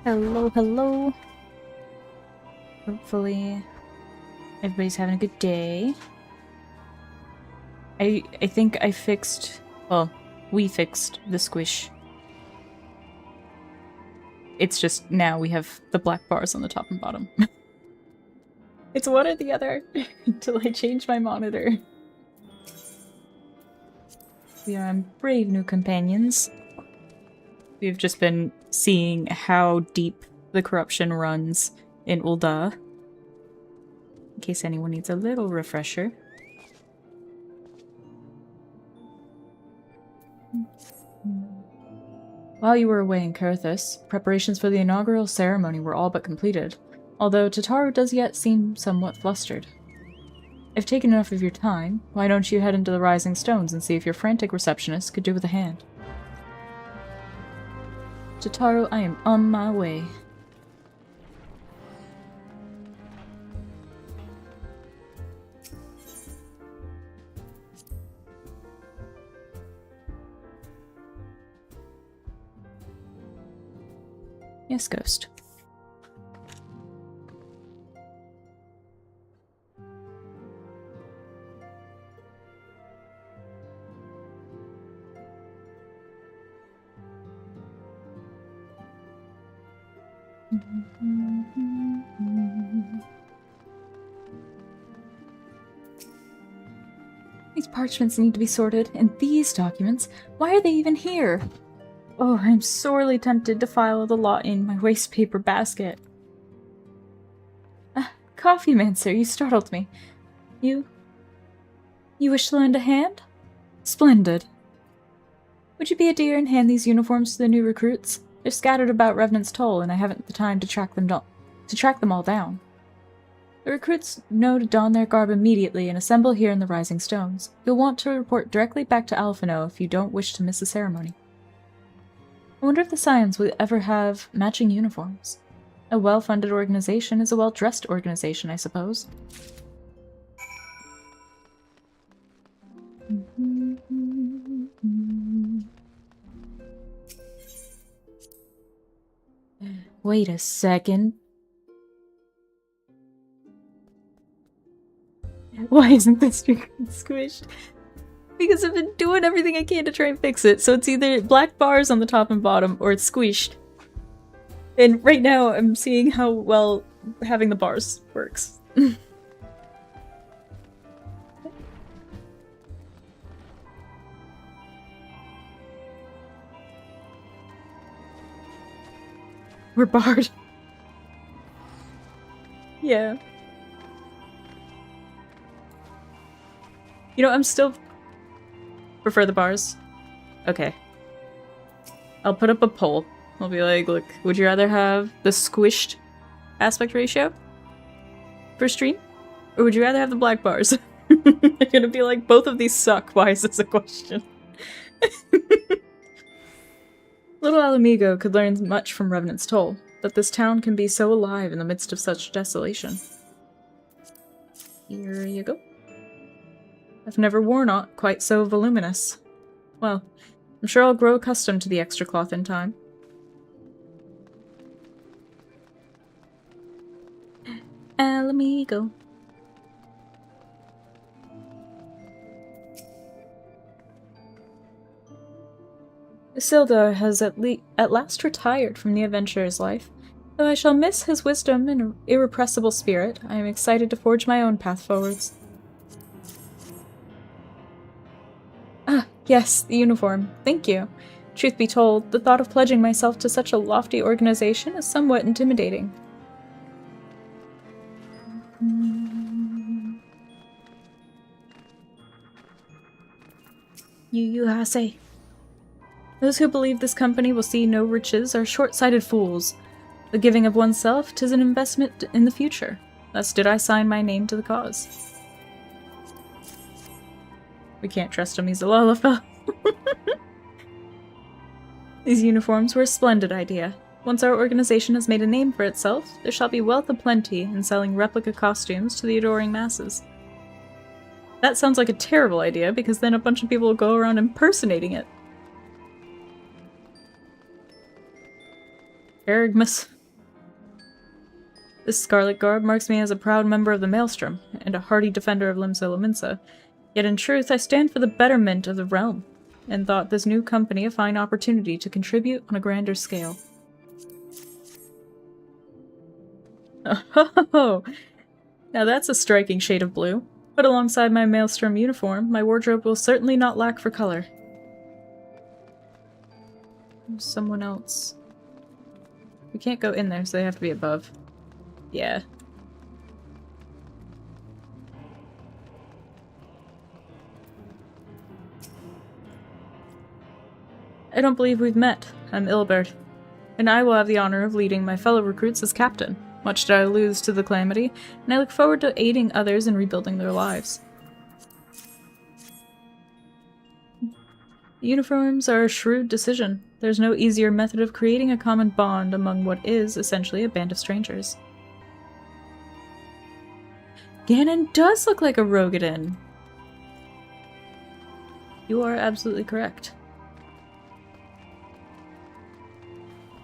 Hello, hello. Hopefully everybody's having a good day. I think I fixed, well, we fixed the squish. It's just now we have the black bars on the top and bottom. It's one or the other until I change my monitor. We are brave new companions. We've just been seeing how deep the corruption runs in Uldah. In case anyone needs a little refresher. While you were away in Kurthus, preparations for the inaugural ceremony were all but completed, although Tataru does yet seem somewhat flustered. I've taken enough of your time. Why don't you head into the Rising Stones and see if your frantic receptionist could do with a hand? Tataru, I am on my way. Yes, Ghost. These parchments need to be sorted, and these documents, why are they even here? Oh, I'm sorely tempted to file the lot in my waste paper basket. Coffee man, sir, you startled me. You wish to lend a hand? Splendid. Would you be a dear and hand these uniforms to the new recruits? They're scattered about Revenant's Toll, and I haven't the time to track them all down. The recruits know to don their garb immediately and assemble here in the Rising Stones. You'll want to report directly back to Alphino if you don't wish to miss the ceremony. I wonder if the Scions will ever have matching uniforms. A well-funded organization is a well-dressed organization, I suppose. Wait a second. Why isn't this squished? Because I've been doing everything I can to try and fix it, so it's either black bars on the top and bottom, or it's squished. And right now, I'm seeing how well having the bars works. We're barred. Yeah. You know, I'm still... Prefer the bars? Okay. I'll put up a poll. I'll be like, look, would you rather have the squished aspect ratio for stream? Or would you rather have the black bars? They're gonna be like, both of these suck. Why is this a question? Little Alamigo could learn much from Revenant's Toll, but this town can be so alive in the midst of such desolation. Here you go. I've never worn aught quite so voluminous. Well, I'm sure I'll grow accustomed to the extra cloth in time. Alamigo. Isildur has at last retired from the adventurer's life. Though I shall miss his wisdom and irrepressible spirit, I am excited to forge my own path forwards. Ah, yes, the uniform. Thank you. Truth be told, the thought of pledging myself to such a lofty organization is somewhat intimidating. Yu Hase. Those who believe this company will see no riches are short-sighted fools. The giving of oneself 'tis an investment in the future. Thus did I sign my name to the cause. We can't trust him, he's a Lullaby. These uniforms were a splendid idea. Once our organization has made a name for itself, there shall be wealth aplenty in selling replica costumes to the adoring masses. That sounds like a terrible idea, because then a bunch of people will go around impersonating it. Ergmus. This scarlet garb marks me as a proud member of the Maelstrom, and a hardy defender of Limsa Lominsa. Yet in truth, I stand for the betterment of the realm, and thought this new company a fine opportunity to contribute on a grander scale. Oh, now that's a striking shade of blue. Put alongside my Maelstrom uniform, my wardrobe will certainly not lack for color. Someone else. We can't go in there, so they have to be above. Yeah. I don't believe we've met. I'm Ilbert, and I will have the honor of leading my fellow recruits as captain. Much did I lose to the calamity, and I look forward to aiding others in rebuilding their lives. Uniforms are a shrewd decision. There's no easier method of creating a common bond among what is, essentially, a band of strangers. Ganon does look like a Rogadin. You are absolutely correct.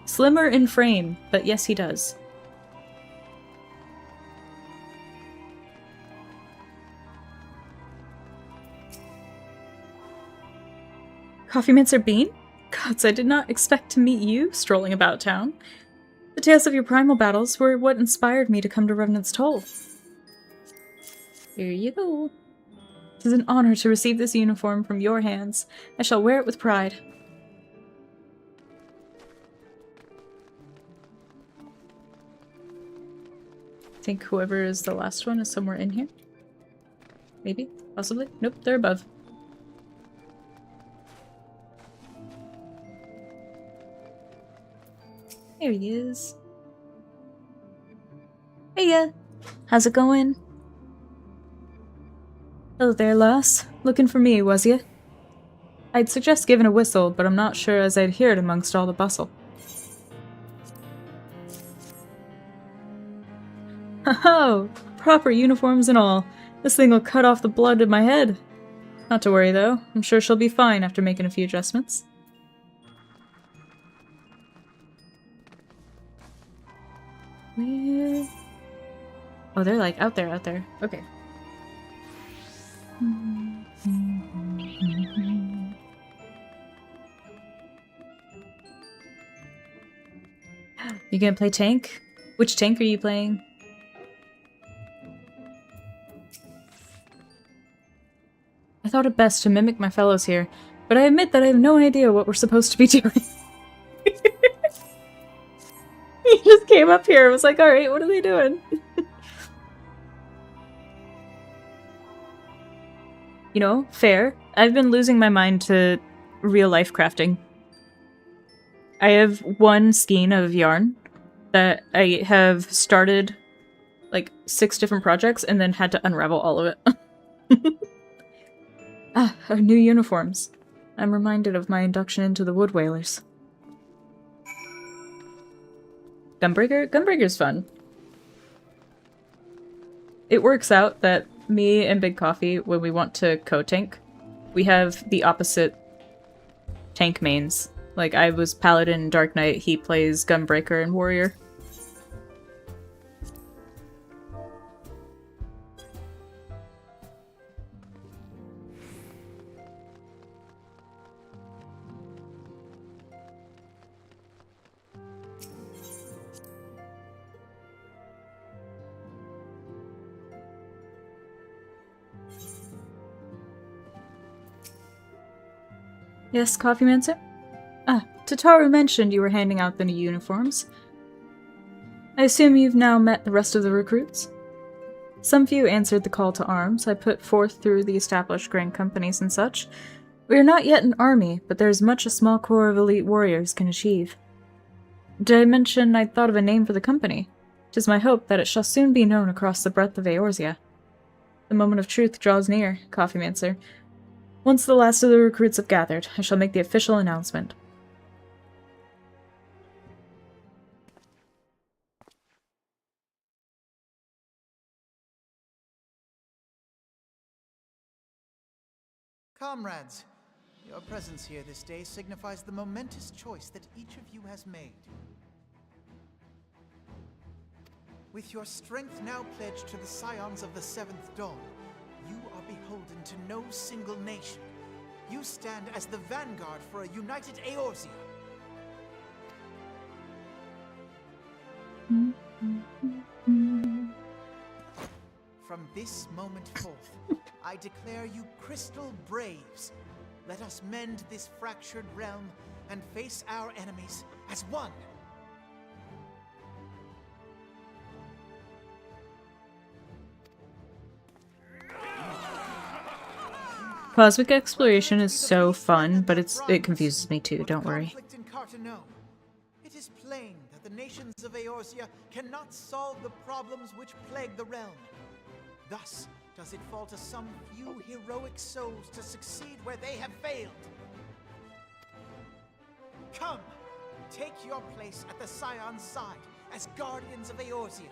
Slimmer in frame, but yes, he does. Coffee Mincer Bean? Gods, I did not expect to meet you strolling about town. The tales of your primal battles were what inspired me to come to Revenant's Toll. Here you go. It is an honor to receive this uniform from your hands. I shall wear it with pride. I think whoever is the last one is somewhere in here. Maybe? Possibly? Nope, they're above. There he is. Heya! How's it going? Hello there, lass. Looking for me, was ya? I'd suggest giving a whistle, but I'm not sure as I'd hear it amongst all the bustle. Ho-ho! Proper uniforms and all. This thing will cut off the blood in my head. Not to worry, though. I'm sure she'll be fine after making a few adjustments. Where? Oh, they're like out there. Okay. You gonna play tank? Which tank are you playing? I thought it best to mimic my fellows here, but I admit that I have no idea what we're supposed to be doing. He just came up here and was like, alright, what are they doing? You know, fair. I've been losing my mind to real-life crafting. I have one skein of yarn that I have started, like, 6 different projects and then had to unravel all of it. Ah, our new uniforms. I'm reminded of my induction into the Wood Whalers. Gunbreaker? Gunbreaker's fun. It works out that me and Big Coffee, when we want to co-tank, we have the opposite tank mains. Like, I was Paladin and Dark Knight, he plays Gunbreaker and Warrior. Yes, Coffee Mancer? Ah, Tataru mentioned you were handing out the new uniforms. I assume you've now met the rest of the recruits? Some few answered the call to arms I put forth through the established grand companies and such. We are not yet an army, but there is much a small corps of elite warriors can achieve. Did I mention I'd thought of a name for the company? 'Tis my hope that it shall soon be known across the breadth of Eorzea. The moment of truth draws near, Coffee Mancer. Once the last of the recruits have gathered, I shall make the official announcement. Comrades, your presence here this day signifies the momentous choice that each of you has made. With your strength now pledged to the scions of the Seventh Dawn, you are beholden to no single nation. You stand as the vanguard for a united Eorzea. From this moment forth, I declare you Crystal Braves. Let us mend this fractured realm and face our enemies as one. Cosmic exploration is so fun, but it confuses me too, don't worry. It is plain that the nations of Eorzea cannot solve the problems which plague the realm. Thus does it fall to some few heroic souls to succeed where they have failed. Come, take your place at the Scion's side as guardians of Eorzea,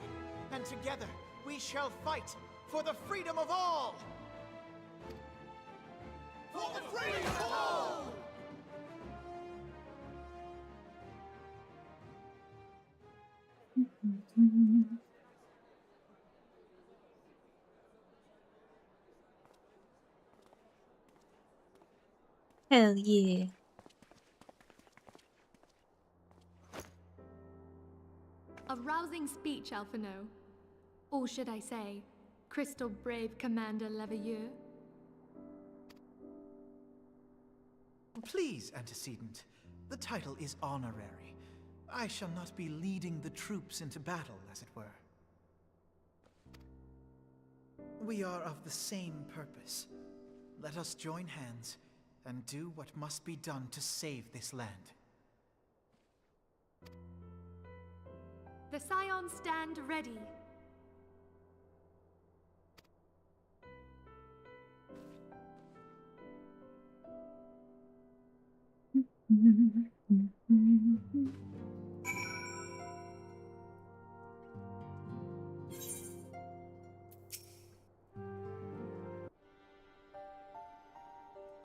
and together we shall fight for the freedom of all! For the freedom of all! Hell yeah. A rousing speech, Alphino. Or should I say, Crystal Brave Commander Leveilleur? Please, antecedent. The title is honorary. I shall not be leading the troops into battle, as it were. We are of the same purpose. Let us join hands and do what must be done to save this land. The Scions stand ready.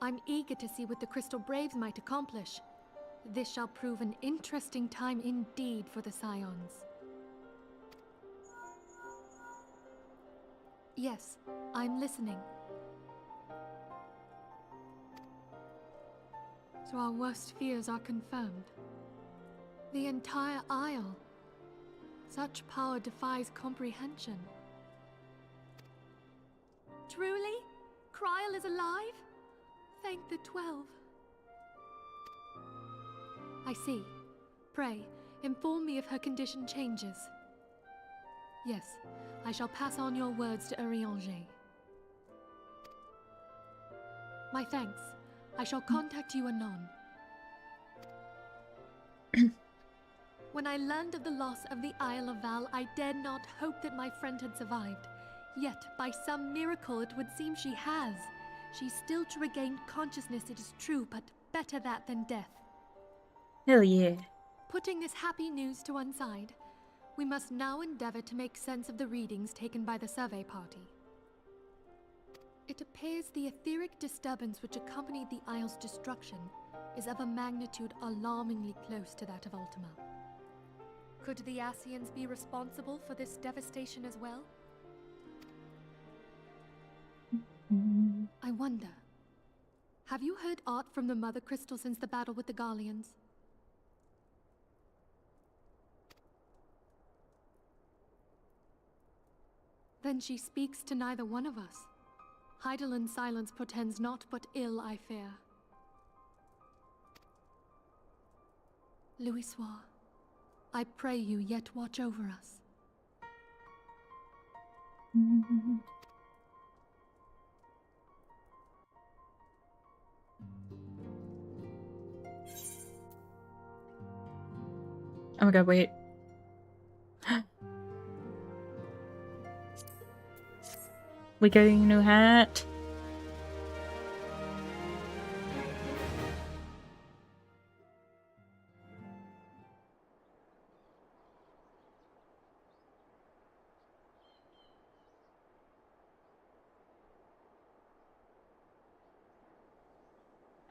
I'm eager to see what the Crystal Braves might accomplish. This shall prove an interesting time indeed for the Scions. Yes, I'm listening. So our worst fears are confirmed. The entire Isle. Such power defies comprehension. Truly? Kryl is alive? Thank the 12. I see. Pray, inform me if her condition changes. Yes, I shall pass on your words to Urianger. My thanks. I shall contact you anon. When I learned of the loss of the Isle of Val, I dared not hope that my friend had survived. Yet, by some miracle, it would seem she has. She's still to regain consciousness, it is true, but better that than death. Hell yeah. Putting this happy news to one side, we must now endeavor to make sense of the readings taken by the survey party. It appears the etheric disturbance which accompanied the Isle's destruction is of a magnitude alarmingly close to that of Ultima. Could the Ascians be responsible for this devastation as well? I wonder. Have you heard aught from the Mother Crystal since the battle with the Garleans? Then she speaks to neither one of us. Heidel's silence portends naught but ill, I fear. Louisoix, I pray you yet watch over us. Oh my god, wait. We getting a new hat?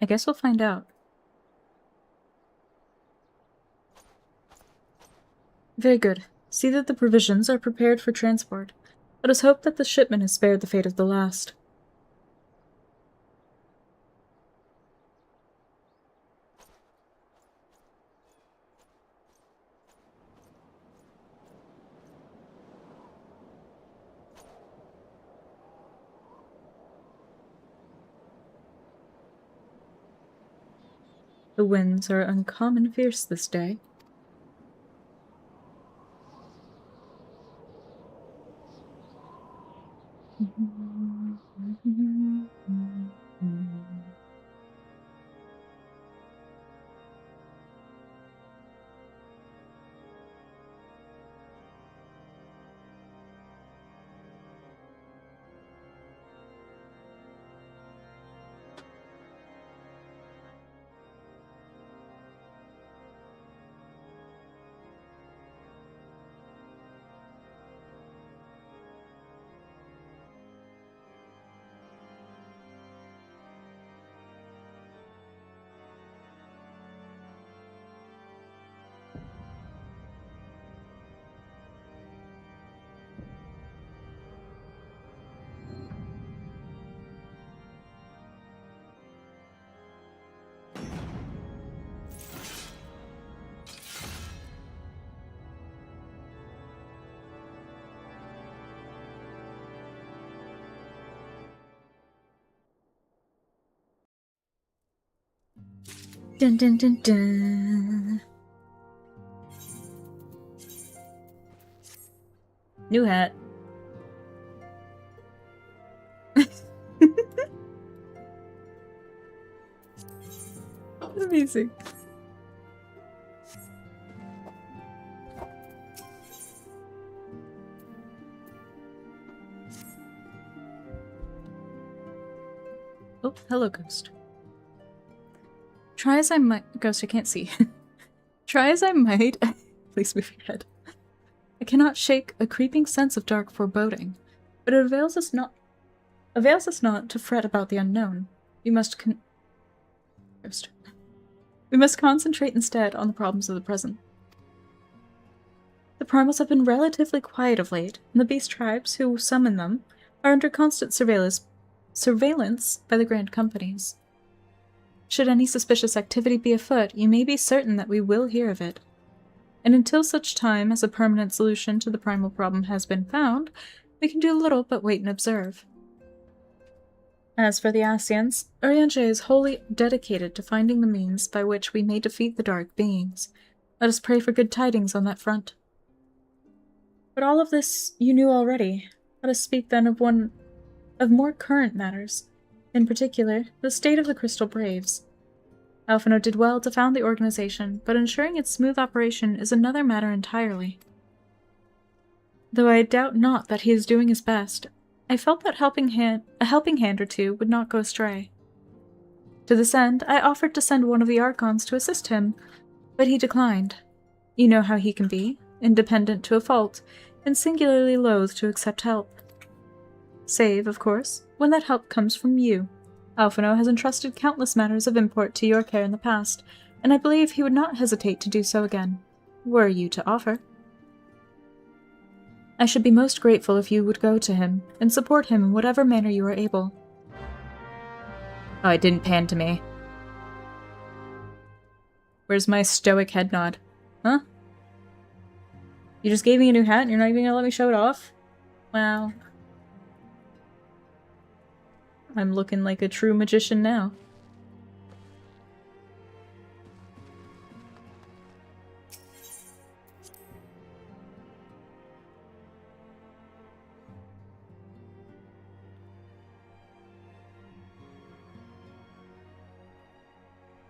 I guess we'll find out. Very good. See that the provisions are prepared for transport. Let us hope that the shipment has spared the fate of the last. The winds are uncommon fierce this day. Dun dun dun dun. New hat. Amazing. Oh, hello, Ghost. Try as I might— Ghost, I can't see. Try as I might— Please move your head. I cannot shake a creeping sense of dark foreboding, but it avails us not to fret about the unknown. We must Ghost. We must concentrate instead on the problems of the present. The primals have been relatively quiet of late, and the beast tribes who summon them are under constant surveillance by the grand companies. Should any suspicious activity be afoot, you may be certain that we will hear of it. And until such time as a permanent solution to the primal problem has been found, we can do little but wait and observe. As for the Ascians, Urianger is wholly dedicated to finding the means by which we may defeat the dark beings. Let us pray for good tidings on that front. But all of this you knew already. Let us speak then of more current matters. In particular, the state of the Crystal Braves. Alphino did well to found the organization, but ensuring its smooth operation is another matter entirely. Though I doubt not that he is doing his best, I felt that a helping hand or two would not go astray. To this end, I offered to send one of the Archons to assist him, but he declined. You know how he can be, independent to a fault, and singularly loath to accept help. Save, of course, when that help comes from you. Alphino has entrusted countless matters of import to your care in the past, and I believe he would not hesitate to do so again, were you to offer. I should be most grateful if you would go to him, and support him in whatever manner you are able. Oh, it didn't pan to me. Where's my stoic head nod? Huh? You just gave me a new hat and you're not even gonna let me show it off? Wow. I'm looking like a true magician now.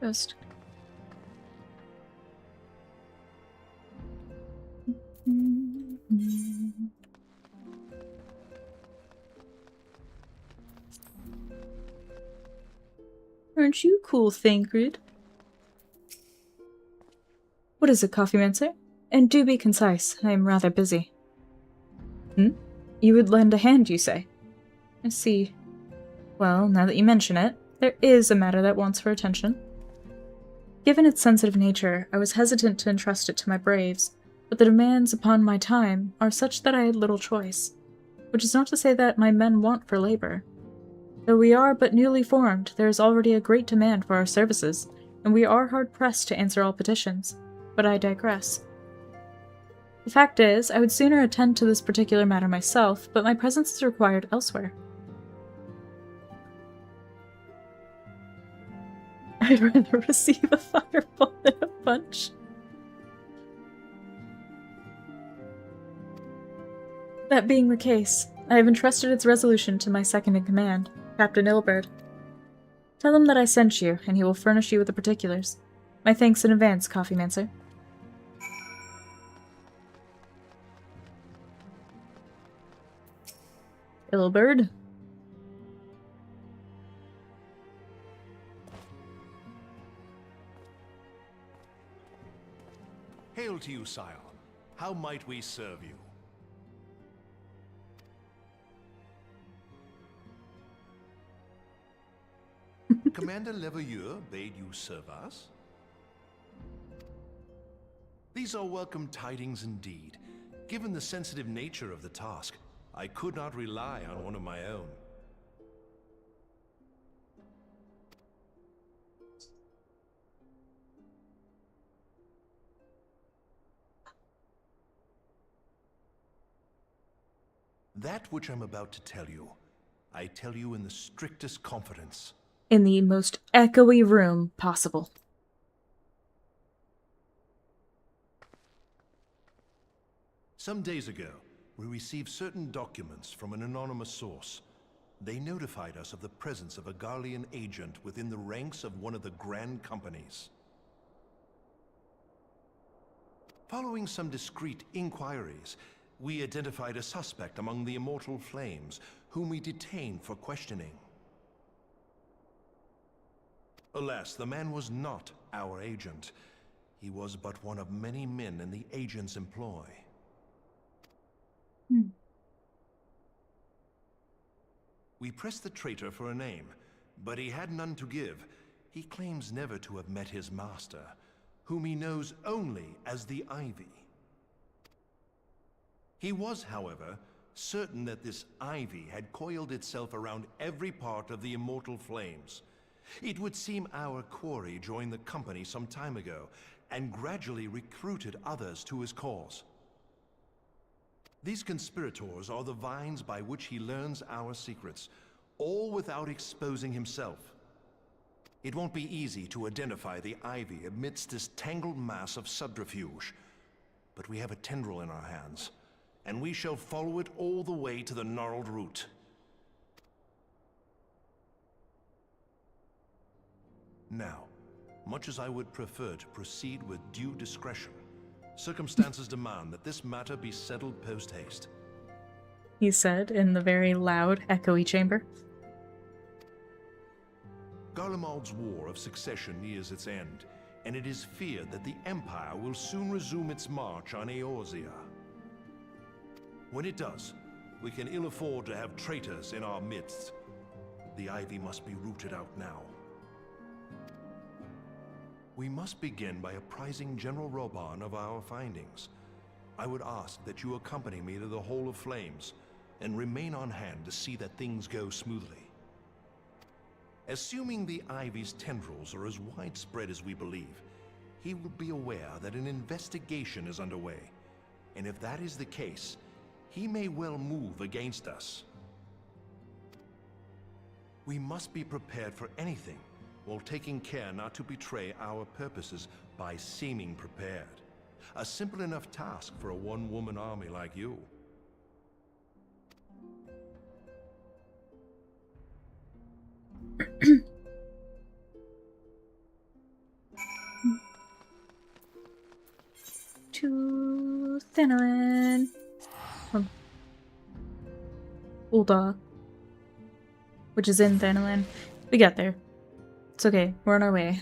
Just... Aren't you cool, Thancred? What is it, Coffeemancer? And do be concise, I am rather busy. You would lend a hand, you say? I see. Well, now that you mention it, there is a matter that wants for attention. Given its sensitive nature, I was hesitant to entrust it to my braves, but the demands upon my time are such that I had little choice, which is not to say that my men want for labor. Though we are but newly formed, there is already a great demand for our services, and we are hard-pressed to answer all petitions. But I digress. The fact is, I would sooner attend to this particular matter myself, but my presence is required elsewhere. I'd rather receive a fireball than a punch. That being the case, I have entrusted its resolution to my second-in-command, Captain Ilberd. Tell him that I sent you, and he will furnish you with the particulars. My thanks in advance, Coffeemancer. Ilberd? Hail to you, Scion. How might we serve you? Commander Leveilleur bade you serve us? These are welcome tidings indeed. Given the sensitive nature of the task, I could not rely on one of my own. That which I'm about to tell you, I tell you in the strictest confidence. In the most echoey room possible. Some days ago, we received certain documents from an anonymous source. They notified us of the presence of a Garlean agent within the ranks of one of the Grand Companies. Following some discreet inquiries, we identified a suspect among the Immortal Flames, whom we detained for questioning. Alas, the man was not our agent. He was but one of many men in the agent's employ. We pressed the traitor for a name, but he had none to give. He claims never to have met his master, whom he knows only as the Ivy. He was, however, certain that this Ivy had coiled itself around every part of the Immortal Flames. It would seem our quarry joined the company some time ago, and gradually recruited others to his cause. These conspirators are the vines by which he learns our secrets, all without exposing himself. It won't be easy to identify the Ivy amidst this tangled mass of subterfuge, but we have a tendril in our hands, and we shall follow it all the way to the gnarled root. Now, much as I would prefer to proceed with due discretion, circumstances demand that this matter be settled post-haste. He said in the very loud, echoey chamber. Garlemald's War of Succession nears its end, and it is feared that the Empire will soon resume its march on Eorzea. When it does, we can ill afford to have traitors in our midst. The Ivy must be rooted out now. We must begin by apprising General Roban of our findings. I would ask that you accompany me to the Hall of Flames, and remain on hand to see that things go smoothly. Assuming the Ivy's tendrils are as widespread as we believe, he will be aware that an investigation is underway, and if that is the case, he may well move against us. We must be prepared for anything, while taking care not to betray our purposes by seeming prepared. A simple enough task for a one-woman army like you. To Thanarin. Uldah. Which is in Thanarin. We got there. It's okay, we're on our way.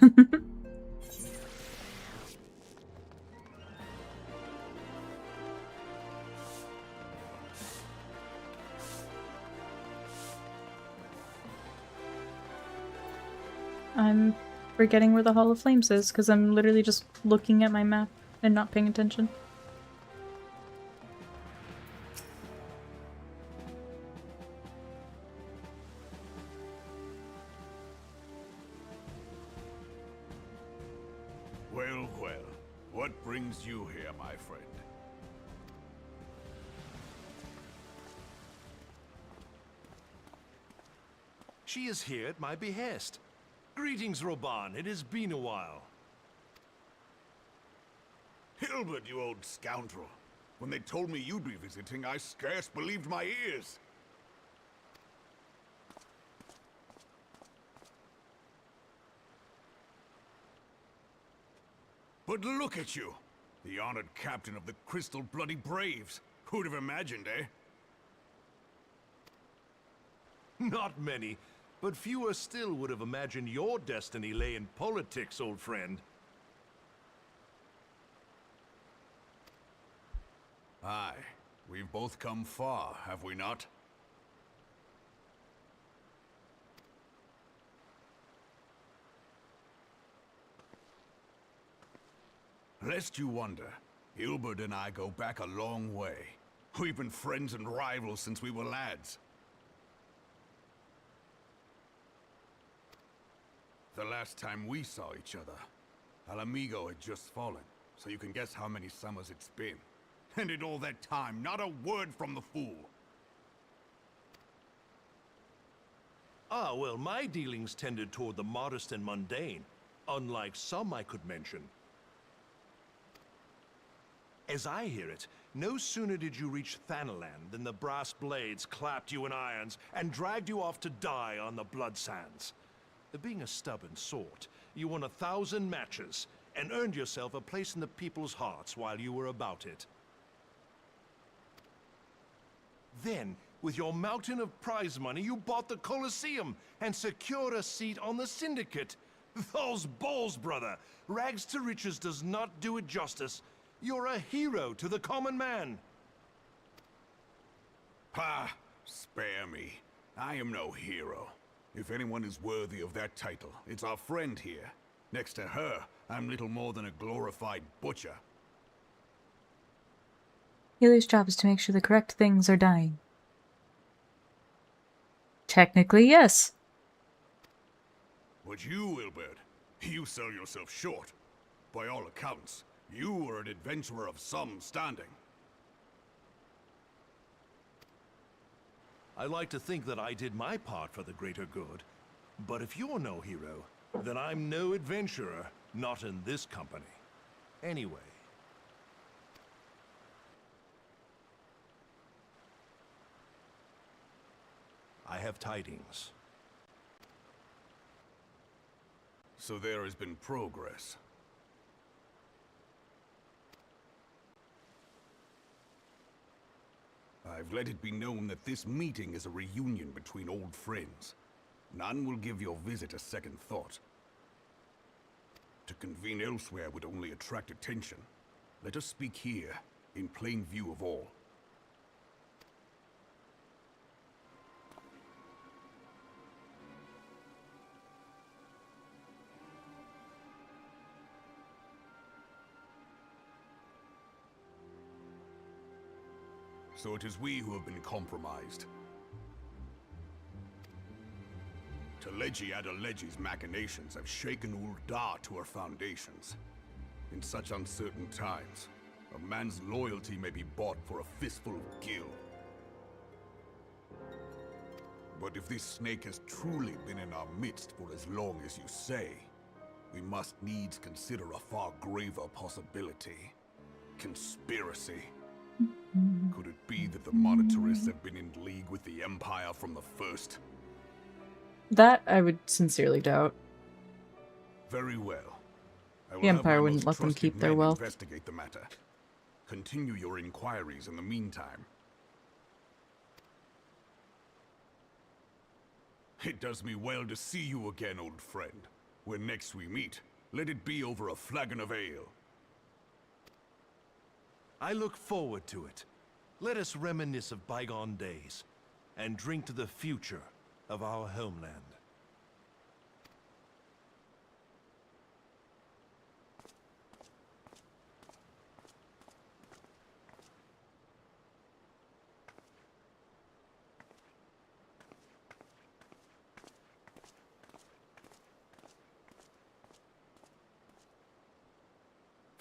I'm forgetting where the Hall of Flames is because I'm literally just looking at my map and not paying attention. What brings you here, my friend? She is here at my behest. Greetings, Roban. It has been a while. Hilbert, you old scoundrel. When they told me you'd be visiting, I scarce believed my ears. But look at you! The honored captain of the Crystal Bloody Braves. Who'd have imagined, eh? Not many, but fewer still would have imagined your destiny lay in politics, old friend. Aye, we've both come far, have we not? Lest you wonder, Hilbert and I go back a long way. We've been friends and rivals since we were lads. The last time we saw each other, Alamigo had just fallen, so you can guess how many summers it's been. And in all that time, not a word from the fool. Ah, well, my dealings tended toward the modest and mundane, unlike some I could mention. As I hear it, no sooner did you reach Thanalan than the brass blades clapped you in irons and dragged you off to die on the blood sands. Being a stubborn sort, you won 1,000 matches and earned yourself a place in the people's hearts while you were about it. Then, with your mountain of prize money, you bought the Colosseum and secured a seat on the Syndicate. Those balls, brother! Rags to riches does not do it justice. You're a hero to the common man. Ha! Spare me. I am no hero. If anyone is worthy of that title, it's our friend here. Next to her, I'm little more than a glorified butcher. Healer's job is to make sure the correct things are dying. Technically, yes. But you, Wilbert, you sell yourself short. By all accounts, you are an adventurer of some standing. I like to think that I did my part for the greater good. But if you're no hero, then I'm no adventurer, not in this company. Anyway. I have tidings. So there has been progress. I've let it be known that this meeting is a reunion between old friends. None will give your visit a second thought. To convene elsewhere would only attract attention. Let us speak here, in plain view of all. So it is we who have been compromised. Teleji Adeleji's machinations have shaken Uldah to her foundations. In such uncertain times, a man's loyalty may be bought for a fistful of gil. But if this snake has truly been in our midst for as long as you say, we must needs consider a far graver possibility. Conspiracy. Could it be that the Monitarists have been in league with the Empire from the first? That I would sincerely doubt. Very well. I will The have Empire my wouldn't most let them trusted keep their men wealth. investigate the matter. Continue your inquiries in the meantime. It does me well to see you again, old friend. When next we meet, let it be over a flagon of ale. I look forward to it. Let us reminisce of bygone days, and drink to the future of our homeland.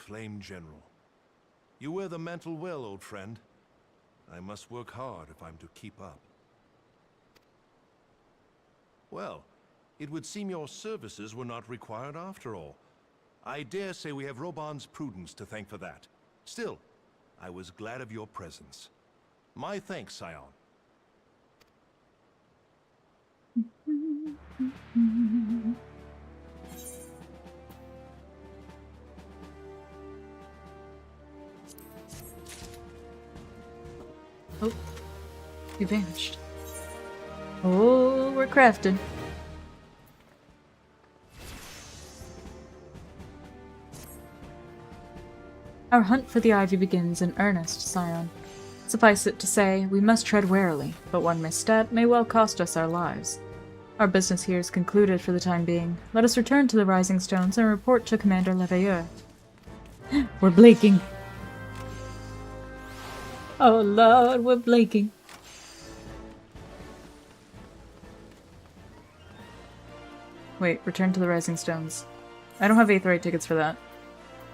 Flame General. You wear the mantle well, old friend. I must work hard if I'm to keep up. Well, it would seem your services were not required after all. I dare say we have Roban's prudence to thank for that. Still, I was glad of your presence. My thanks, Scion. Oh, you vanished. Oh, we're crafting. Our hunt for the ivy begins in earnest, Scion. Suffice it to say, we must tread warily, but one misstep may well cost us our lives. Our business here is concluded for the time being. Let us return to the Rising Stones and report to Commander Leveilleur. We're blinking. Oh lord, we're blinking. Wait, return to the Rising Stones. I don't have Aetheryte tickets for that.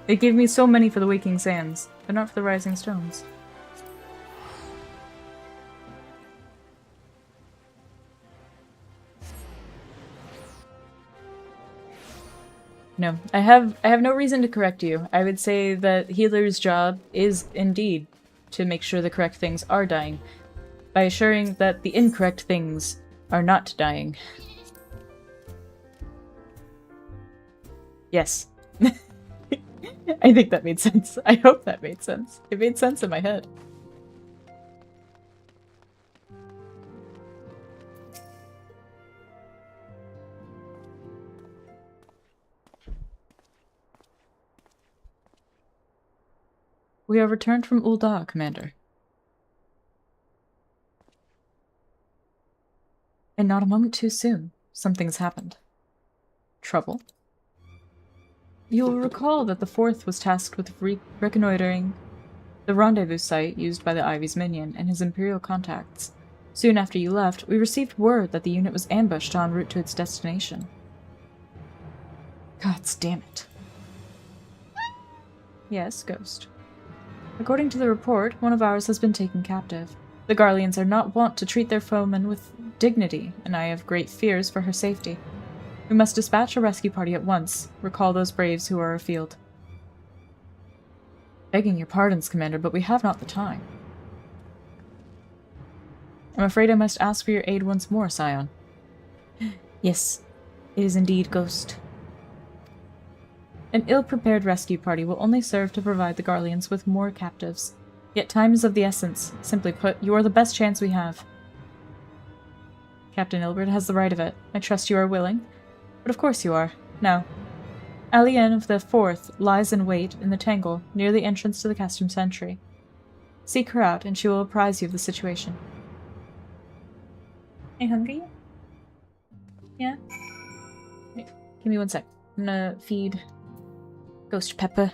It gave me so many for the Waking Sands, but not for the Rising Stones. No, I have no reason to correct you. I would say that healer's job is indeed to make sure the correct things are dying, by assuring that the incorrect things are not dying. Yes. I think that made sense. I hope that made sense. It made sense in my head. We have returned from Uldah, Commander. And not a moment too soon. Something's happened. Trouble? You will recall that the Fourth was tasked with reconnoitering the rendezvous site used by the Ivy's minion and his Imperial contacts. Soon after you left, we received word that the unit was ambushed en route to its destination. Gods damn it. Yes, Ghost. According to the report, one of ours has been taken captive. The Garleans are not wont to treat their foemen with dignity, and I have great fears for her safety. We must dispatch a rescue party at once. Recall those braves who are afield. Begging your pardons, Commander, but we have not the time. I'm afraid I must ask for your aid once more, Scion. Yes, it is indeed Ghost. An ill-prepared rescue party will only serve to provide the Garleans with more captives. Yet time is of the essence. Simply put, you are the best chance we have. Captain Ilbert has the right of it. I trust you are willing. But of course you are. Now, Alien of the Fourth lies in wait in the tangle near the entrance to the Custom Sentry. Seek her out, and she will apprise you of the situation. Are you hungry? Yeah? Wait, give me 1 sec. I'm gonna feed Ghost Pepper.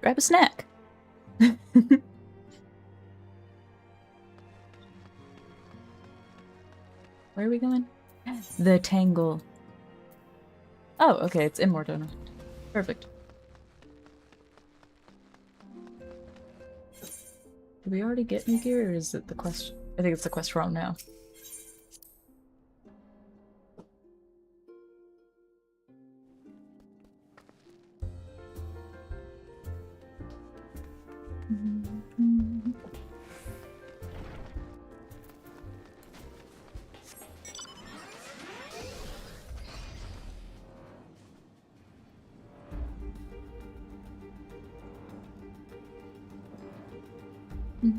Grab a snack. Where are we going? The Tangle. Oh, okay, it's in Mordona. Perfect. Did we already get new gear, or is it the quest? I think it's the quest we're on now. I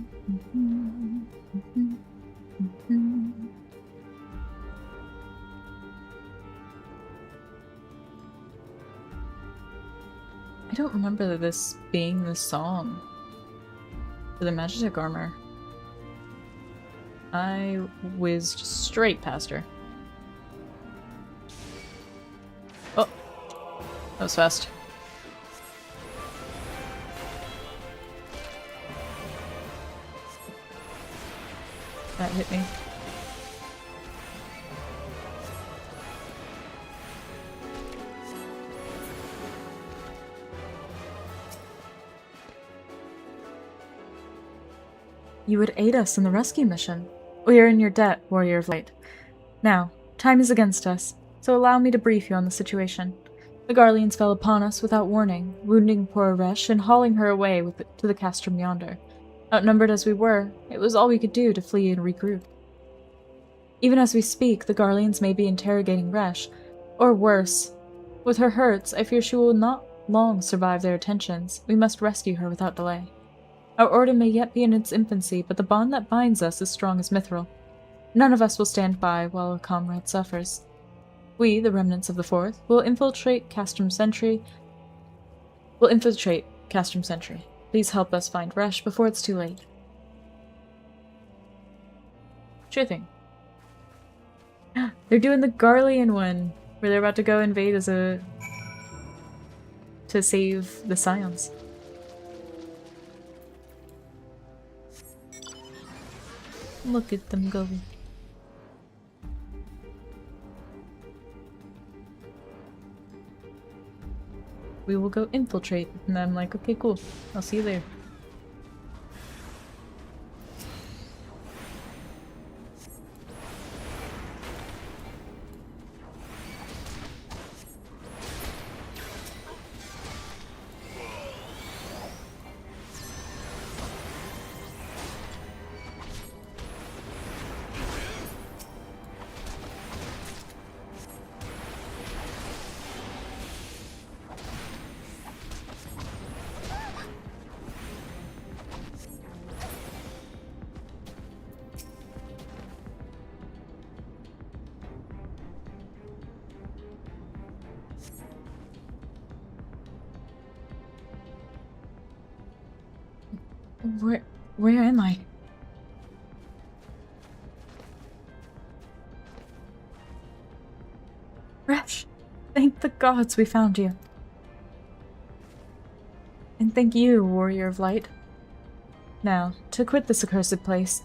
don't remember this being the song for the Magitek armor. I whizzed straight past her. Oh! That was fast. That hit me. You would aid us in the rescue mission. We are in your debt, Warrior of Light. Now, time is against us, so allow me to brief you on the situation. The Garleans fell upon us without warning, wounding poor Resh and hauling her away to the castrum yonder. Outnumbered as we were, it was all we could do to flee and regroup. Even as we speak, the Garleans may be interrogating Resh, or worse. With her hurts, I fear she will not long survive their attentions. We must rescue her without delay. Our order may yet be in its infancy, but the bond that binds us is strong as mithril. None of us will stand by while a comrade suffers. We, the remnants of the Fourth, will infiltrate Castrum Sentry. Please help us find Resh before it's too late. Sure thing. They're doing the Garlean one, where they're about to go invade to save the Scions. Look at them go. We will go infiltrate. And I'm like, okay, cool. I'll see you there. Where am I? Resh! Thank the gods we found you. And thank you, Warrior of Light. Now, to quit this accursed place.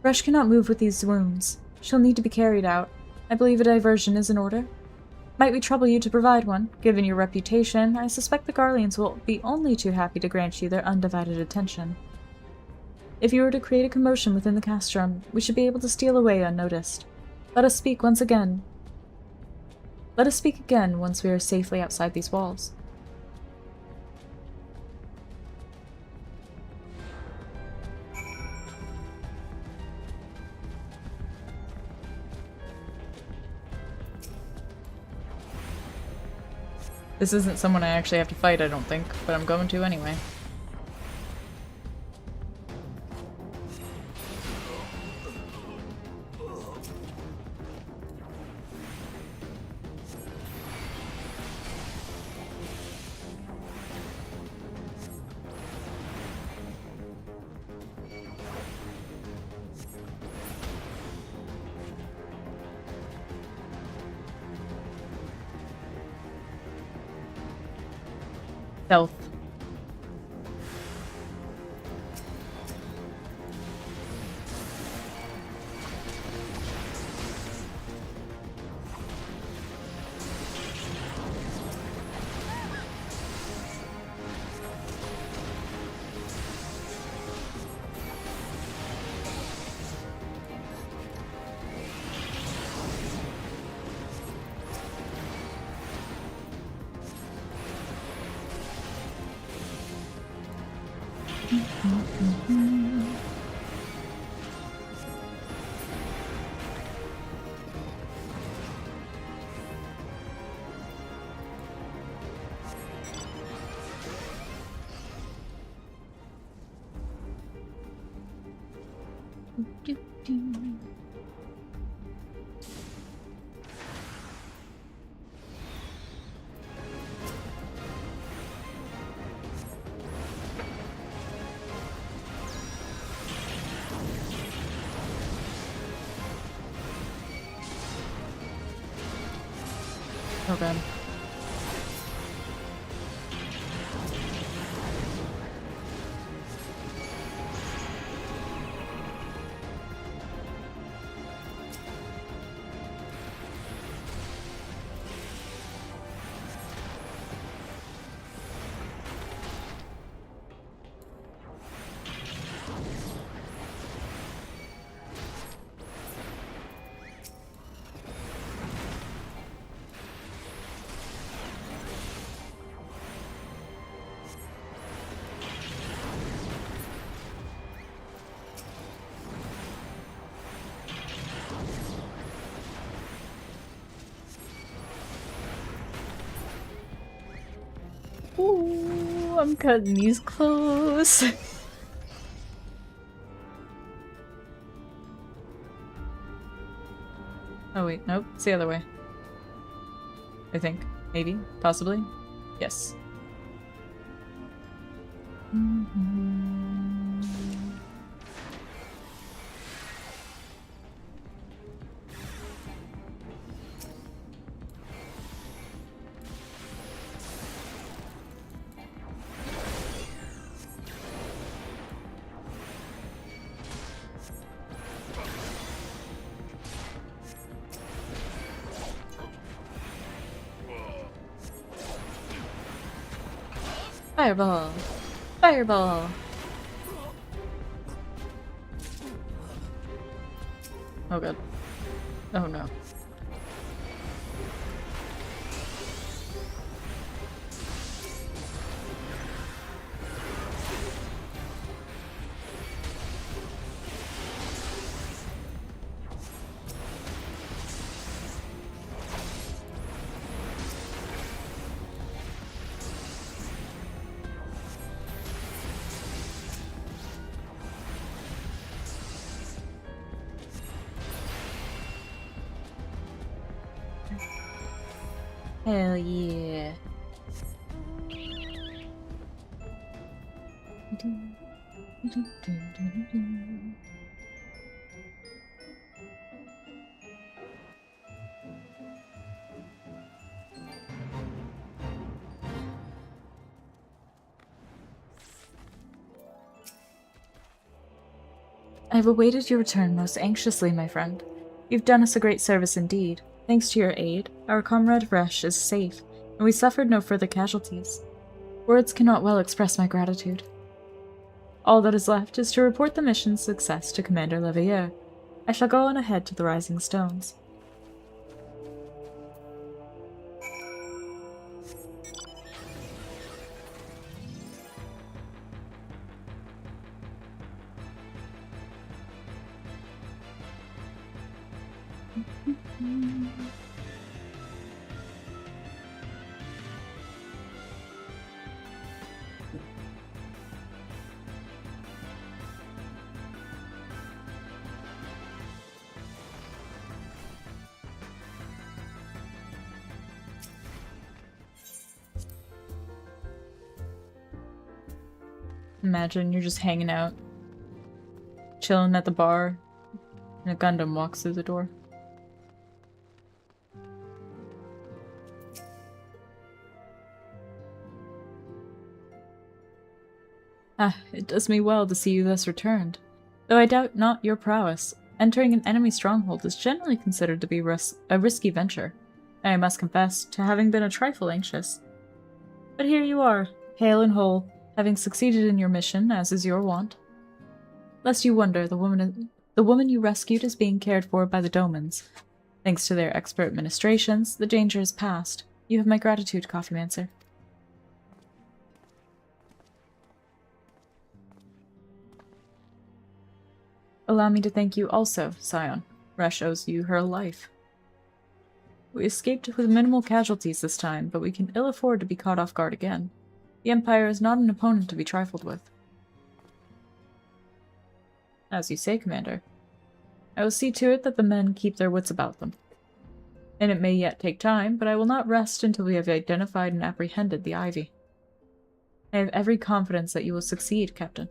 Resh cannot move with these wounds. She'll need to be carried out. I believe a diversion is in order. Might we trouble you to provide one? Given your reputation, I suspect the Garleans will be only too happy to grant you their undivided attention. If you were to create a commotion within the castrum, we should be able to steal away unnoticed. Let us speak again once we are safely outside these walls. This isn't someone I actually have to fight, I don't think, but I'm going to anyway. Stealth. Oh god. Ooh, I'm cutting these close. Oh wait, nope, it's the other way. I think. Maybe. Possibly. Yes. Fireball! Fireball! Oh god. Oh no. Hell yeah. I've awaited your return most anxiously, my friend. You've done us a great service indeed. Thanks to your aid, our comrade Resh is safe, and we suffered no further casualties. Words cannot well express my gratitude. All that is left is to report the mission's success to Commander Leveilleur. I shall go on ahead to the Rising Stones. Imagine you're just hanging out, chilling at the bar, and a Gundam walks through the door. Ah, it does me well to see you thus returned. Though I doubt not your prowess, entering an enemy stronghold is generally considered to be a risky venture. I must confess to having been a trifle anxious. But here you are, hale and whole, having succeeded in your mission, as is your wont. Lest you wonder, the woman you rescued is being cared for by the Domans. Thanks to their expert ministrations, the danger is past. You have my gratitude, Coffeemancer. Allow me to thank you also, Scion. Resh owes you her life. We escaped with minimal casualties this time, but we can ill afford to be caught off guard again. The Empire is not an opponent to be trifled with. As you say, Commander. I will see to it that the men keep their wits about them. And it may yet take time, but I will not rest until we have identified and apprehended the Ivy. I have every confidence that you will succeed, Captain.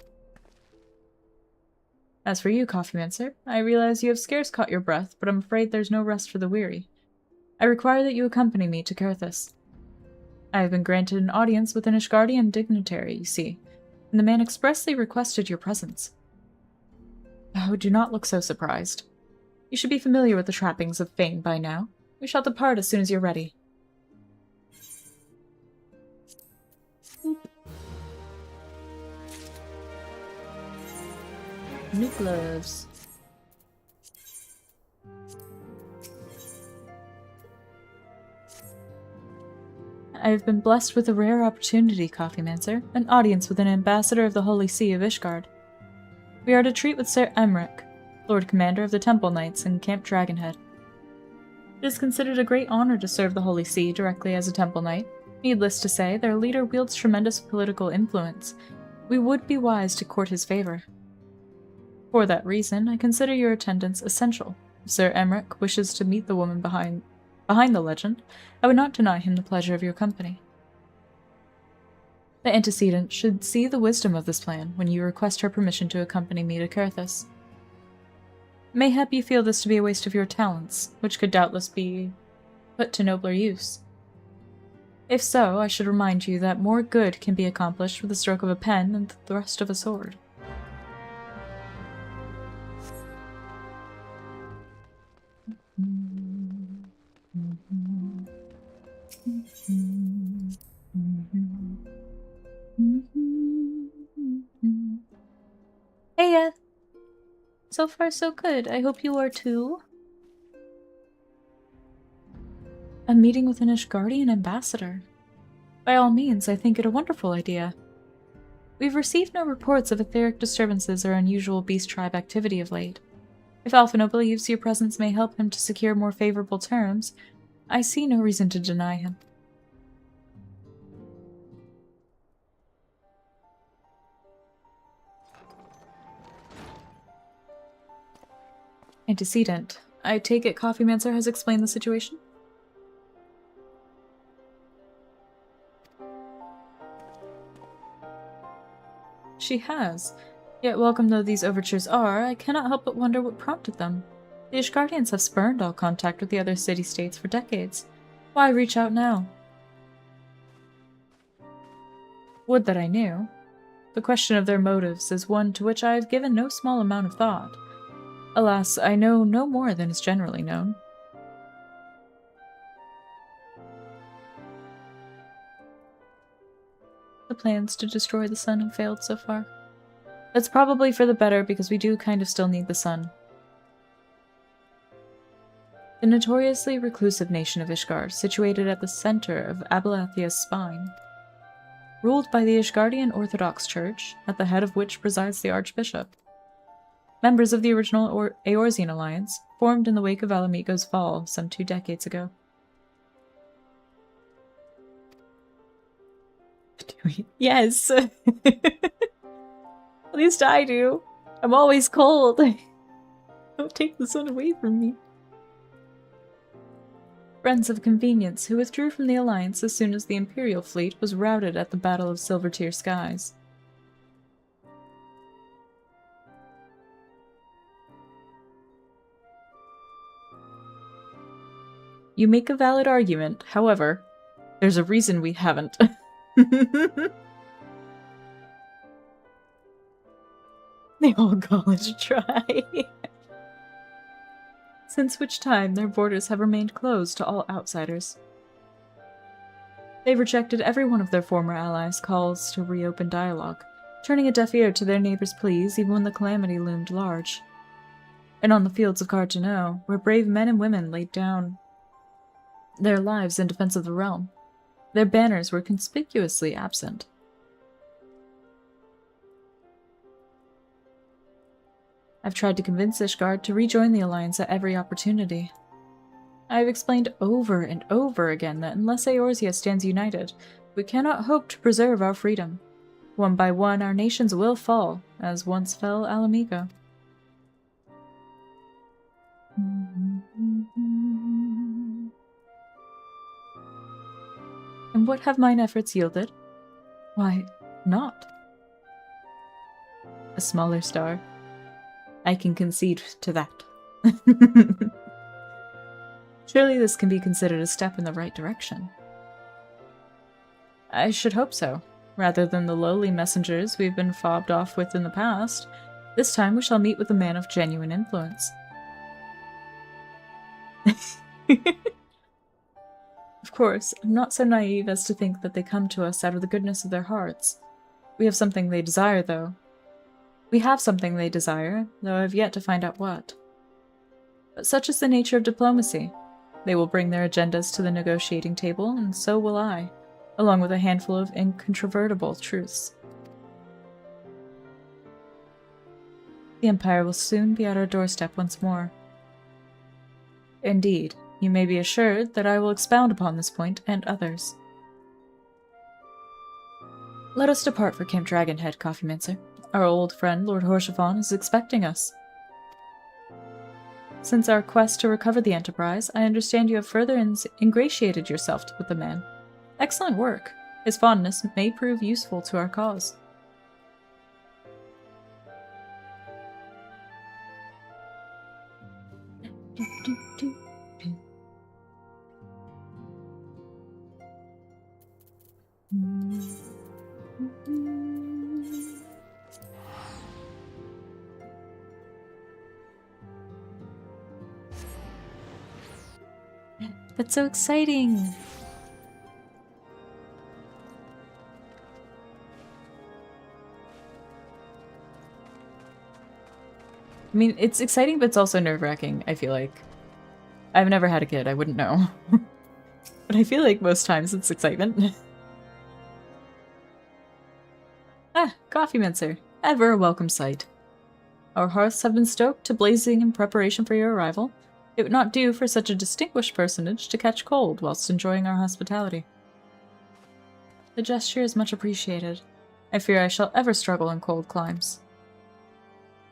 As for you, Coffeemancer, I realize you have scarce caught your breath, but I'm afraid there's no rest for the weary. I require that you accompany me to Carthus. I have been granted an audience with an Ishgardian dignitary, you see, and the man expressly requested your presence. Oh, do not look so surprised. You should be familiar with the trappings of fame by now. We shall depart as soon as you're ready. New gloves. I have been blessed with a rare opportunity, Coffeemancer, an audience with an ambassador of the Holy See of Ishgard. We are to treat with Sir Emmerich, Lord Commander of the Temple Knights in Camp Dragonhead. It is considered a great honor to serve the Holy See directly as a Temple Knight. Needless to say, their leader wields tremendous political influence. We would be wise to court his favor. For that reason, I consider your attendance essential. If Sir Emmerich wishes to meet the woman behind the legend, I would not deny him the pleasure of your company. The antecedent should see the wisdom of this plan when you request her permission to accompany me to Carthus. Mayhap you feel this to be a waste of your talents, which could doubtless be put to nobler use. If so, I should remind you that more good can be accomplished with the stroke of a pen than the thrust of a sword. Heya! So far so good. I hope you are too. A meeting with an Ishgardian ambassador. By all means, I think it a wonderful idea. We've received no reports of etheric disturbances or unusual beast tribe activity of late. If Alphinaud believes your presence may help him to secure more favorable terms, I see no reason to deny him. Antecedent. I take it Coffeemancer has explained the situation? She has. Yet welcome though these overtures are, I cannot help but wonder what prompted them. The Ishgardians have spurned all contact with the other city-states for decades. Why reach out now? Would that I knew. The question of their motives is one to which I have given no small amount of thought. Alas, I know no more than is generally known. The plans to destroy the sun have failed so far. That's probably for the better because we do kind of still need the sun. The notoriously reclusive nation of Ishgard, situated at the center of Abelathia's spine, ruled by the Ishgardian Orthodox Church, at the head of which presides the Archbishop. Members of the original Eorzean alliance, formed in the wake of Alamigo's fall some 2 decades ago. Yes! At least I do. I'm always cold. Don't take the sun away from me. Friends of convenience who withdrew from the alliance as soon as the Imperial fleet was routed at the Battle of Silvertear Skies. You make a valid argument, however, there's a reason we haven't. They all call it a try. Since which time their borders have remained closed to all outsiders. They've rejected every one of their former allies' calls to reopen dialogue, turning a deaf ear to their neighbors' pleas even when the calamity loomed large. And on the fields of Carteneau, where brave men and women laid down their lives in defense of the realm, their banners were conspicuously absent. I've tried to convince Ishgard to rejoin the Alliance at every opportunity. I have explained over and over again that unless Eorzea stands united, we cannot hope to preserve our freedom. One by one, our nations will fall, as once fell Alamigo. And what have mine efforts yielded? Why, naught. A smaller star. I can concede to that. Surely this can be considered a step in the right direction. I should hope so. Rather than the lowly messengers we've been fobbed off with in the past, this time we shall meet with a man of genuine influence. Of course, I'm not so naive as to think that they come to us out of the goodness of their hearts. We have something they desire, though. We have something they desire, though I have yet to find out what. But such is the nature of diplomacy. They will bring their agendas to the negotiating table, and so will I, along with a handful of incontrovertible truths. The Empire will soon be at our doorstep once more. Indeed, you may be assured that I will expound upon this point and others. Let us depart for Camp Dragonhead, Coffeemancer. Our old friend, Lord Horshavan, is expecting us. Since our quest to recover the Enterprise, I understand you have further ingratiated yourself with the man. Excellent work. His fondness may prove useful to our cause. That's so exciting! I mean, it's exciting, but it's also nerve-wracking, I feel like. I've never had a kid, I wouldn't know. But I feel like most times it's excitement. Ah, Coffeemancer. Ever a welcome sight. Our hearths have been stoked to blazing in preparation for your arrival. It would not do for such a distinguished personage to catch cold whilst enjoying our hospitality. The gesture is much appreciated. I fear I shall ever struggle in cold climes.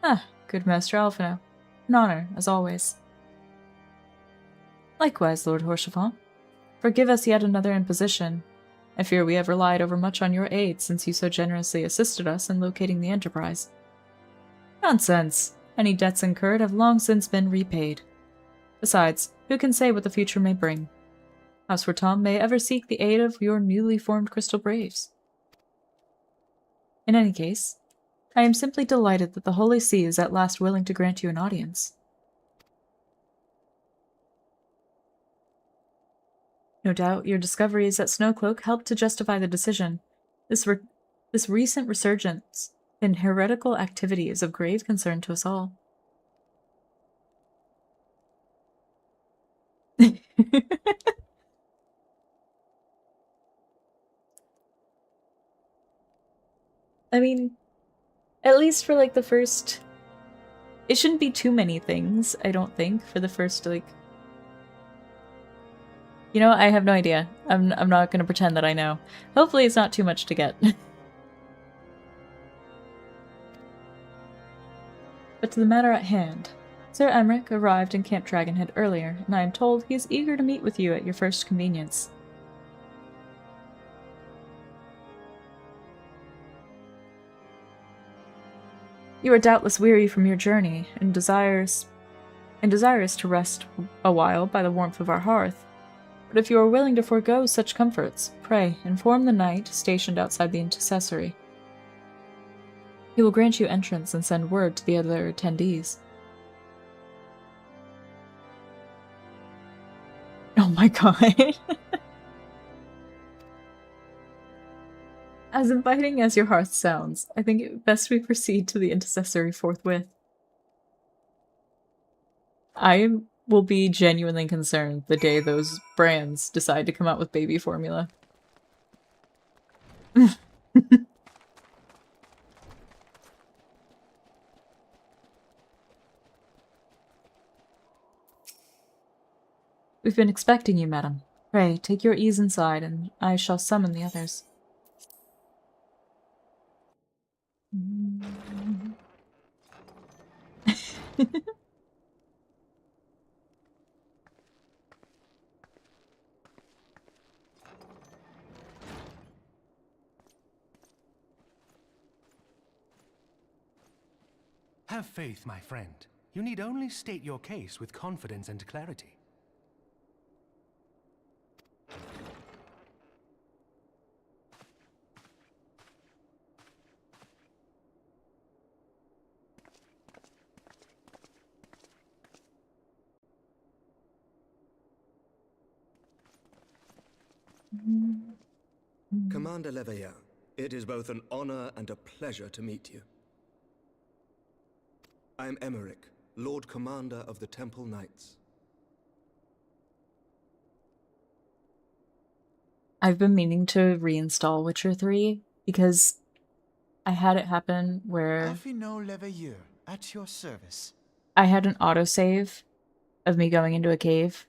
Ah, good Master Alphino. An honor, as always. Likewise, Lord Horshavan. Forgive us yet another imposition. I fear we have relied overmuch on your aid since you so generously assisted us in locating the Enterprise. Nonsense! Any debts incurred have long since been repaid. Besides, who can say what the future may bring? House Tom may ever seek the aid of your newly formed Crystal Braves. In any case, I am simply delighted that the Holy See is at last willing to grant you an audience. No doubt your discoveries at Snowcloak helped to justify the decision. This recent resurgence in heretical activity is of grave concern to us all. I mean, at least for like the first... It shouldn't be too many things, I don't think, for the first like... You know, I have no idea. I'm not gonna pretend that I know. Hopefully it's not too much to get. But to the matter at hand. Sir Emmerich arrived in Camp Dragonhead earlier, and I am told he is eager to meet with you at your first convenience. You are doubtless weary from your journey, and desirous to rest a while by the warmth of our hearth. But if you are willing to forego such comforts, pray inform the knight stationed outside the intercessory. He will grant you entrance and send word to the other attendees. Oh my god. As inviting as your hearth sounds, I think it best we proceed to the intercessory forthwith. I will be genuinely concerned the day those brands decide to come out with baby formula. We've been expecting you, madam. Pray, take your ease inside, and I shall summon the others. Have faith, my friend. You need only state your case with confidence and clarity. Commander Leveilleur, it is both an honor and a pleasure to meet you. I am Emmerich, Lord Commander of the Temple Knights. I've been meaning to reinstall Witcher 3 because I had it happen where Alphino Leveilleur, at your service. I had an autosave of me going into a cave.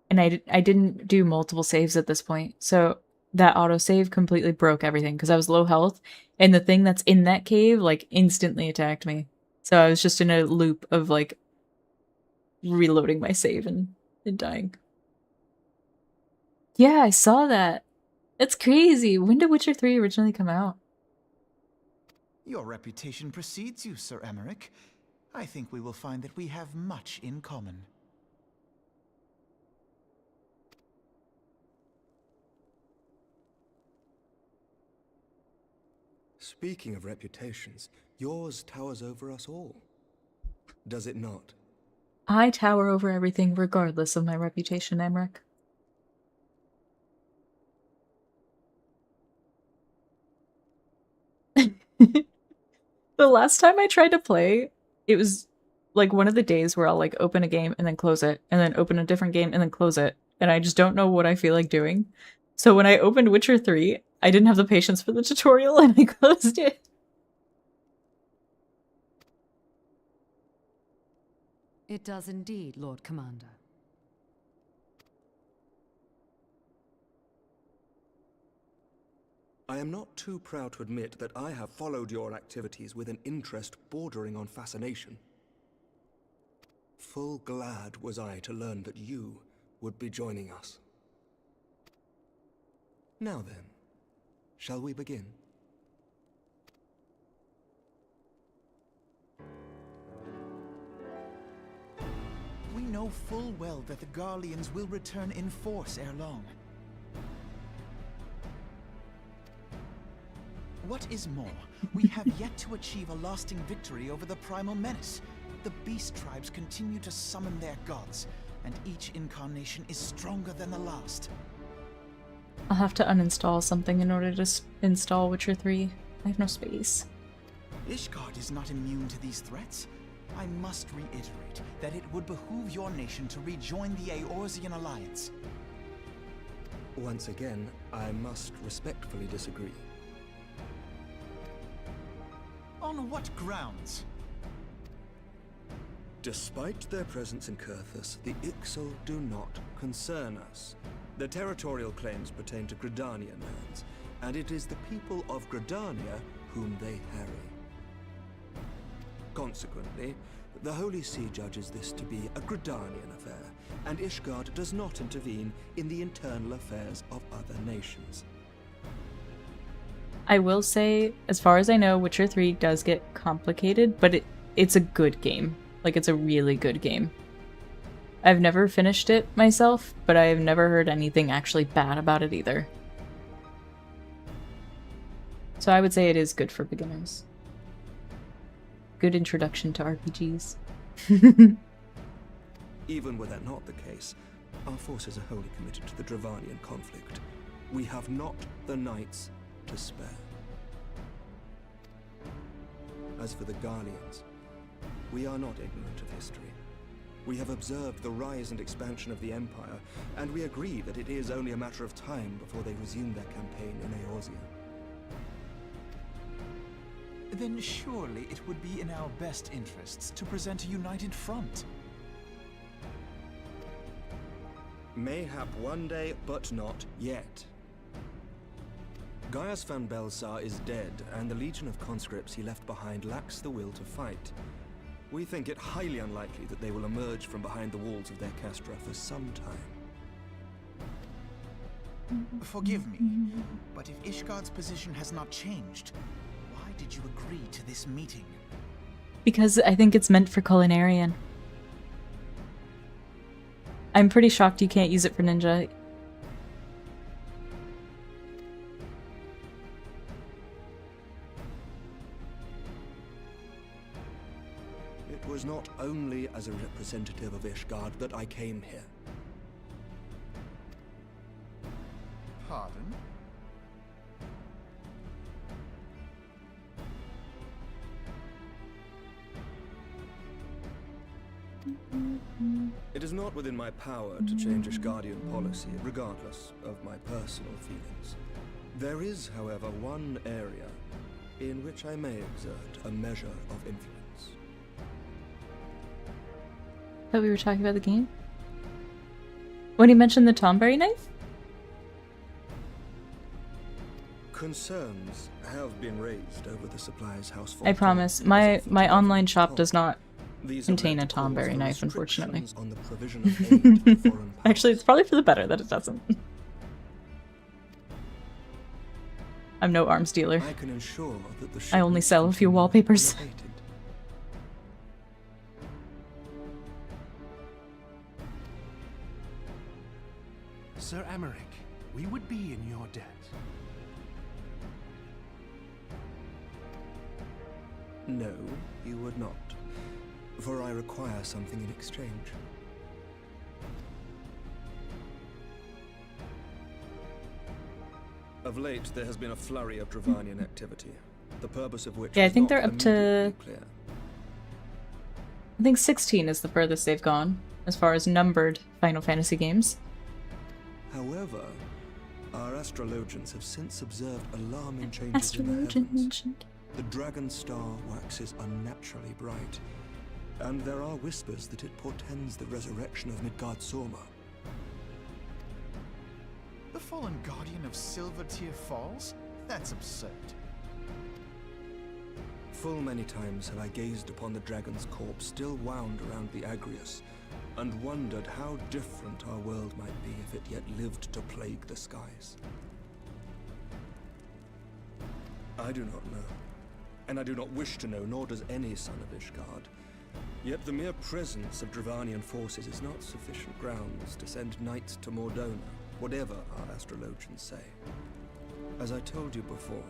And I didn't do multiple saves at this point. So that autosave completely broke everything because I was low health. And the thing that's in that cave, like, instantly attacked me. So I was just in a loop of, like, reloading my save and dying. Yeah, I saw that. That's crazy. When did Witcher 3 originally come out? Your reputation precedes you, Sir Emmerich. I think we will find that we have much in common. Speaking of reputations, yours towers over us all. Does it not? I tower over everything regardless of my reputation, Emmerich. The last time I tried to play, it was like one of the days where I'll like open a game and then close it, and then open a different game and then close it, and I just don't know what I feel like doing. So when I opened Witcher 3, I didn't have the patience for the tutorial and I closed it. It does indeed, Lord Commander. I am not too proud to admit that I have followed your activities with an interest bordering on fascination. Full glad was I to learn that you would be joining us. Now then, shall we begin? We know full well that the Garleans will return in force ere long. What is more, we have yet to achieve a lasting victory over the primal menace. The beast tribes continue to summon their gods, and each incarnation is stronger than the last. I'll have to uninstall something in order to install Witcher 3. I have no space. Ishgard is not immune to these threats. I must reiterate that it would behoove your nation to rejoin the Eorzean alliance. Once again, I must respectfully disagree. On what grounds? Despite their presence in Kurthus, the Ixal do not concern us. The territorial claims pertain to Gridanian lands, and it is the people of Gridania whom they harry. Consequently, the Holy See judges this to be a Gridanian affair, and Ishgard does not intervene in the internal affairs of other nations. I will say, as far as I know, Witcher 3 does get complicated, but it's a good game. Like, it's a really good game. I've never finished it myself, but I have never heard anything actually bad about it either. So I would say it is good for beginners. Good introduction to RPGs. Even were that not the case, our forces are wholly committed to the Dravanian conflict. We have not the knights to spare. As for the Garleans, we are not ignorant of history. We have observed the rise and expansion of the Empire, and we agree that it is only a matter of time before they resume their campaign in Eorzea. Then surely it would be in our best interests to present a united front. Mayhap one day, but not yet. Gaius van Belsar is dead, and the legion of conscripts he left behind lacks the will to fight. We think it highly unlikely that they will emerge from behind the walls of their castra for some time. Forgive me, but if Ishgard's position has not changed, why did you agree to this meeting? Because I think it's meant for culinarian. I'm pretty shocked you can't use it for ninja. It was not only as a representative of Ishgard that I came here. Pardon? It is not within my power to change Ishgardian policy, regardless of my personal feelings. There is, however, one area in which I may exert a measure of influence. Thought we were talking about the game? When he mentioned the Tomberry knife? Concerns have been raised over the supplies house. I promise, my online shop does not contain a Tomberry knife, unfortunately. On the provision of aid to foreign powers. Actually, it's probably for the better that it doesn't. I'm no arms dealer. I can ensure that the I only shipments sell a few continue wallpapers. unabated. Sir Emmerich, we would be in your debt. No, you would not. For I require something in exchange. Of late, there has been a flurry of Dravanian activity, the purpose of which Yeah, I is think not they're up to... immediately clear. I think 16 is the furthest they've gone, as far as numbered Final Fantasy games. However, our astrologians have since observed alarming changes in the heavens. mentioned. The dragon star waxes unnaturally bright, and there are whispers that it portends the resurrection of Midgard-Sorma. The fallen guardian of Silvertear Falls? That's absurd. Full many times have I gazed upon the dragon's corpse still wound around the Agrius, and wondered how different our world might be if it yet lived to plague the skies. I do not know, and I do not wish to know, nor does any son of Ishgard. Yet the mere presence of Dravanian forces is not sufficient grounds to send knights to Mordona, whatever our astrologians say. As I told you before,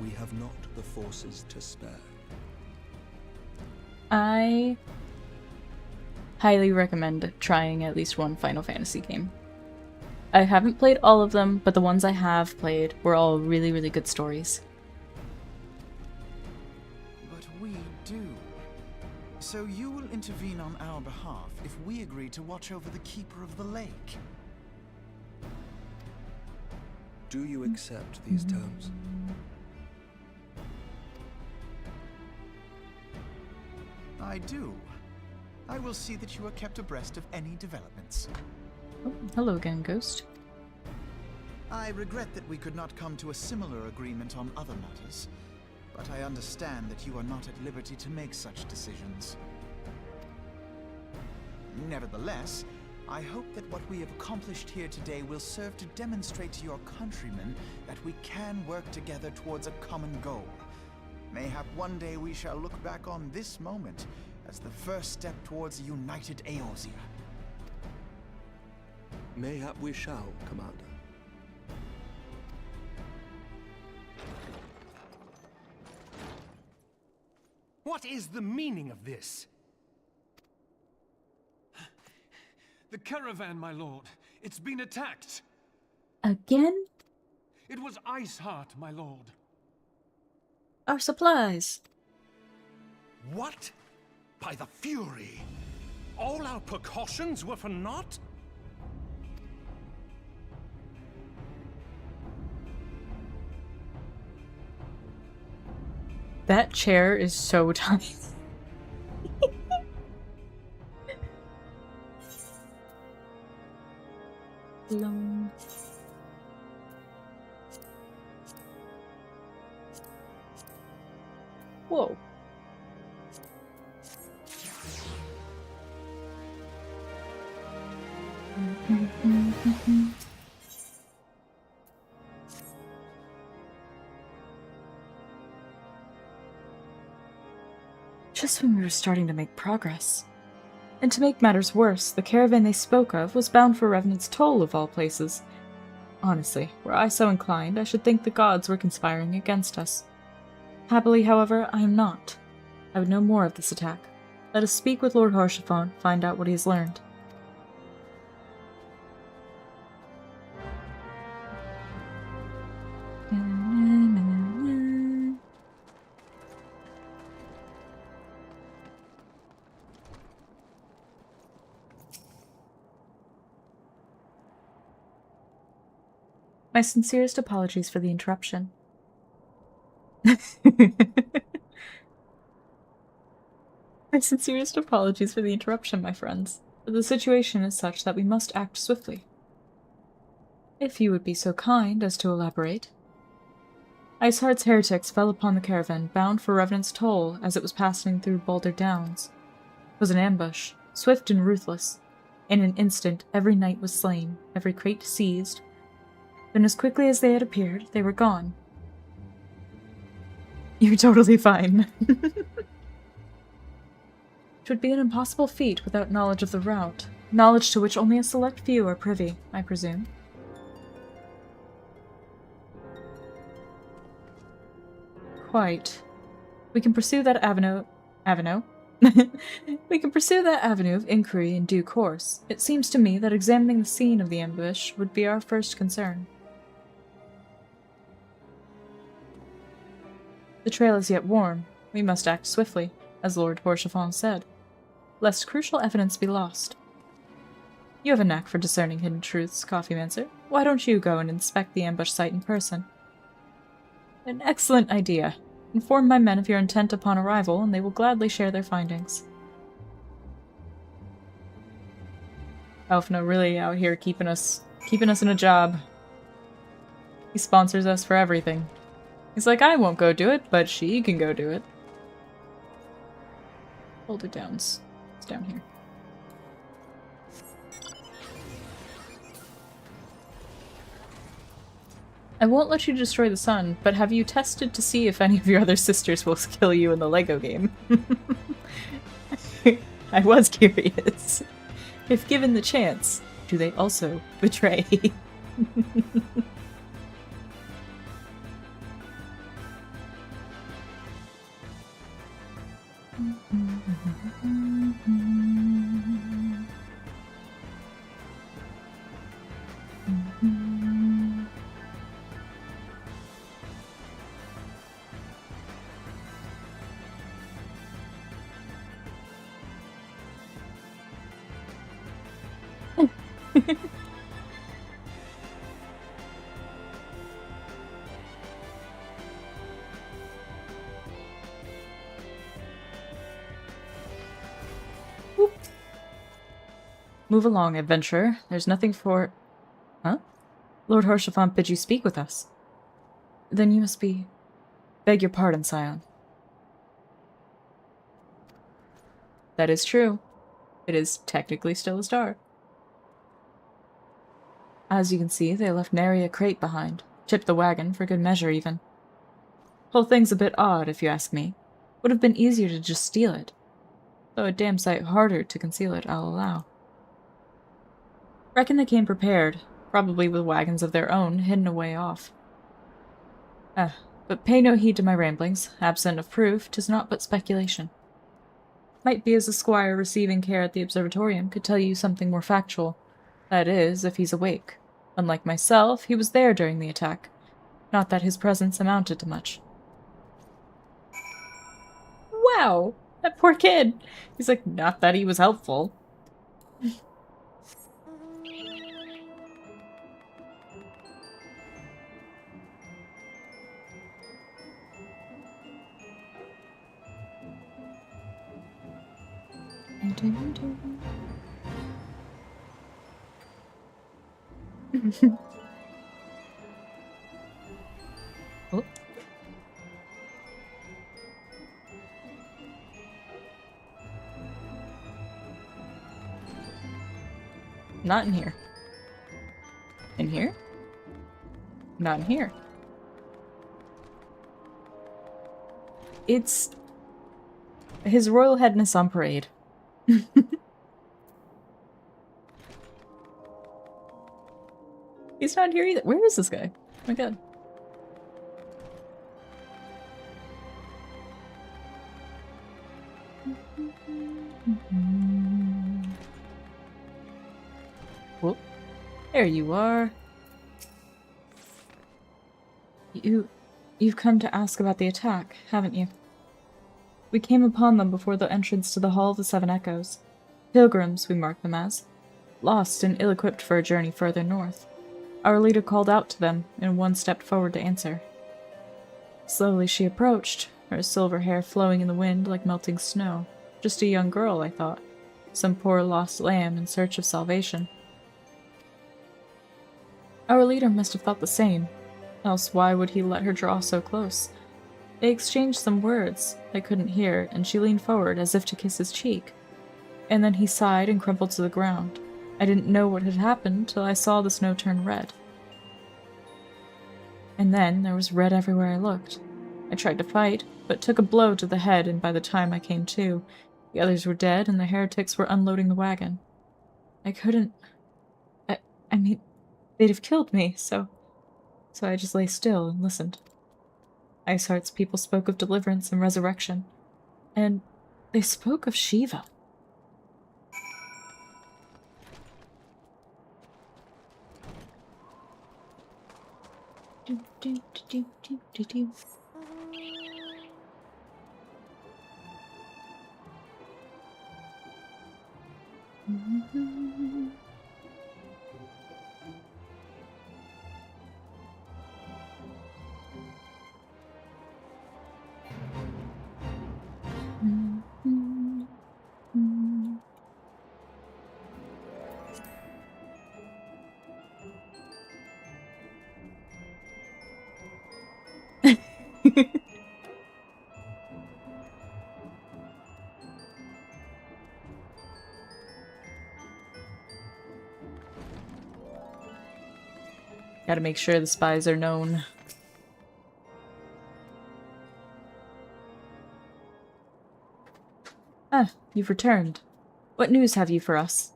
we have not the forces to spare. I highly recommend trying at least one Final Fantasy game. I haven't played all of them, but the ones I have played were all really, really good stories. But we do. So you will intervene on our behalf if we agree to watch over the Keeper of the Lake. Do you accept these terms? I do. I will see that you are kept abreast of any developments. Oh, hello again, Ghost. I regret that we could not come to a similar agreement on other matters, but I understand that you are not at liberty to make such decisions. Nevertheless, I hope that what we have accomplished here today will serve to demonstrate to your countrymen that we can work together towards a common goal. Mayhap one day we shall look back on this moment as the first step towards a united Eorzea. Mayhap we shall, Commander. What is the meaning of this? The caravan, my lord. It's been attacked. Again? It was Iceheart, my lord. Our supplies. What? By the Fury? All our precautions were for naught? That chair is so tiny. Alone. Whoa. Just when we were starting to make progress. And to make matters worse, the caravan they spoke of was bound for Revenant's Toll of all places. Honestly, were I so inclined, I should think the gods were conspiring against us. Happily, however, I am not. I would know more of this attack. Let us speak with Lord Harshaphone, find out what he has learned. My sincerest apologies for the interruption. My sincerest apologies for the interruption, my friends. But the situation is such that we must act swiftly. If you would be so kind as to elaborate. Iceheart's heretics fell upon the caravan, bound for Revenant's Toll as it was passing through Boulder Downs. It was an ambush, swift and ruthless. In an instant, every knight was slain, every crate seized. Then as quickly as they had appeared, they were gone. You're totally fine. It would be an impossible feat without knowledge of the route, knowledge to which only a select few are privy, I presume. Quite. We can pursue that avenue... We can pursue that avenue of inquiry in due course. It seems to me that examining the scene of the ambush would be our first concern. The trail is yet warm. We must act swiftly, as Lord Harshaphone said, lest crucial evidence be lost. You have a knack for discerning hidden truths, Coffeemancer. Why don't you go and inspect the ambush site in person? An excellent idea. Inform my men of your intent upon arrival, and they will gladly share their findings. Elfno really out here keeping us in a job. He sponsors us for everything. He's like, I won't go do it, but she can go do it. Boulder Downs. It's down here. I won't let you destroy the sun, but have you tested to see if any of your other sisters will kill you in the Lego game? I was curious. If given the chance, do they also betray? Move along, adventurer. There's nothing for... Huh? Lord Harshaphone bid you speak with us. Then you must be... Beg your pardon, Scion. That is true. It is technically still a star. As you can see, they left nary a crate behind. Chipped the wagon, for good measure even. Whole thing's a bit odd, if you ask me. Would have been easier to just steal it. Though a damn sight harder to conceal it, I'll allow. Reckon they came prepared, probably with wagons of their own, hidden away off. But pay no heed to my ramblings. Absent of proof, 'tis naught but speculation. Might be as a squire receiving care at the observatorium could tell you something more factual. That is, if he's awake. Unlike myself, he was there during the attack. Not that his presence amounted to much. Wow! That poor kid! He's like, not that he was helpful. Oh. Not in here. In here? Not in here. His Royal Headness on parade. He's not here either. Where is this guy? Oh my god. Whoop. There you are. You've come to ask about the attack, haven't you? We came upon them before the entrance to the Hall of the Seven Echoes. Pilgrims, we marked them as. Lost and ill-equipped for a journey further north. Our leader called out to them, and one stepped forward to answer. Slowly she approached, her silver hair flowing in the wind like melting snow. Just a young girl, I thought. Some poor lost lamb in search of salvation. Our leader must have thought the same, else why would he let her draw so close? They exchanged some words I couldn't hear, and she leaned forward as if to kiss his cheek. And then he sighed and crumpled to the ground. I didn't know what had happened till I saw the snow turn red. And then there was red everywhere I looked. I tried to fight, but took a blow to the head, and by the time I came to, the others were dead and the heretics were unloading the wagon. I couldn't... I mean, they'd have killed me, so I just lay still and listened. Iceheart's people spoke of deliverance and resurrection, and they spoke of Shiva. Gotta make sure the spies are known. Ah, you've returned. What news have you for us?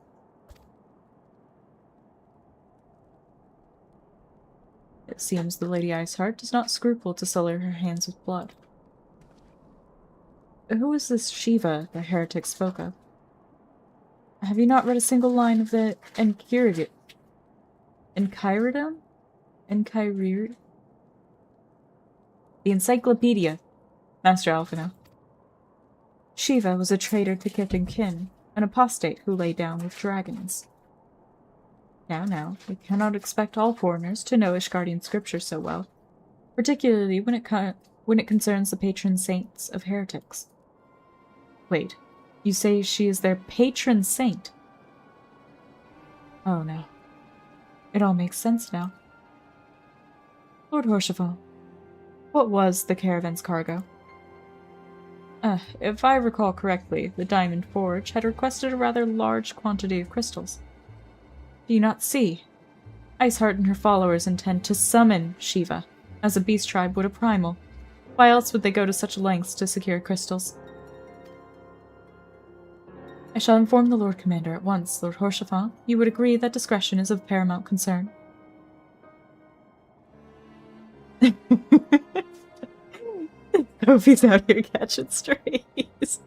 It seems the Lady Iceheart does not scruple to sully her hands with blood. Who is this Shiva the heretic spoke of? Have you not read a single line of the Enchiridion? The Encyclopedia, Master Alphino. Shiva was a traitor to kith and kin, an apostate who lay down with dragons. Now, we cannot expect all foreigners to know Ishgardian scripture so well, particularly when it concerns the patron saints of heretics. Wait, you say she is their patron saint? Oh no. It all makes sense now. Lord Horshaval, what was the caravan's cargo? If I recall correctly, the Diamond Forge had requested a rather large quantity of crystals. Do you not see? Iceheart and her followers intend to summon Shiva, as a beast tribe would a primal. Why else would they go to such lengths to secure crystals? I shall inform the Lord Commander at once, Lord Horshaval. You would agree that discretion is of paramount concern. Sophie's out here catching strays.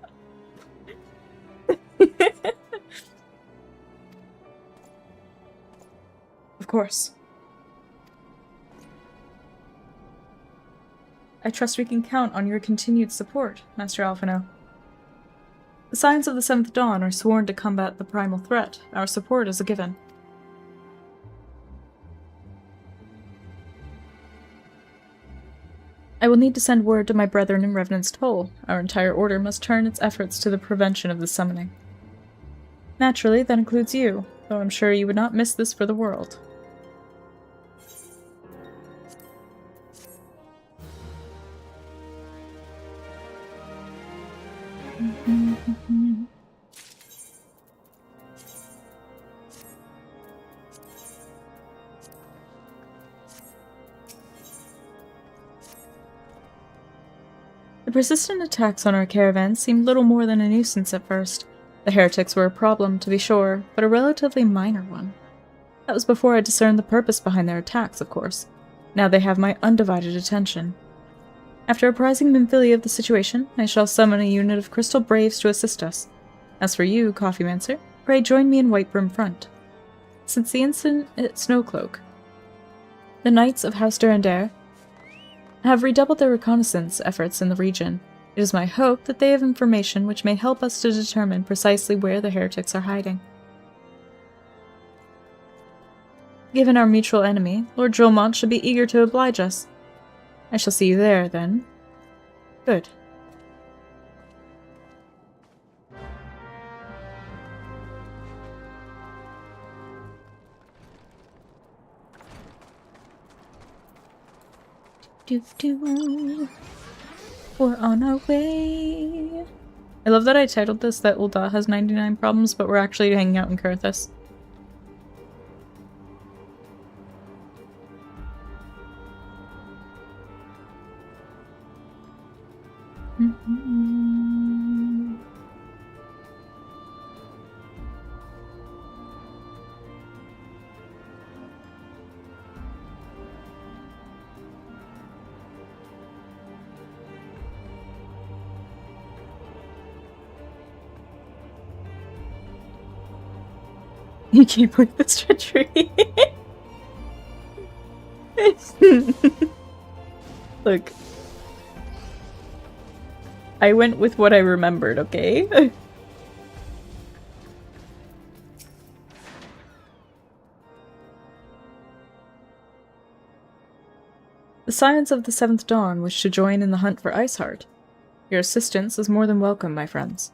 Of course. I trust we can count on your continued support, Master Alphino. The Scions of the Seventh Dawn are sworn to combat the primal threat. Our support is a given. I will need to send word to my brethren in Revenant's Toll. Our entire order must turn its efforts to the prevention of the summoning. Naturally, that includes you, though I'm sure you would not miss this for the world. The The persistent attacks on our caravan seemed little more than a nuisance at first. The heretics were a problem, to be sure, but a relatively minor one. That was before I discerned the purpose behind their attacks, of course. Now they have my undivided attention. After apprising Minfilia of the situation, I shall summon a unit of crystal braves to assist us. As for you, Coffeemancer, pray join me in Whitebrim Front. Since the incident at Snowcloak, the Knights of House Durandare have redoubled their reconnaissance efforts in the region. It is my hope that they have information which may help us to determine precisely where the heretics are hiding. Given our mutual enemy, Lord Dromont should be eager to oblige us. I shall see you there, then. Good. We're on our way. I love that I titled this that Uldah has 99 problems, but we're actually hanging out in Kurthus. You can't believe this treachery. Look. I went with what I remembered, okay? The Scions of the Seventh Dawn wish to join in the hunt for Iceheart. Your assistance is more than welcome, my friends.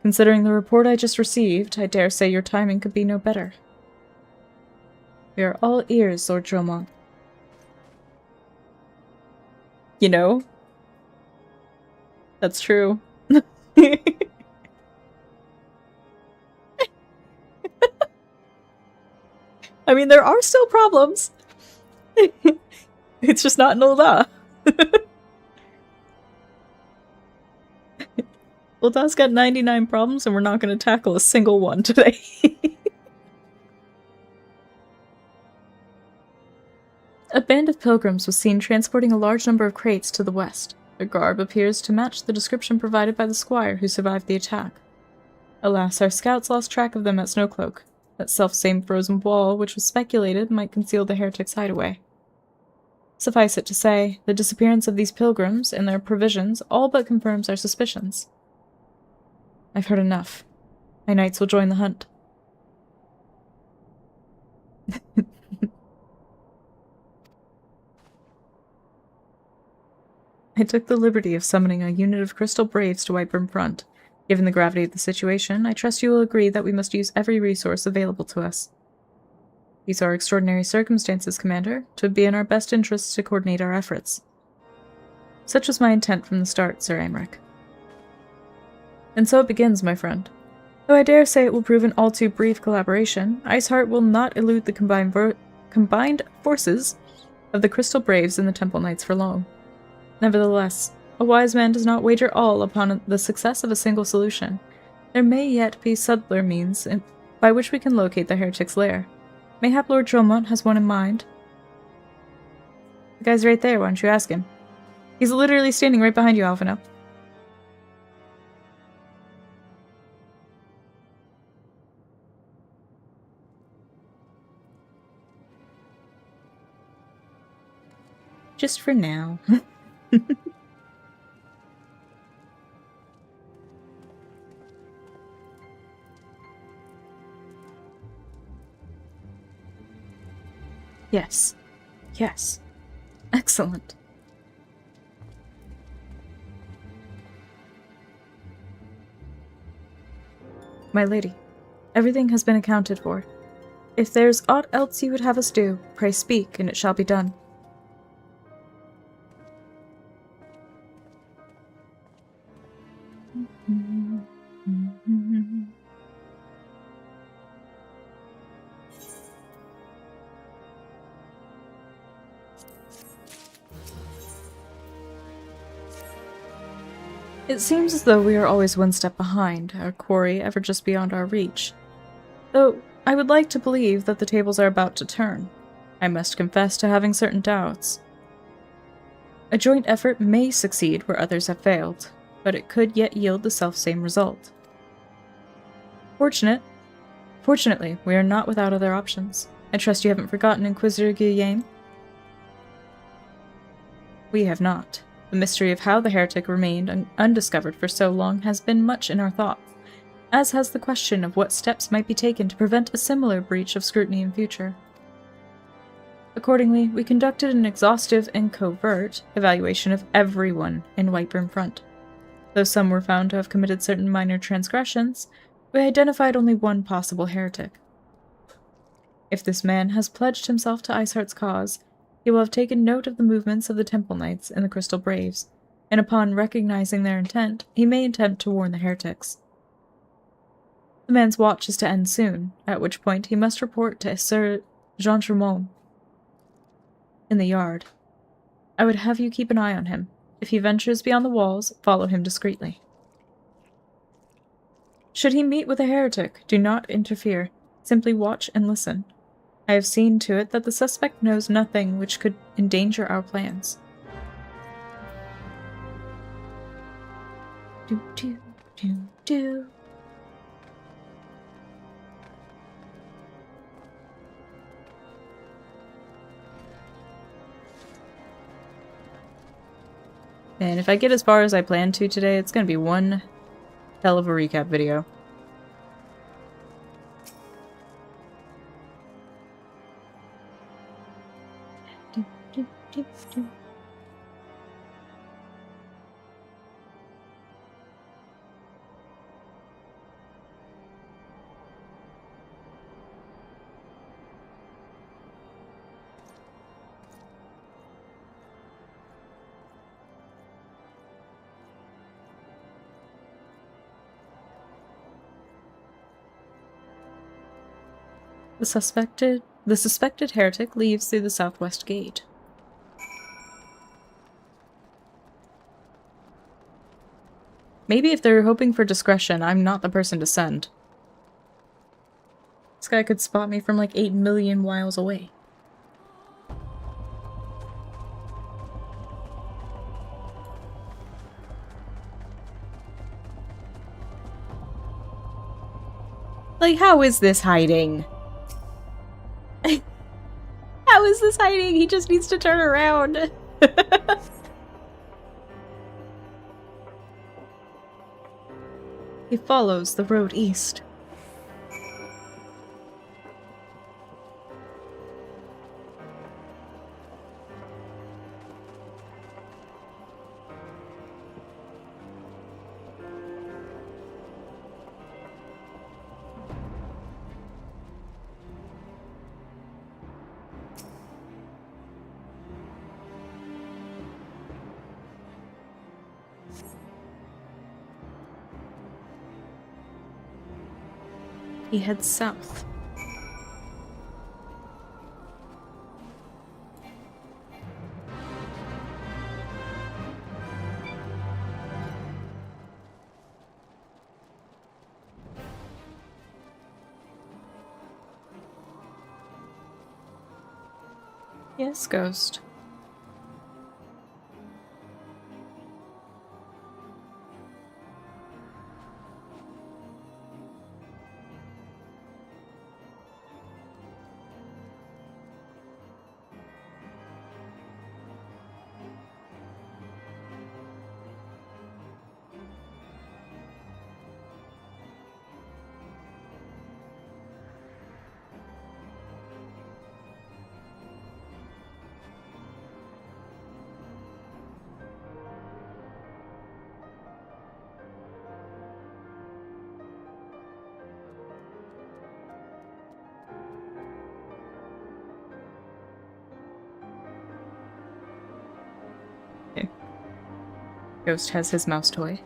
Considering the report I just received, I dare say your timing could be no better. We are all ears, Lord Dromont. You know? That's true. I mean, there are still problems. It's just not in Uldah. Uldah's got 99 problems and we're not going to tackle a single one today. A band of pilgrims was seen transporting a large number of crates to the west. Their garb appears to match the description provided by the squire who survived the attack. Alas, our scouts lost track of them at Snowcloak, that self-same frozen wall which was speculated might conceal the heretics' hideaway. Suffice it to say, the disappearance of these pilgrims and their provisions all but confirms our suspicions. I've heard enough. My knights will join the hunt. I took the liberty of summoning a unit of crystal braves to Whitebrim Front. Given the gravity of the situation, I trust you will agree that we must use every resource available to us. These are extraordinary circumstances, Commander. It would be in our best interests to coordinate our efforts. Such was my intent from the start, Sir Aymeric. And so it begins, my friend. Though I dare say it will prove an all too brief collaboration, Iceheart will not elude the combined forces of the Crystal Braves and the Temple Knights for long. Nevertheless, a wise man does not wager all upon the success of a single solution. There may yet be subtler means by which we can locate the heretic's lair. Mayhap Lord Dromont has one in mind. The guy's right there, why don't you ask him? He's literally standing right behind you, Alphino. Just for now. Yes. Yes. Excellent. My lady, everything has been accounted for. If there's aught else you would have us do, pray speak, and it shall be done. It seems as though we are always one step behind, our quarry ever just beyond our reach. Though I would like to believe that the tables are about to turn. I must confess to having certain doubts. A joint effort may succeed where others have failed, but it could yet yield the self-same result. Fortunately, we are not without other options. I trust you haven't forgotten Inquisitor Guillaume? We have not. The mystery of how the heretic remained undiscovered for so long has been much in our thoughts, as has the question of what steps might be taken to prevent a similar breach of scrutiny in future. Accordingly, we conducted an exhaustive and covert evaluation of everyone in Whiteburn Front. Though some were found to have committed certain minor transgressions, we identified only one possible heretic. If this man has pledged himself to Iceheart's cause, he will have taken note of the movements of the Temple Knights and the Crystal Braves, and upon recognizing their intent, he may attempt to warn the heretics. The man's watch is to end soon, at which point he must report to Sir Jean Tremont in the yard. I would have you keep an eye on him. If he ventures beyond the walls, follow him discreetly. Should he meet with a heretic, do not interfere. Simply watch and listen. I have seen to it that the suspect knows nothing which could endanger our plans. Do do do do. And if I get as far as I plan to today, it's going to be one hell of a recap video. Do, do, do, do. The suspected heretic leaves through the southwest gate. Maybe if they're hoping for discretion, I'm not the person to send. This guy could spot me from like 8 million miles away. Like, how is this hiding? How is this hiding? He just needs to turn around. He follows the road east. He heads south. Yes, Ghost. Okay. Ghost has his mouse toy.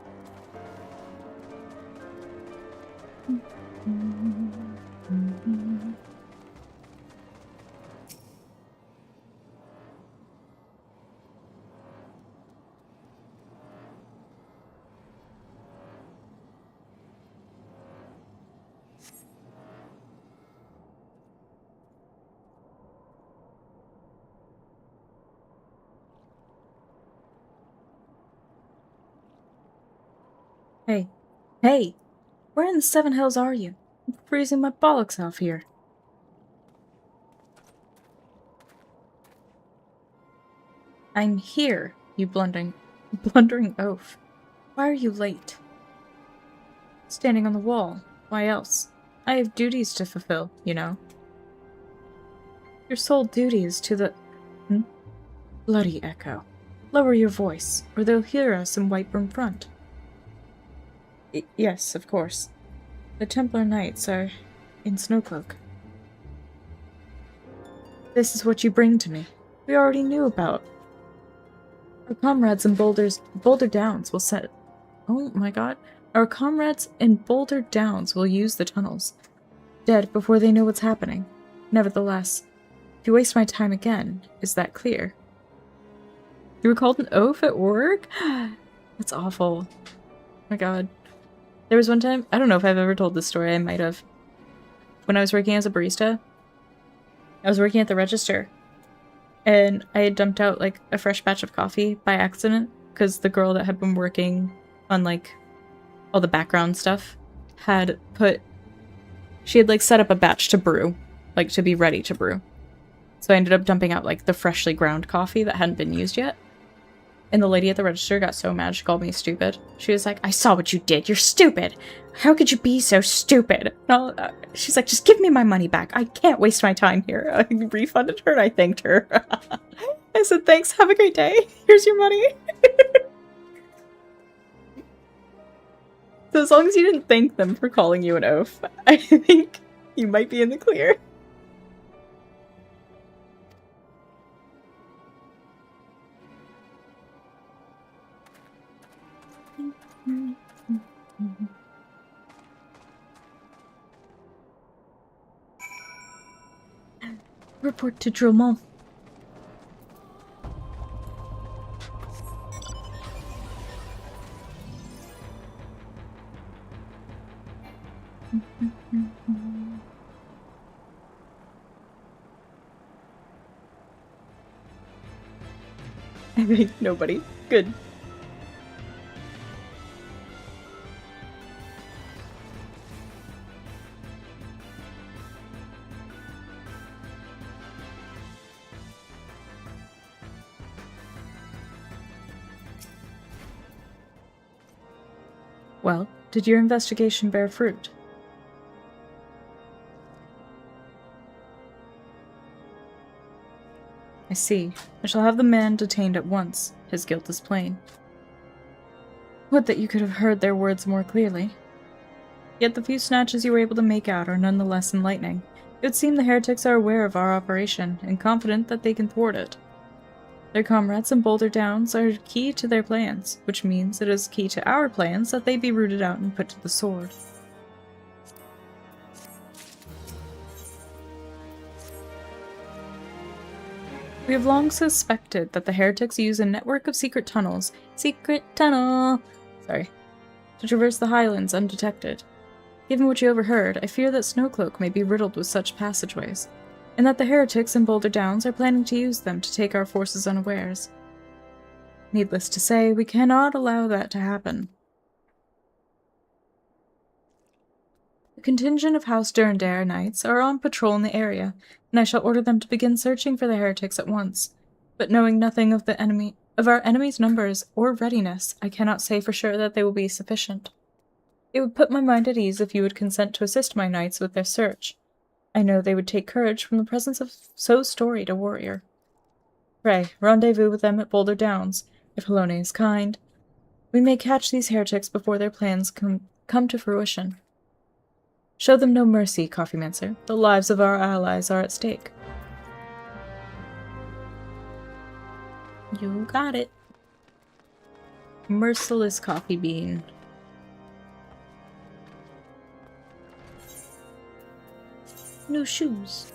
Hey, where in the seven hells are you? I'm freezing my bollocks off here. I'm here, you blundering oaf. Why are you late? Standing on the wall. Why else? I have duties to fulfill, you know. Your sole duty is to the... Bloody echo. Lower your voice, or they'll hear us in Whiteburn Front. Yes, of course. The Templar Knights are in Snowcloak. This is what you bring to me. We already knew about. Our comrades in Boulder Downs will set... Oh my god. Our comrades in Boulder Downs will use the tunnels. Dead before they know what's happening. Nevertheless, if you waste my time again, is that clear? You were called an oaf at work? That's awful. Oh my god. There was one time, I don't know if I've ever told this story, I might have. When I was working as a barista, I was working at the register, and I had dumped out, like, a fresh batch of coffee by accident, because the girl that had been working on, like, all the background stuff had she had, like, set up a batch to brew, like, to be ready to brew. So I ended up dumping out, like, the freshly ground coffee that hadn't been used yet. And the lady at the register got so mad she called me stupid. She was like, I saw what you did. You're stupid. How could you be so stupid? She's like, just give me my money back. I can't waste my time here. I refunded her and I thanked her. I said, thanks. Have a great day. Here's your money. So as long as you didn't thank them for calling you an oaf, I think you might be in the clear. Report to Dromont. I think nobody. Good. Well, did your investigation bear fruit? I see. I shall have the man detained at once. His guilt is plain. Would that you could have heard their words more clearly. Yet the few snatches you were able to make out are none the less enlightening. It would seem the heretics are aware of our operation, and confident that they can thwart it. Their comrades in Boulder Downs are key to their plans, which means it is key to our plans that they be rooted out and put to the sword. We have long suspected that the heretics use a network of secret tunnels, to traverse the highlands undetected. Given what you overheard, I fear that Snowcloak may be riddled with such passageways, and that the heretics in Boulder Downs are planning to use them to take our forces unawares. Needless to say, we cannot allow that to happen. The contingent of House Durandare Knights are on patrol in the area, and I shall order them to begin searching for the heretics at once. But knowing nothing of our enemy's numbers or readiness, I cannot say for sure that they will be sufficient. It would put my mind at ease if you would consent to assist my knights with their search. I know they would take courage from the presence of so storied a warrior. Pray, rendezvous with them at Boulder Downs, if Helone is kind. We may catch these heretics before their plans come to fruition. Show them no mercy, Coffeemancer. The lives of our allies are at stake. You got it. Merciless coffee bean. New shoes.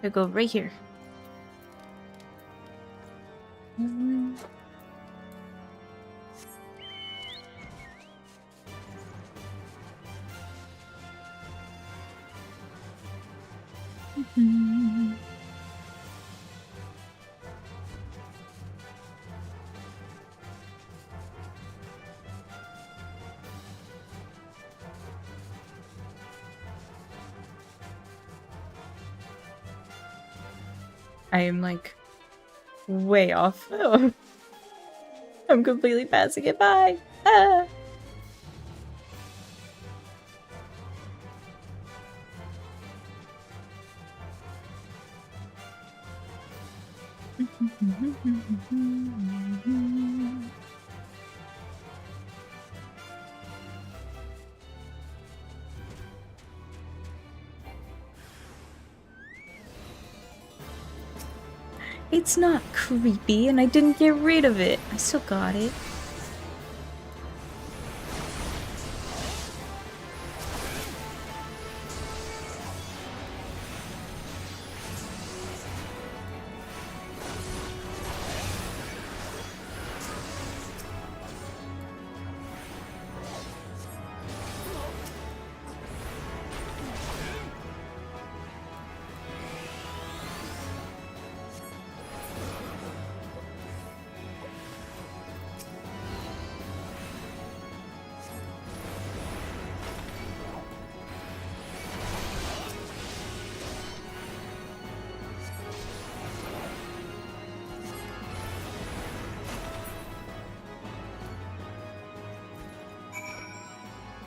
I'll go right here. I am like way off. Oh. I'm completely passing it by. Ah. It's not creepy, and I didn't get rid of it. I still got it.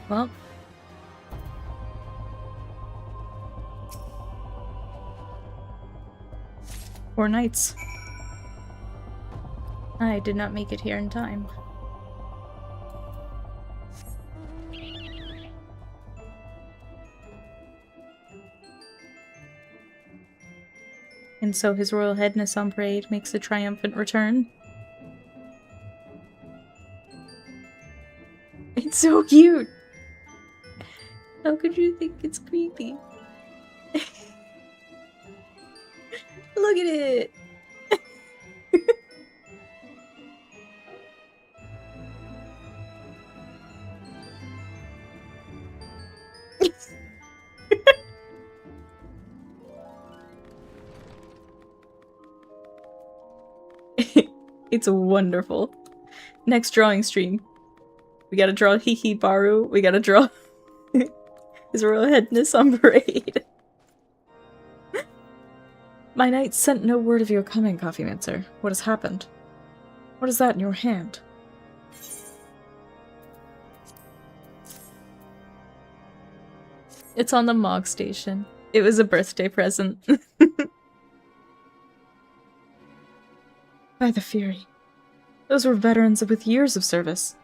Well. Four nights. I did not make it here in time. And so His Royal Highness on parade makes a triumphant return. It's so cute! How could you think it's creepy? Look at it! It's wonderful. Next drawing stream. We gotta draw Hee Baru. We gotta draw His Royal Highness on parade. My knights sent no word of your coming, Coffeemancer. What has happened? What is that in your hand? It's on the Mog Station. It was a birthday present. By the Fury. Those were veterans with years of service.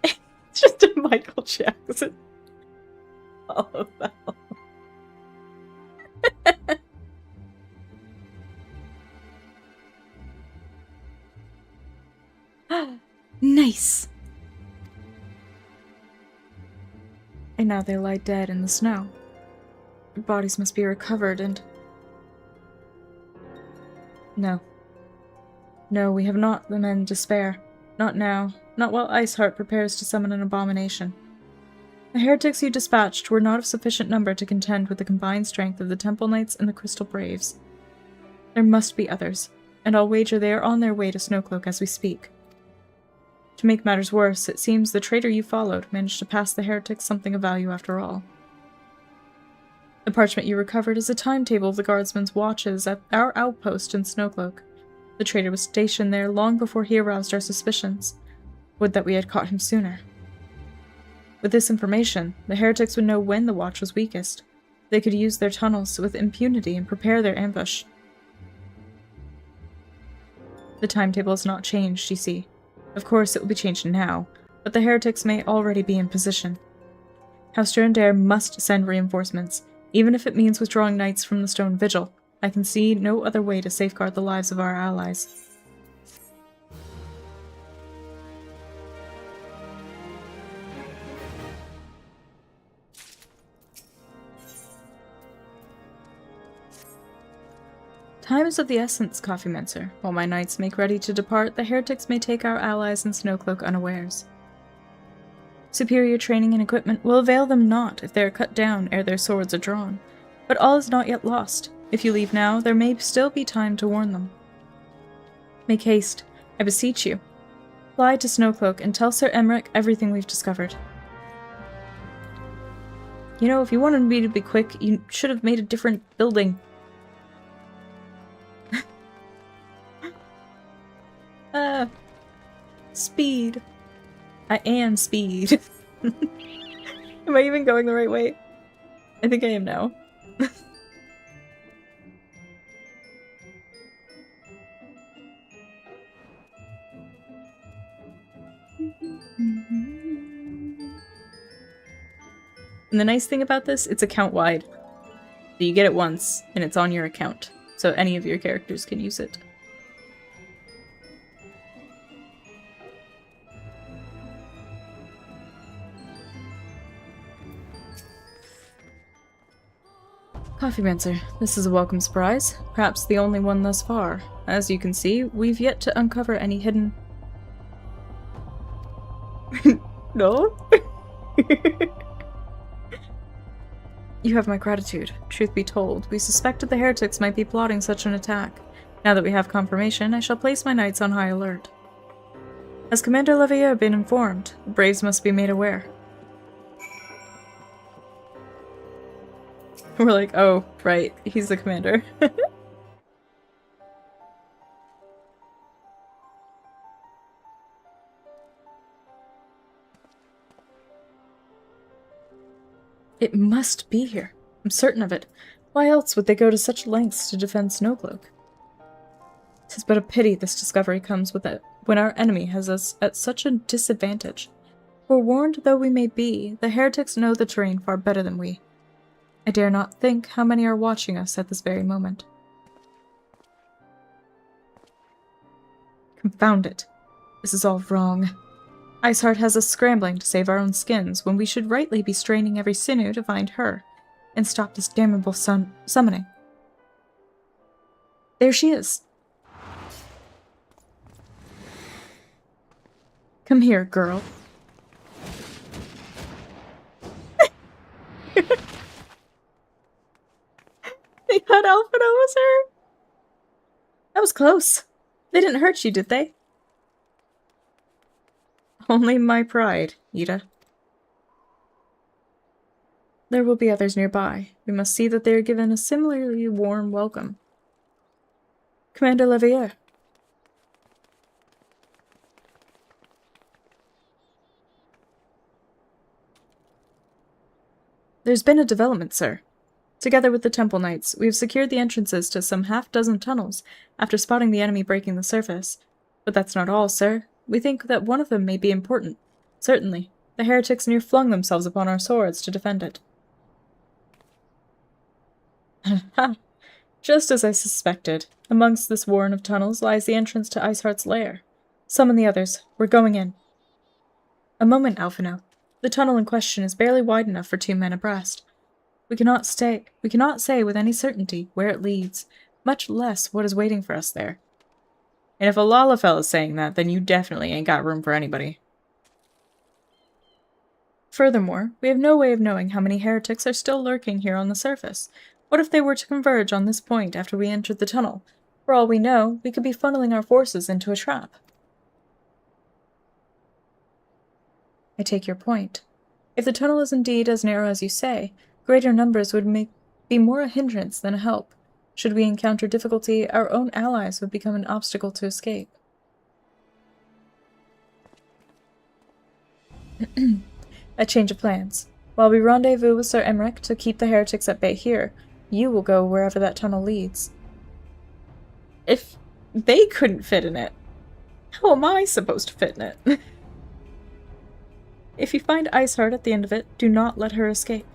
It's just a Michael Jackson. All of that. Nice! And now they lie dead in the snow. Their bodies must be recovered and... No. No, we have not the men to spare. Not now. Not while Iceheart prepares to summon an abomination. The heretics you dispatched were not of sufficient number to contend with the combined strength of the Temple Knights and the Crystal Braves. There must be others, and I'll wager they are on their way to Snowcloak as we speak. To make matters worse, it seems the traitor you followed managed to pass the heretics something of value after all. The parchment you recovered is a timetable of the guardsman's watches at our outpost in Snowcloak. The traitor was stationed there long before he aroused our suspicions. Would that we had caught him sooner. With this information, the heretics would know when the watch was weakest. They could use their tunnels with impunity and prepare their ambush. The timetable has not changed, you see. Of course, it will be changed now, but the heretics may already be in position. House Durandare must send reinforcements, even if it means withdrawing knights from the Stone Vigil. I can see no other way to safeguard the lives of our allies. Time is of the essence, Coffeemancer. While my knights make ready to depart, the heretics may take our allies in Snowcloak unawares. Superior training and equipment will avail them not if they are cut down ere their swords are drawn. But all is not yet lost. If you leave now, there may still be time to warn them. Make haste, I beseech you. Fly to Snowcloak and tell Sir Emmerich everything we've discovered. You know, if you wanted me to be quick, you should have made a different building. Speed. I am speed. Am I even going the right way? I think I am now. And the nice thing about this, it's account-wide. So you get it once, and it's on your account. So any of your characters can use it. Coffee Rancer, this is a welcome surprise. Perhaps the only one thus far. As you can see, we've yet to uncover any hidden... No? You have my gratitude. Truth be told, we suspected the heretics might be plotting such an attack. Now that we have confirmation, I shall place my knights on high alert. Has Commander Leveilleur been informed? The Braves must be made aware. We're like, oh, right, he's the commander. It must be here. I'm certain of it. Why else would they go to such lengths to defend Snowcloak? 'Tis but a pity this discovery comes with it when our enemy has us at such a disadvantage. Forewarned though we may be, the heretics know the terrain far better than we. I dare not think how many are watching us at this very moment. Confound it. This is all wrong. Iceheart has us scrambling to save our own skins when we should rightly be straining every sinew to find her and stop this damnable summoning. There she is. Come here, girl. They thought Alphino was her? That was close. They didn't hurt you, did they? Only my pride, Ida. There will be others nearby. We must see that they are given a similarly warm welcome. Commander Leveilleur. There's been a development, sir. Together with the Temple Knights, we have secured the entrances to some half-dozen tunnels after spotting the enemy breaking the surface. But that's not all, sir. We think that one of them may be important. Certainly. The heretics near flung themselves upon our swords to defend it. Ha! Just as I suspected. Amongst this warren of tunnels lies the entrance to Iceheart's lair. Summon the others. We're going in. A moment, Alphino. The tunnel in question is barely wide enough for 2 men abreast. We cannot say with any certainty where it leads, much less what is waiting for us there. And if a Lalafell is saying that, then you definitely ain't got room for anybody. Furthermore, we have no way of knowing how many heretics are still lurking here on the surface. What if they were to converge on this point after we entered the tunnel? For all we know, we could be funneling our forces into a trap. I take your point. If the tunnel is indeed as narrow as you say, greater numbers would be more a hindrance than a help. Should we encounter difficulty, our own allies would become an obstacle to escape. A change of plans. While we rendezvous with Sir Emmerich to keep the heretics at bay here, you will go wherever that tunnel leads. If they couldn't fit in it, how am I supposed to fit in it? If you find Iceheart at the end of it, do not let her escape.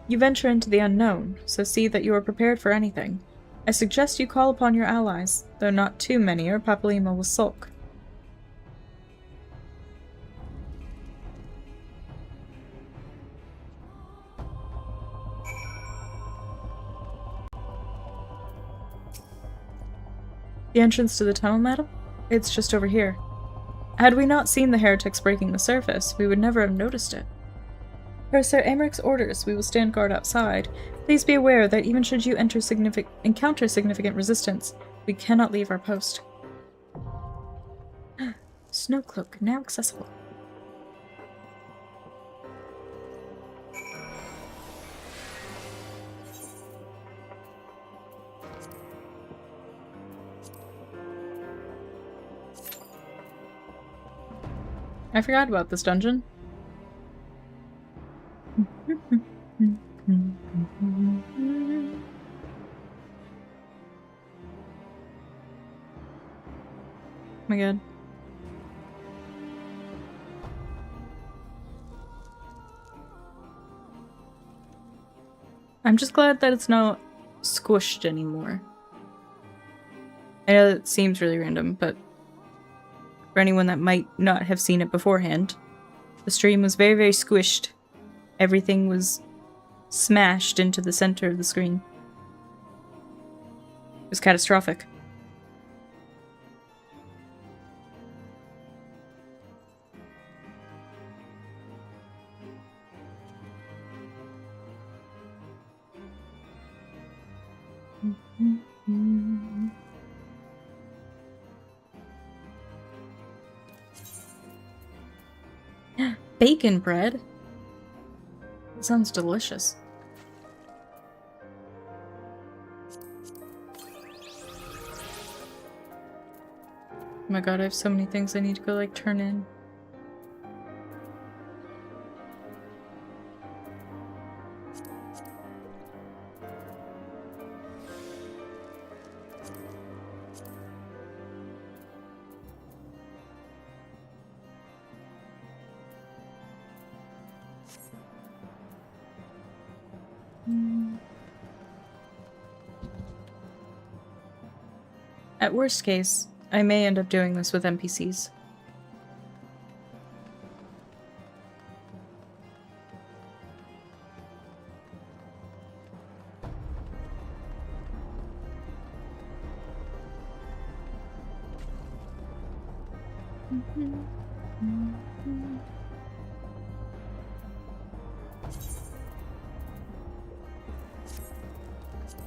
You venture into the unknown, so see that you are prepared for anything. I suggest you call upon your allies, though not too many or Papalymo will sulk. The entrance to the tunnel, madam? It's just over here. Had we not seen the heretics breaking the surface, we would never have noticed it. Per Sir Americ's orders, we will stand guard outside. Please be aware that even should you encounter significant resistance, we cannot leave our post. Snow cloak now accessible. I forgot about this dungeon. Oh my god. I'm just glad that it's not squished anymore. I know that seems really random, but for anyone that might not have seen it beforehand, the stream was very, very squished. Everything was smashed into the center of the screen. It was catastrophic. Bacon bread? That sounds delicious. Oh my god, I have so many things I need to go, like, turn in. At worst case, I may end up doing this with NPCs.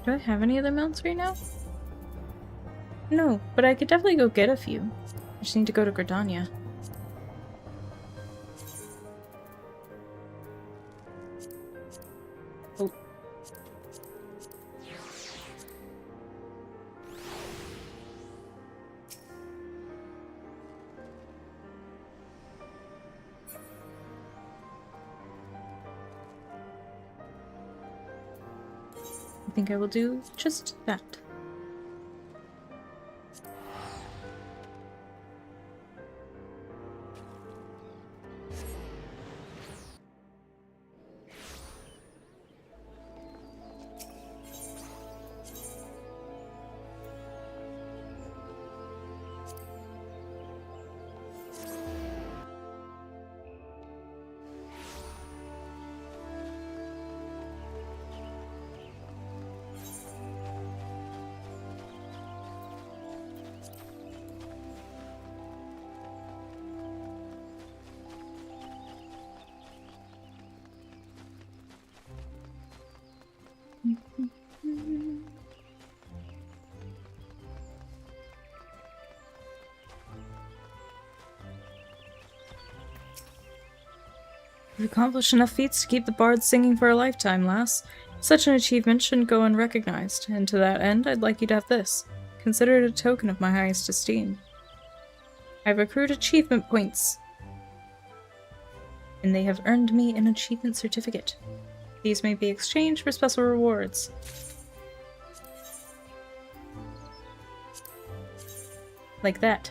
Do I have any other mounts right now? No, but I could definitely go get a few. I just need to go to Gridania. Oh. I think I will do just that. You've accomplished enough feats to keep the bards singing for a lifetime, lass. Such an achievement shouldn't go unrecognized, and to that end, I'd like you to have this. Consider it a token of my highest esteem. I've accrued achievement points, and they have earned me an achievement certificate. These may be exchanged for special rewards. Like that.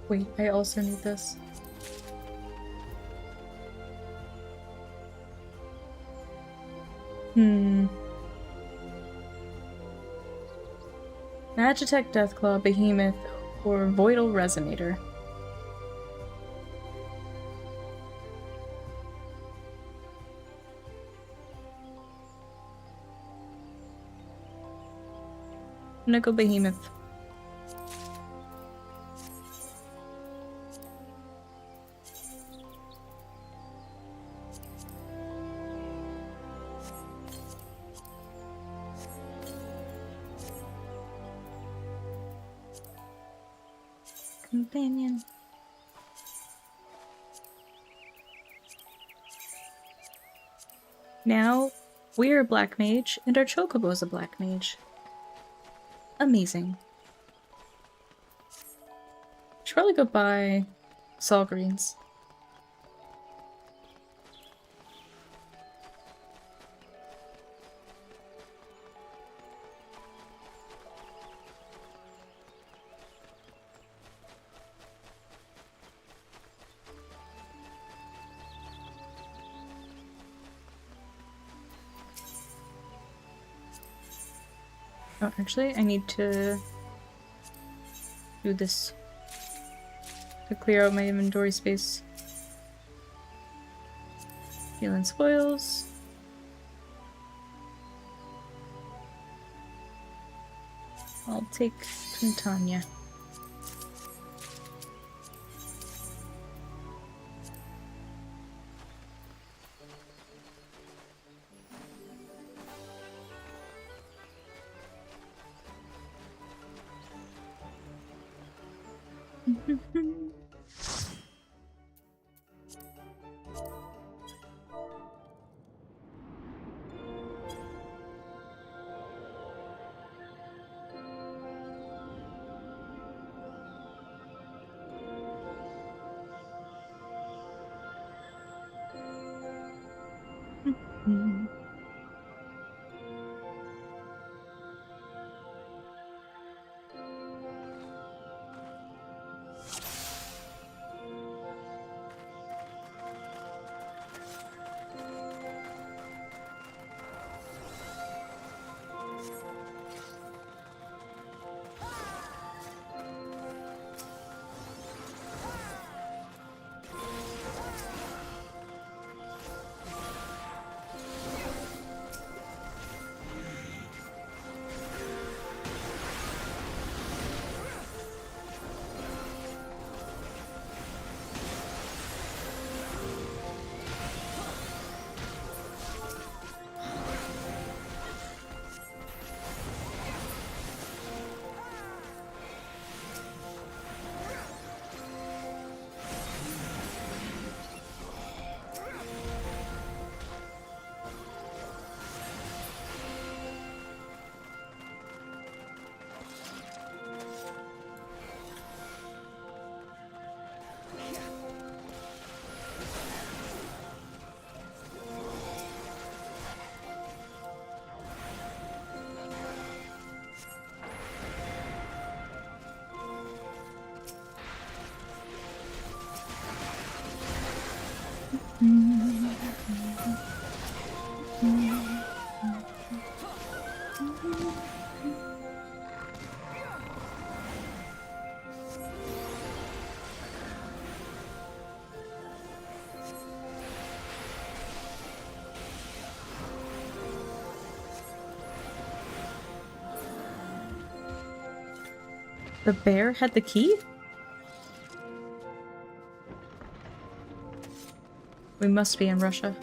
Wait, I also need this. Magitech Deathclaw, Behemoth, or Voidal Resonator. I'm gonna go Behemoth. Companion. Now, we're a black mage, and our chocobo's a black mage. Amazing. Should probably go buy Sol Greens. Oh, actually, I need to do this to clear out my inventory space. Healing spoils. I'll take Quintania. The bear had the key? We must be in Russia.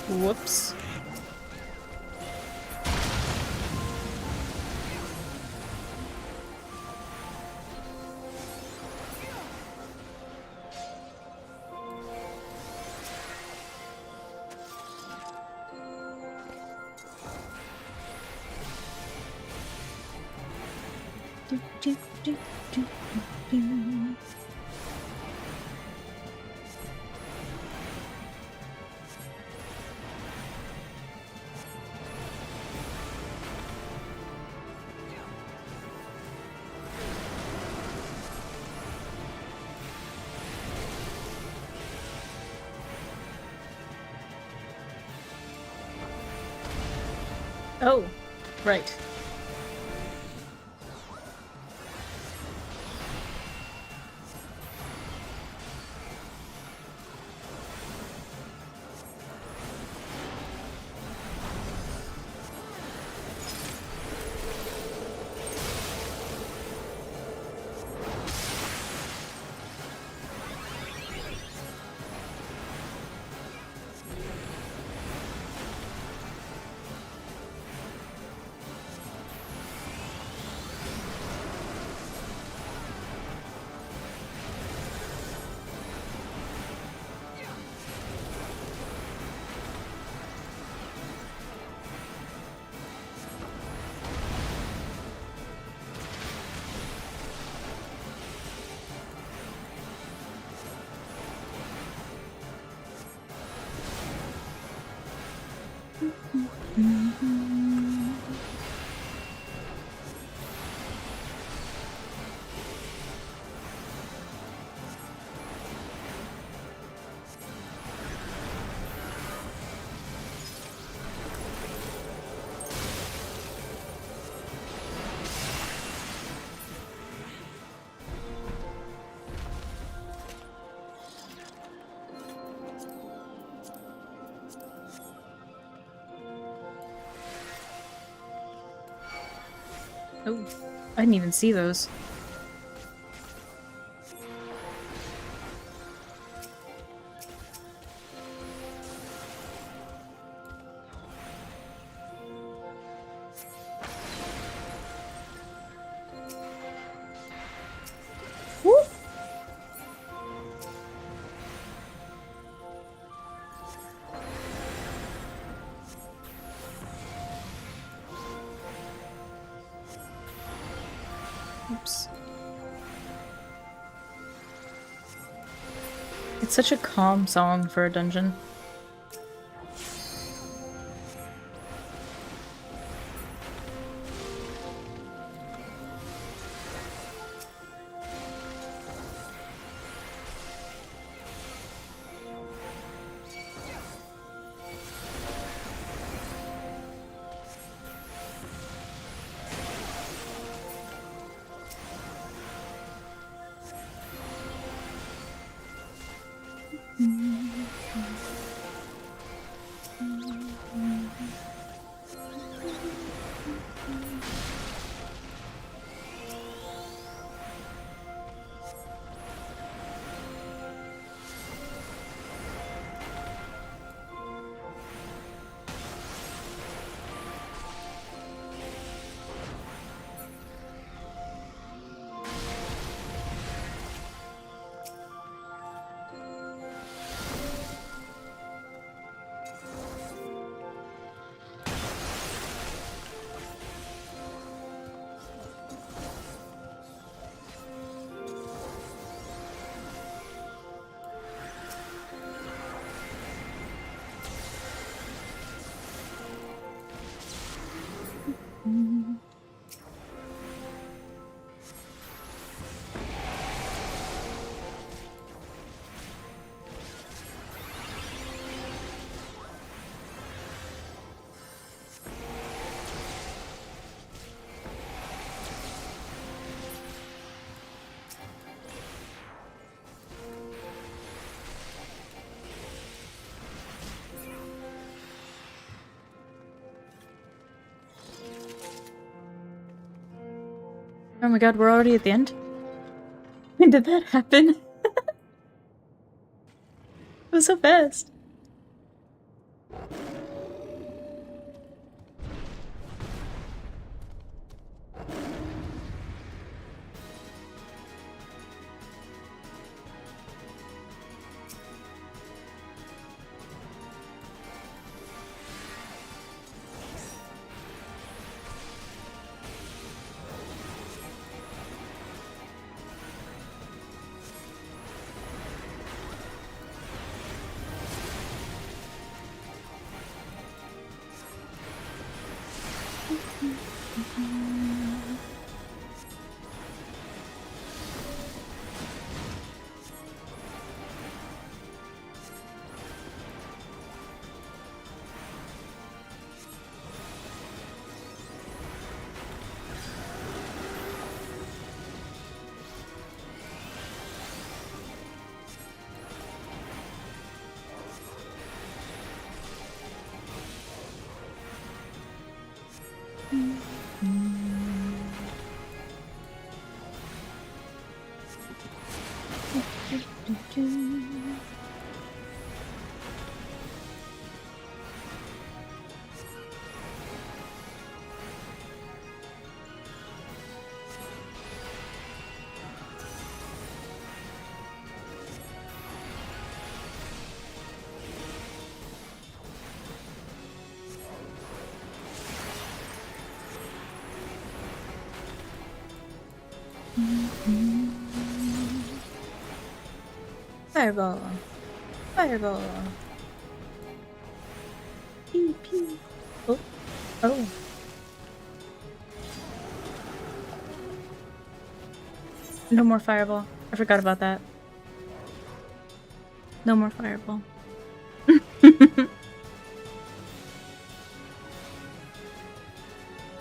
Whoops. Oh, right. Oh, I didn't even see those. Woo! Oops. It's such a calm song for a dungeon. Oh my god, we're already at the end? When did that happen? It was so fast. Fireball. Fireball. Pew, pew. Oh. Oh. No more fireball. I forgot about that. No more fireball.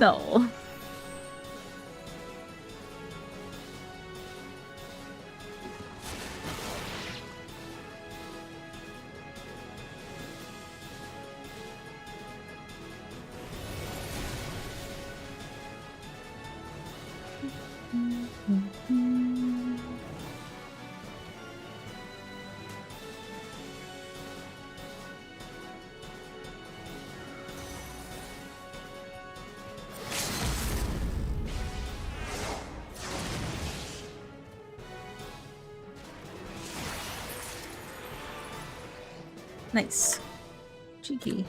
No. Nice. Cheeky.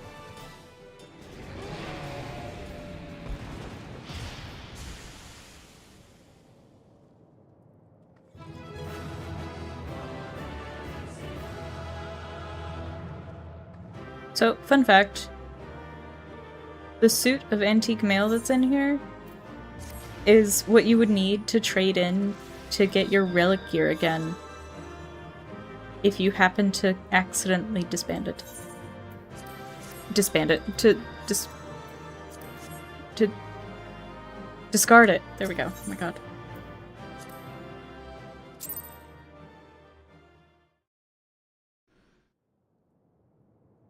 So, fun fact. The suit of antique mail that's in here is what you would need to trade in to get your relic gear again if you happen to accidentally disband it. Disband it. To discard it. There we go. Oh my god.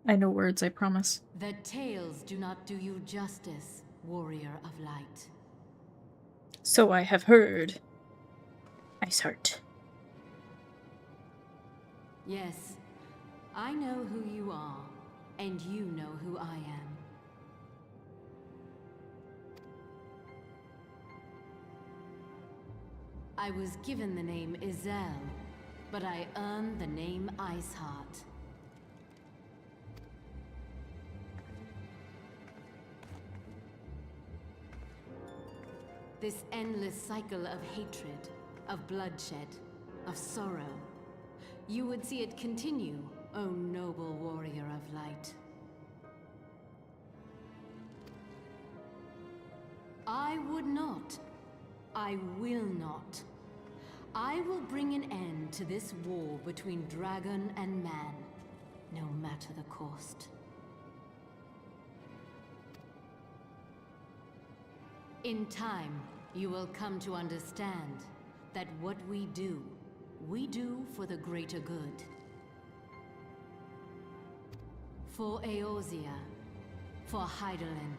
I know words, I promise. The tales do not do you justice, warrior of light. So I have heard. Iceheart. Yes, I know who you are, and you know who I am. I was given the name Izel, but I earned the name Iceheart. This endless cycle of hatred, of bloodshed, of sorrow. You would see it continue, O noble warrior of light. I would not. I will not. I will bring an end to this war between dragon and man, no matter the cost. In time, you will come to understand that what we do for the greater good. For Eorzea, for Hydaelyn.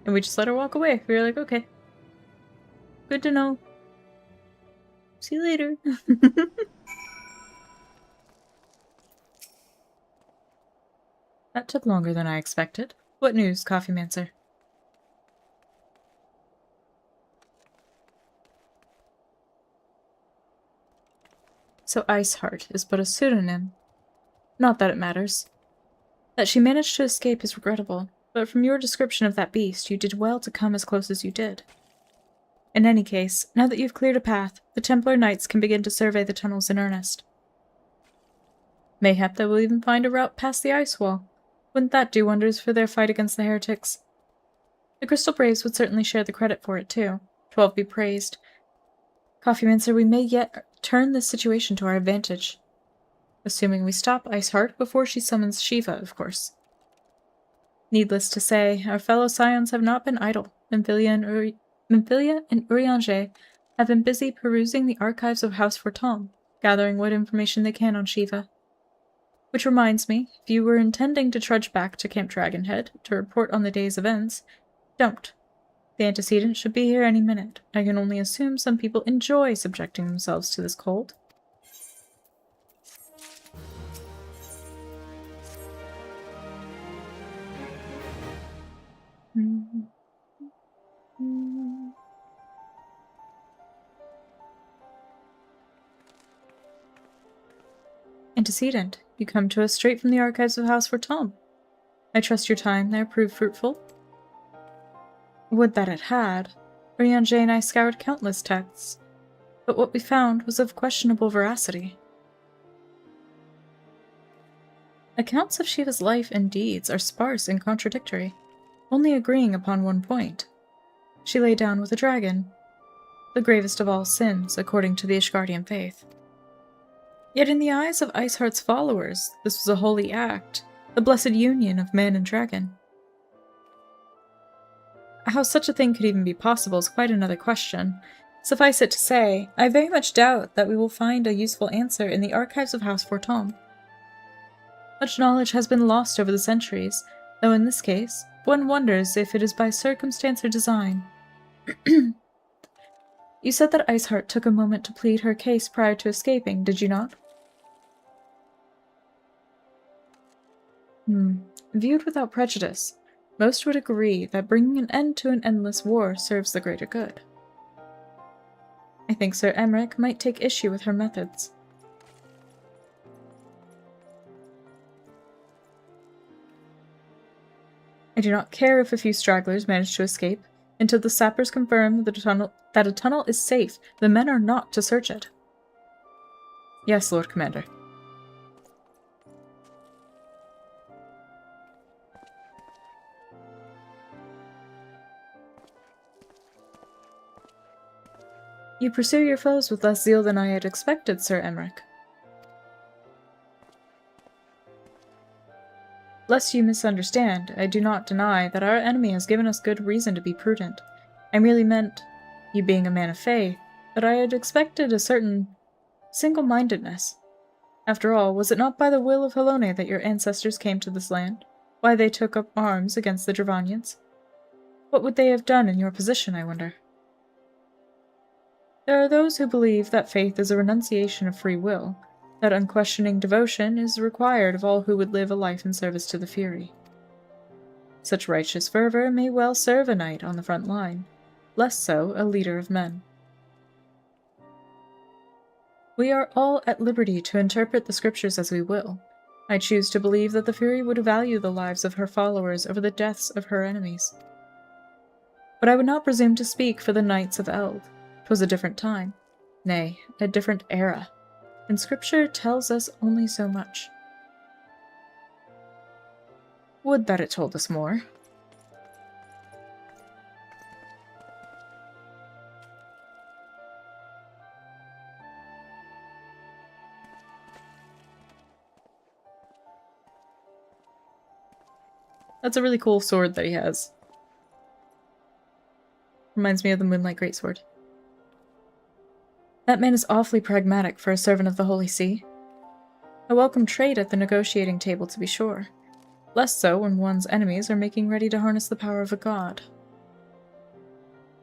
And we just let her walk away. We were like, okay. Good to know. See you later. That took longer than I expected. What news, Coffee Mancer? So Iceheart is but a pseudonym. Not that it matters. That she managed to escape is regrettable, but from your description of that beast, you did well to come as close as you did. In any case, now that you've cleared a path, the Templar Knights can begin to survey the tunnels in earnest. Mayhap they will even find a route past the ice wall. Wouldn't that do wonders for their fight against the heretics? The Crystal Braves would certainly share the credit for it too. 12 be praised. Coffee Mancer, we may yet turn this situation to our advantage. Assuming we stop Iceheart before she summons Shiva, of course. Needless to say, our fellow Scions have not been idle. Memphilia and Urianger have been busy perusing the archives of House Fortom, gathering what information they can on Shiva. Which reminds me, if you were intending to trudge back to Camp Dragonhead to report on the day's events, don't. The antecedent should be here any minute. I can only assume some people enjoy subjecting themselves to this cold. Antecedent, you come to us straight from the archives of House Fortom. I trust your time there proved fruitful. Would that it had. Urianger and I scoured countless texts, but what we found was of questionable veracity. Accounts of Shiva's life and deeds are sparse and contradictory, only agreeing upon one point. She lay down with a dragon, the gravest of all sins, according to the Ishgardian faith. Yet in the eyes of Iceheart's followers, this was a holy act, the blessed union of man and dragon. How such a thing could even be possible is quite another question. Suffice it to say, I very much doubt that we will find a useful answer in the archives of House Fortom. Much knowledge has been lost over the centuries, though in this case, one wonders if it is by circumstance or design. You said that Iceheart took a moment to plead her case prior to escaping, did you not? Viewed without prejudice, most would agree that bringing an end to an endless war serves the greater good. I think Sir Emmerich might take issue with her methods. I do not care if a few stragglers manage to escape. Until the sappers confirm that a tunnel is safe, the men are not to search it. Yes, Lord Commander. You pursue your foes with less zeal than I had expected, Sir Emmerich. Lest you misunderstand, I do not deny that our enemy has given us good reason to be prudent. I merely meant, you being a man of faith, that I had expected a certain single-mindedness. After all, was it not by the will of Helone that your ancestors came to this land? Why they took up arms against the Dravanians? What would they have done in your position, I wonder? There are those who believe that faith is a renunciation of free will, that unquestioning devotion is required of all who would live a life in service to the Fury. Such righteous fervor may well serve a knight on the front line, less so a leader of men. We are all at liberty to interpret the scriptures as we will. I choose to believe that the Fury would value the lives of her followers over the deaths of her enemies. But I would not presume to speak for the Knights of Eld. 'Twas a different time, nay, a different era, and Scripture tells us only so much. Would that it told us more. That's a really cool sword that he has. Reminds me of the Moonlight Greatsword. That man is awfully pragmatic for a servant of the Holy See. A welcome trait at the negotiating table, to be sure. Less so when one's enemies are making ready to harness the power of a god.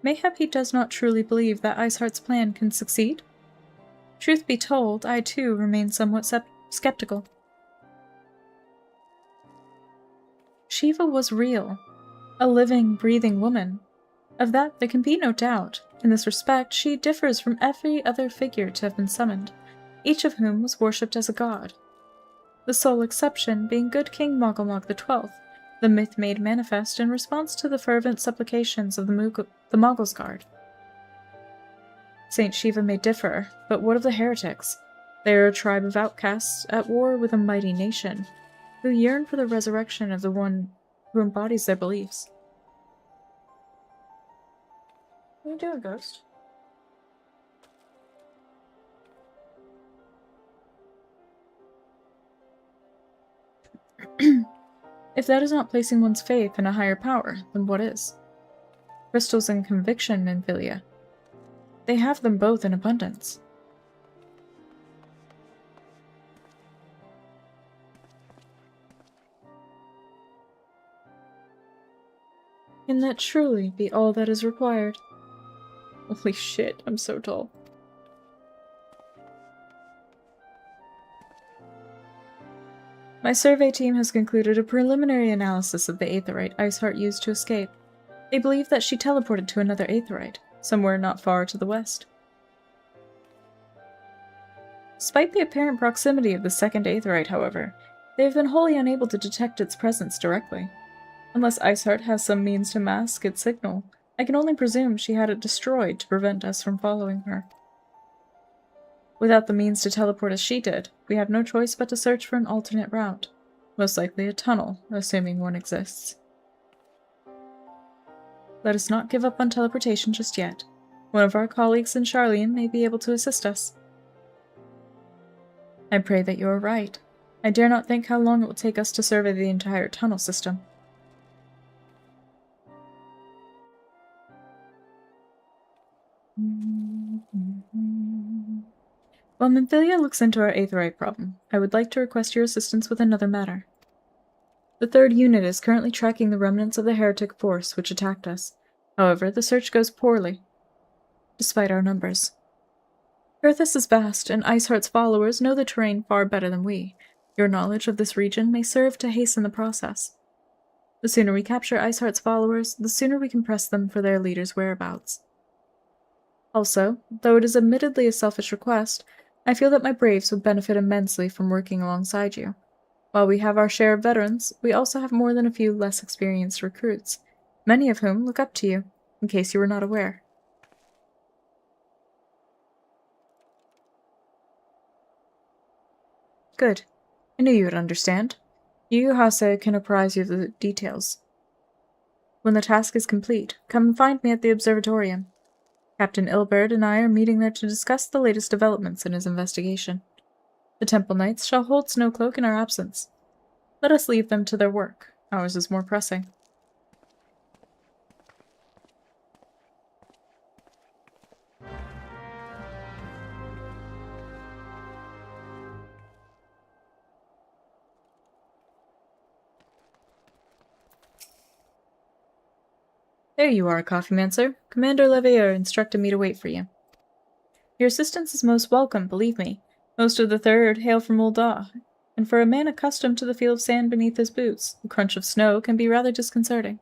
Mayhap he does not truly believe that Iceheart's plan can succeed? Truth be told, I too remain somewhat skeptical. Shiva was real. A living, breathing woman. Of that there can be no doubt. In this respect, she differs from every other figure to have been summoned, each of whom was worshipped as a god. The sole exception being good King Mogulmog XII, the myth made manifest in response to the fervent supplications of the Moggul's Guard. Saint Shiva may differ, but what of the heretics? They are a tribe of outcasts at war with a mighty nation, who yearn for the resurrection of the one who embodies their beliefs. What are you doing, Ghost? If that is not placing one's faith in a higher power, then what is? Crystals and conviction, Nymphilia. They have them both in abundance. Can that truly be all that is required? Holy shit, I'm so tall. My survey team has concluded a preliminary analysis of the Aetheryte Iceheart used to escape. They believe that she teleported to another Aetheryte, somewhere not far to the west. Despite the apparent proximity of the second Aetheryte, however, they have been wholly unable to detect its presence directly. Unless Iceheart has some means to mask its signal, I can only presume she had it destroyed to prevent us from following her. Without the means to teleport as she did, we have no choice but to search for an alternate route, most likely a tunnel, assuming one exists. Let us not give up on teleportation just yet. One of our colleagues in Charlian may be able to assist us. I pray that you are right. I dare not think how long it will take us to survey the entire tunnel system. While Nymphilia looks into our Aetheryte problem, I would like to request your assistance with another matter. The 3rd unit is currently tracking the remnants of the heretic force which attacked us. However, the search goes poorly, despite our numbers. Earthis is vast, and Iceheart's followers know the terrain far better than we. Your knowledge of this region may serve to hasten the process. The sooner we capture Iceheart's followers, the sooner we can press them for their leader's whereabouts. Also, though it is admittedly a selfish request, I feel that my braves would benefit immensely from working alongside you. While we have our share of veterans, we also have more than a few less experienced recruits, many of whom look up to you, in case you were not aware. Good. I knew you would understand. Yu Hase can apprise you of the details. When the task is complete, come and find me at the observatorium. Captain Ilberd and I are meeting there to discuss the latest developments in his investigation. The Temple Knights shall hold Snowcloak in our absence. Let us leave them to their work. Ours is more pressing. There you are, Coffeemancer. Commander Leveilleur instructed me to wait for you. Your assistance is most welcome, believe me. Most of the 3rd hail from Uldah, and for a man accustomed to the feel of sand beneath his boots, the crunch of snow can be rather disconcerting.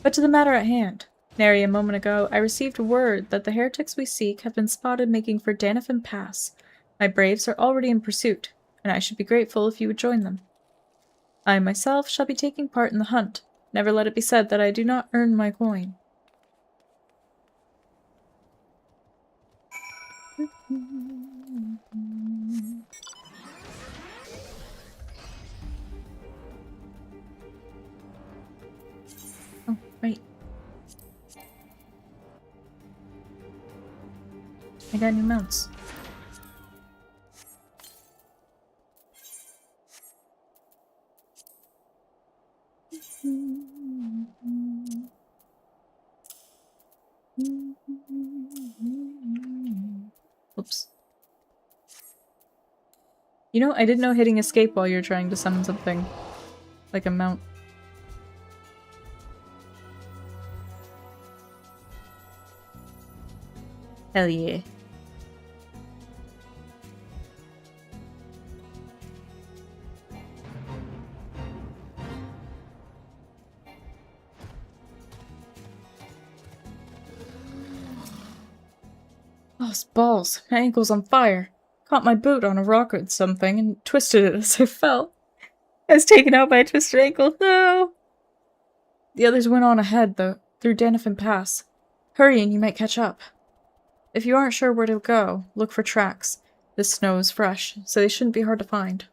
But to the matter at hand. Nary a moment ago, I received word that the heretics we seek have been spotted making for Danifin Pass. My braves are already in pursuit, and I should be grateful if you would join them. I myself shall be taking part in the hunt. Never let it be said that I do not earn my coin. Oh, right. I got new mounts. Oops. You know, I didn't know hitting escape while you're trying to summon something like a mount. Hell yeah. Oh, balls. My ankle's on fire. Caught my boot on a rock or something and twisted it as I fell. I was taken out by a twisted ankle. No! The others went on ahead, though, through Danifin Pass. Hurry and you might catch up. If you aren't sure where to go, look for tracks. This snow is fresh, so they shouldn't be hard to find.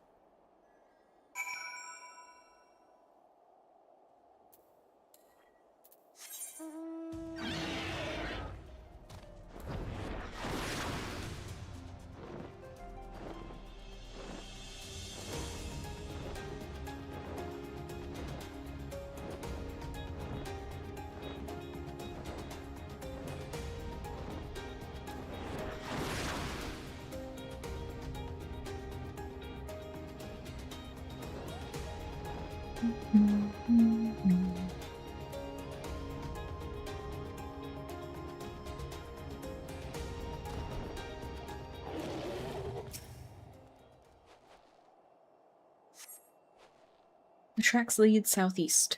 The tracks lead southeast.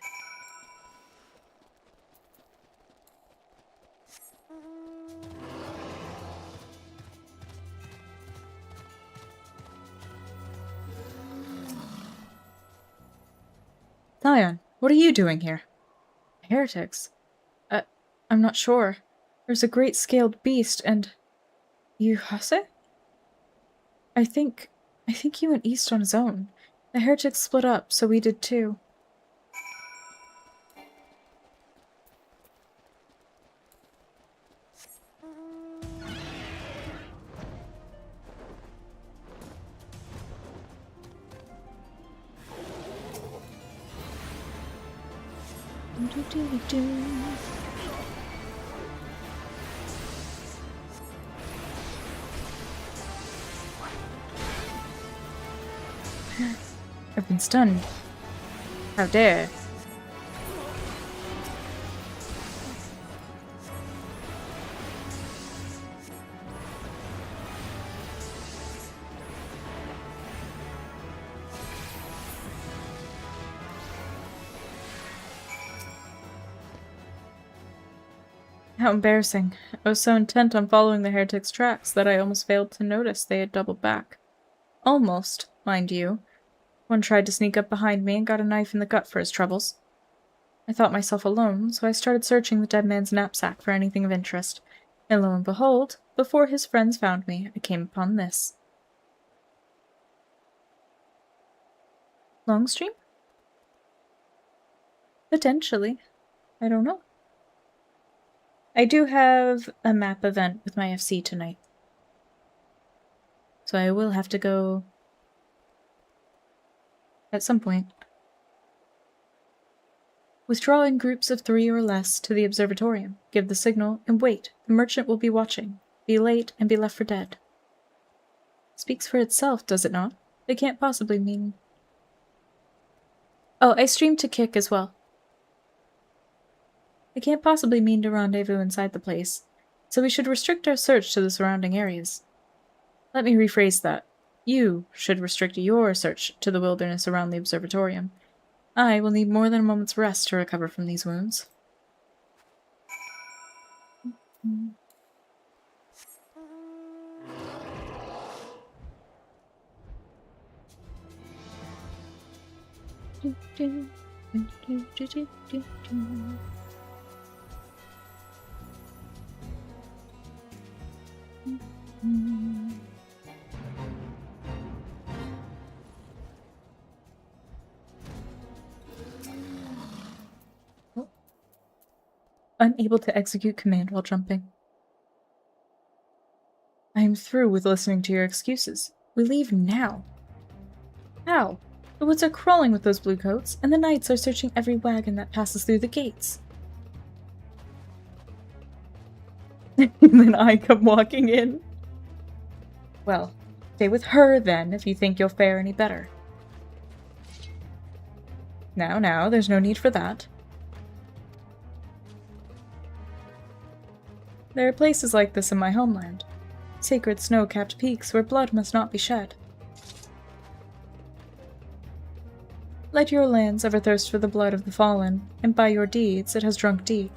Dion, what are you doing here? Heretics? I'm not sure. There's a great scaled beast and... You Hase? I think he went east on his own. The heretics split up, so we did too. I've been stunned. How dare. How embarrassing. I was so intent on following the heretics' tracks that I almost failed to notice they had doubled back. Almost, mind you. One tried to sneak up behind me and got a knife in the gut for his troubles. I thought myself alone, so I started searching the dead man's knapsack for anything of interest. And lo and behold, before his friends found me, I came upon this. Long stream? Potentially. I don't know. I do have a map event with my FC tonight. So I will have to go at some point. Withdraw in groups of 3 or less to the observatorium. Give the signal and wait. The merchant will be watching. Be late and be left for dead. Speaks for itself, does it not? They can't possibly mean... Oh, I stream to Kick as well. They can't possibly mean to rendezvous inside the place, so we should restrict our search to the surrounding areas. Let me rephrase that. You should restrict your search to the wilderness around the observatorium. I will need more than a moment's rest to recover from these wounds. Unable to execute command while jumping. I am through with listening to your excuses. We leave now. How? The woods are crawling with those bluecoats, and the knights are searching every wagon that passes through the gates. And then I come walking in. Well, stay with her then, if you think you'll fare any better. Now, there's no need for that. There are places like this in my homeland. Sacred snow-capped peaks where blood must not be shed. Let your lands ever thirst for the blood of the fallen, and by your deeds it has drunk deep.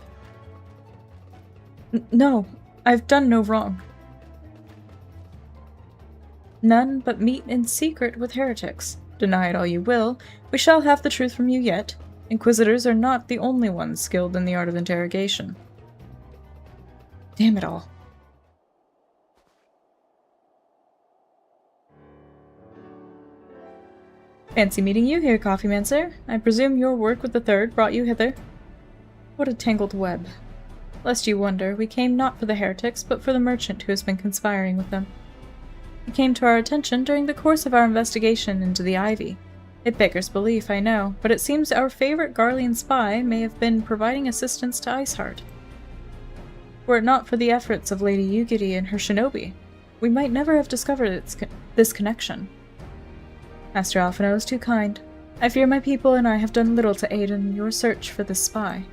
No, I've done no wrong. None but meet in secret with heretics. Deny it all you will, we shall have the truth from you yet. Inquisitors are not the only ones skilled in the art of interrogation. Damn it all. Fancy meeting you here, Coffeeman, sir. I presume your work with the Third brought you hither? What a tangled web. Lest you wonder, we came not for the heretics, but for the merchant who has been conspiring with them. He came to our attention during the course of our investigation into the Ivy. It beggars belief, I know, but it seems our favorite Garlean spy may have been providing assistance to Iceheart. Were it not for the efforts of Lady Yugiri and her shinobi, we might never have discovered this connection. Master Alphino is too kind. I fear my people and I have done little to aid in your search for this spy.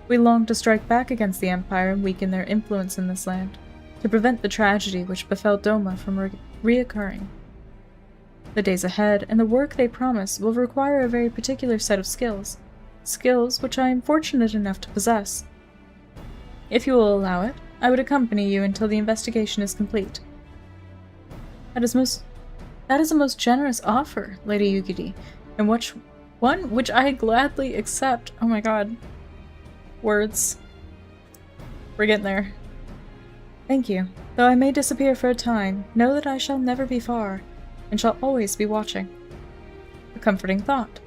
We long to strike back against the Empire and weaken their influence in this land, to prevent the tragedy which befell Doma from reoccurring. The days ahead and the work they promise will require a very particular set of skills which I am fortunate enough to possess. If you will allow it, I would accompany you until the investigation is complete. That is a most generous offer, Lady Yugiri, and one which I gladly accept. Oh my god. Words. We're getting there. Thank you. Though I may disappear for a time, know that I shall never be far, and shall always be watching. A comforting thought.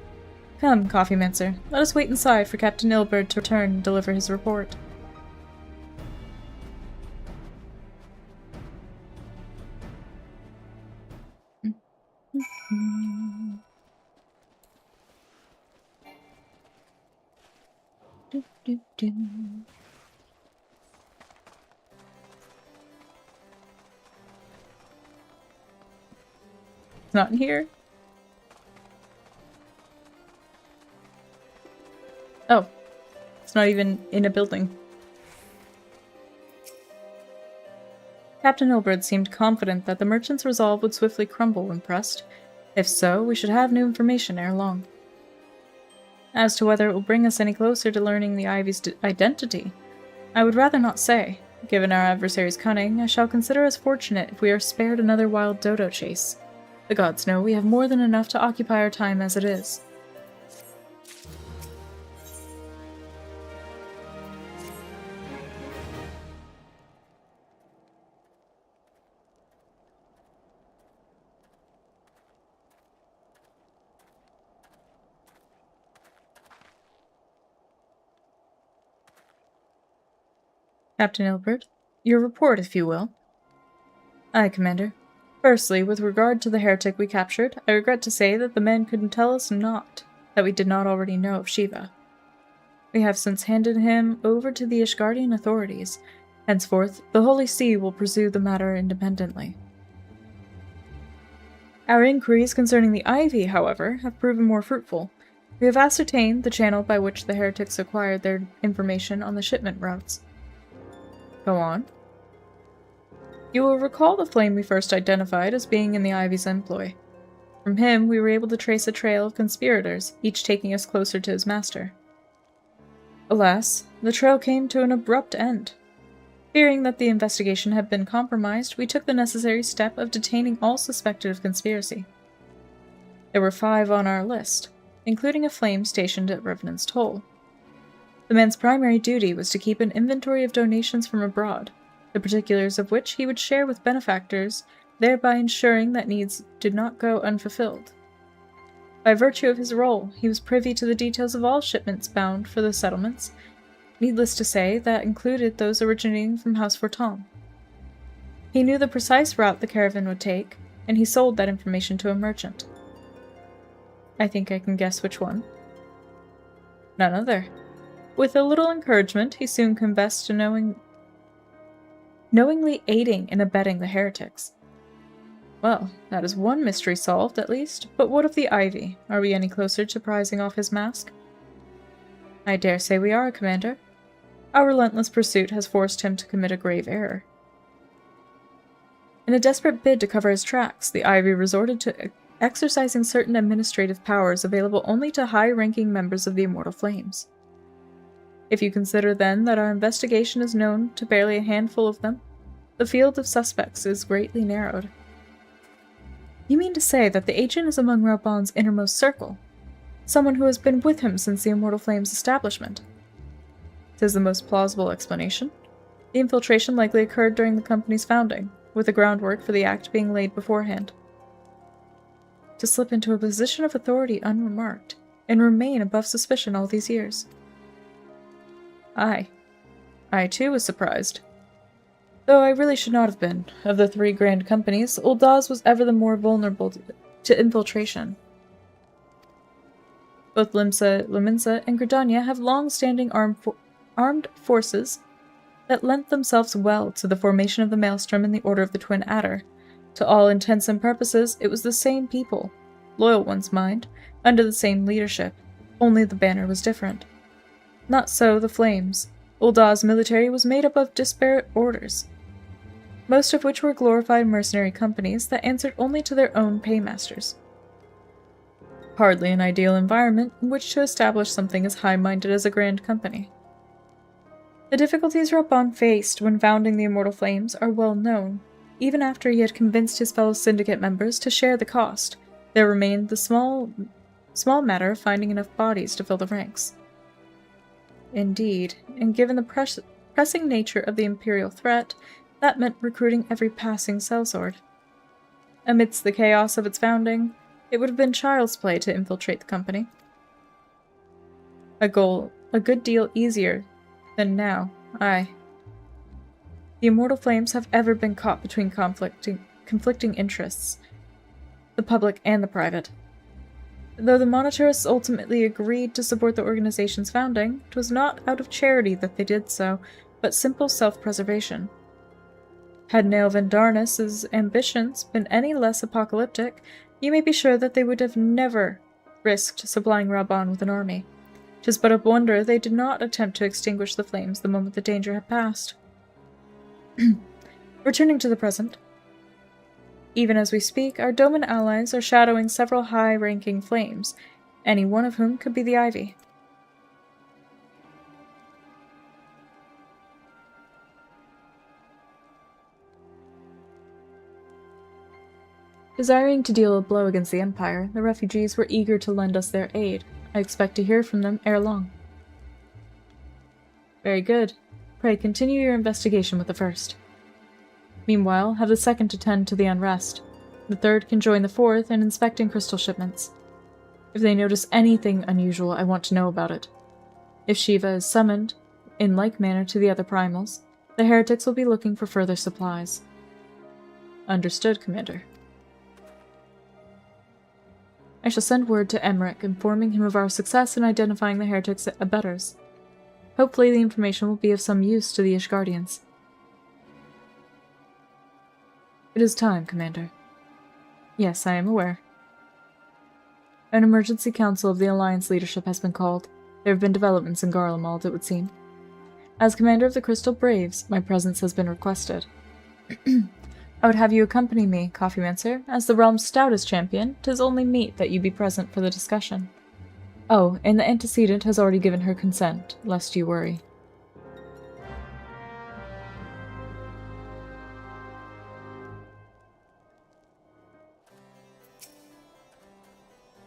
Come, Coffeemancer, let us wait inside for Captain Ilberd to return and deliver his report. It's not in here. Oh. It's not even in a building. Captain Ilberd seemed confident that the merchant's resolve would swiftly crumble when pressed. If so, we should have new information ere long. As to whether it will bring us any closer to learning the Ivy's identity, I would rather not say. Given our adversary's cunning, I shall consider us fortunate if we are spared another wild dodo chase. The gods know we have more than enough to occupy our time as it is. Captain Ilberd, your report, if you will. Aye, Commander. Firstly, with regard to the heretic we captured, I regret to say that the men couldn't tell us naught that we did not already know of Shiva. We have since handed him over to the Ishgardian authorities. Henceforth, the Holy See will pursue the matter independently. Our inquiries concerning the Ivy, however, have proven more fruitful. We have ascertained the channel by which the heretics acquired their information on the shipment routes. Go on. You will recall the flame we first identified as being in the Ivy's employ. From him, we were able to trace a trail of conspirators, each taking us closer to his master. Alas, the trail came to an abrupt end. Fearing that the investigation had been compromised, we took the necessary step of detaining all suspected of conspiracy. There were 5 on our list, including a flame stationed at Revenant's Toll. The man's primary duty was to keep an inventory of donations from abroad, the particulars of which he would share with benefactors, thereby ensuring that needs did not go unfulfilled. By virtue of his role, he was privy to the details of all shipments bound for the settlements. Needless to say, that included those originating from House Fortom. He knew the precise route the caravan would take, and he sold that information to a merchant. I think I can guess which one. None other. With a little encouragement, he soon confessed to knowingly aiding and abetting the heretics. Well, that is one mystery solved, at least. But what of the Ivy? Are we any closer to prizing off his mask? I dare say we are, Commander. Our relentless pursuit has forced him to commit a grave error. In a desperate bid to cover his tracks, the Ivy resorted to exercising certain administrative powers available only to high-ranking members of the Immortal Flames. If you consider, then, that our investigation is known to barely a handful of them, the field of suspects is greatly narrowed. You mean to say that the agent is among Raubon's innermost circle? Someone who has been with him since the Immortal Flames' establishment? 'Tis the most plausible explanation. The infiltration likely occurred during the company's founding, with the groundwork for the act being laid beforehand. To slip into a position of authority unremarked, and remain above suspicion all these years. I too was surprised. Though I really should not have been. Of the three grand companies, Uldah's was ever the more vulnerable to infiltration. Both Liminsa, and Gridania have long-standing armed forces that lent themselves well to the formation of the Maelstrom and the Order of the Twin Adder. To all intents and purposes, it was the same people, loyal ones mind, under the same leadership, only the banner was different. Not so the Flames. Uldah's military was made up of disparate orders, most of which were glorified mercenary companies that answered only to their own paymasters. Hardly an ideal environment in which to establish something as high-minded as a grand company. The difficulties Raubon faced when founding the Immortal Flames are well known. Even after he had convinced his fellow syndicate members to share the cost, there remained the small matter of finding enough bodies to fill the ranks. Indeed, and given the pressing nature of the Imperial threat, that meant recruiting every passing sellsword. Amidst the chaos of its founding, it would have been child's play to infiltrate the company. A goal a good deal easier than now, aye. The Immortal Flames have ever been caught between conflicting interests, the public and the private. Though the monetarists ultimately agreed to support the organization's founding, it was not out of charity that they did so, but simple self-preservation. Had Nail Vendarnus' ambitions been any less apocalyptic, you may be sure that they would have never risked supplying Raubon with an army. 'Tis but a wonder they did not attempt to extinguish the flames the moment the danger had passed. Returning to the present. Even as we speak, our Doman allies are shadowing several high-ranking flames, any one of whom could be the Ivy. Desiring to deal a blow against the Empire, the refugees were eager to lend us their aid. I expect to hear from them ere long. Very good. Pray continue your investigation with the first. Meanwhile, have the second attend to the unrest. The third can join the fourth in inspecting crystal shipments. If they notice anything unusual, I want to know about it. If Shiva is summoned, in like manner to the other primals, the heretics will be looking for further supplies. Understood, Commander. I shall send word to Emmerich, informing him of our success in identifying the heretics' abettors. Hopefully the information will be of some use to the Ishgardians. It is time, Commander. Yes, I am aware. An emergency council of the Alliance leadership has been called. There have been developments in Garlemald, it would seem. As commander of the Crystal Braves, my presence has been requested. I would have you accompany me, Coffeemancer. As the realm's stoutest champion, 'tis only meet that you be present for the discussion. Oh, and the antecedent has already given her consent, lest you worry.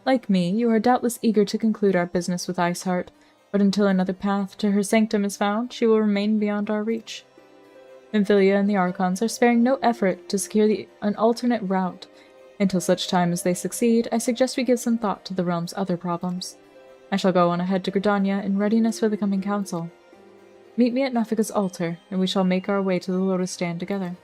Like me, you are doubtless eager to conclude our business with Iceheart, but until another path to her sanctum is found, she will remain beyond our reach. Amphilia and the Archons are sparing no effort to secure an alternate route. Until such time as they succeed, I suggest we give some thought to the realm's other problems. I shall go on ahead to Gridania in readiness for the coming council. Meet me at Nafika's altar, and we shall make our way to the Lotus Stand together.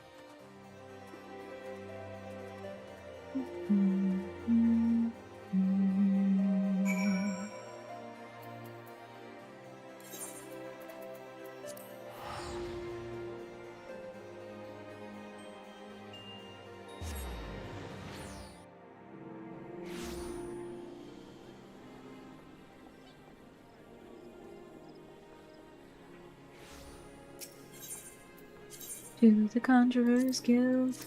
To the Conjurer's Guild.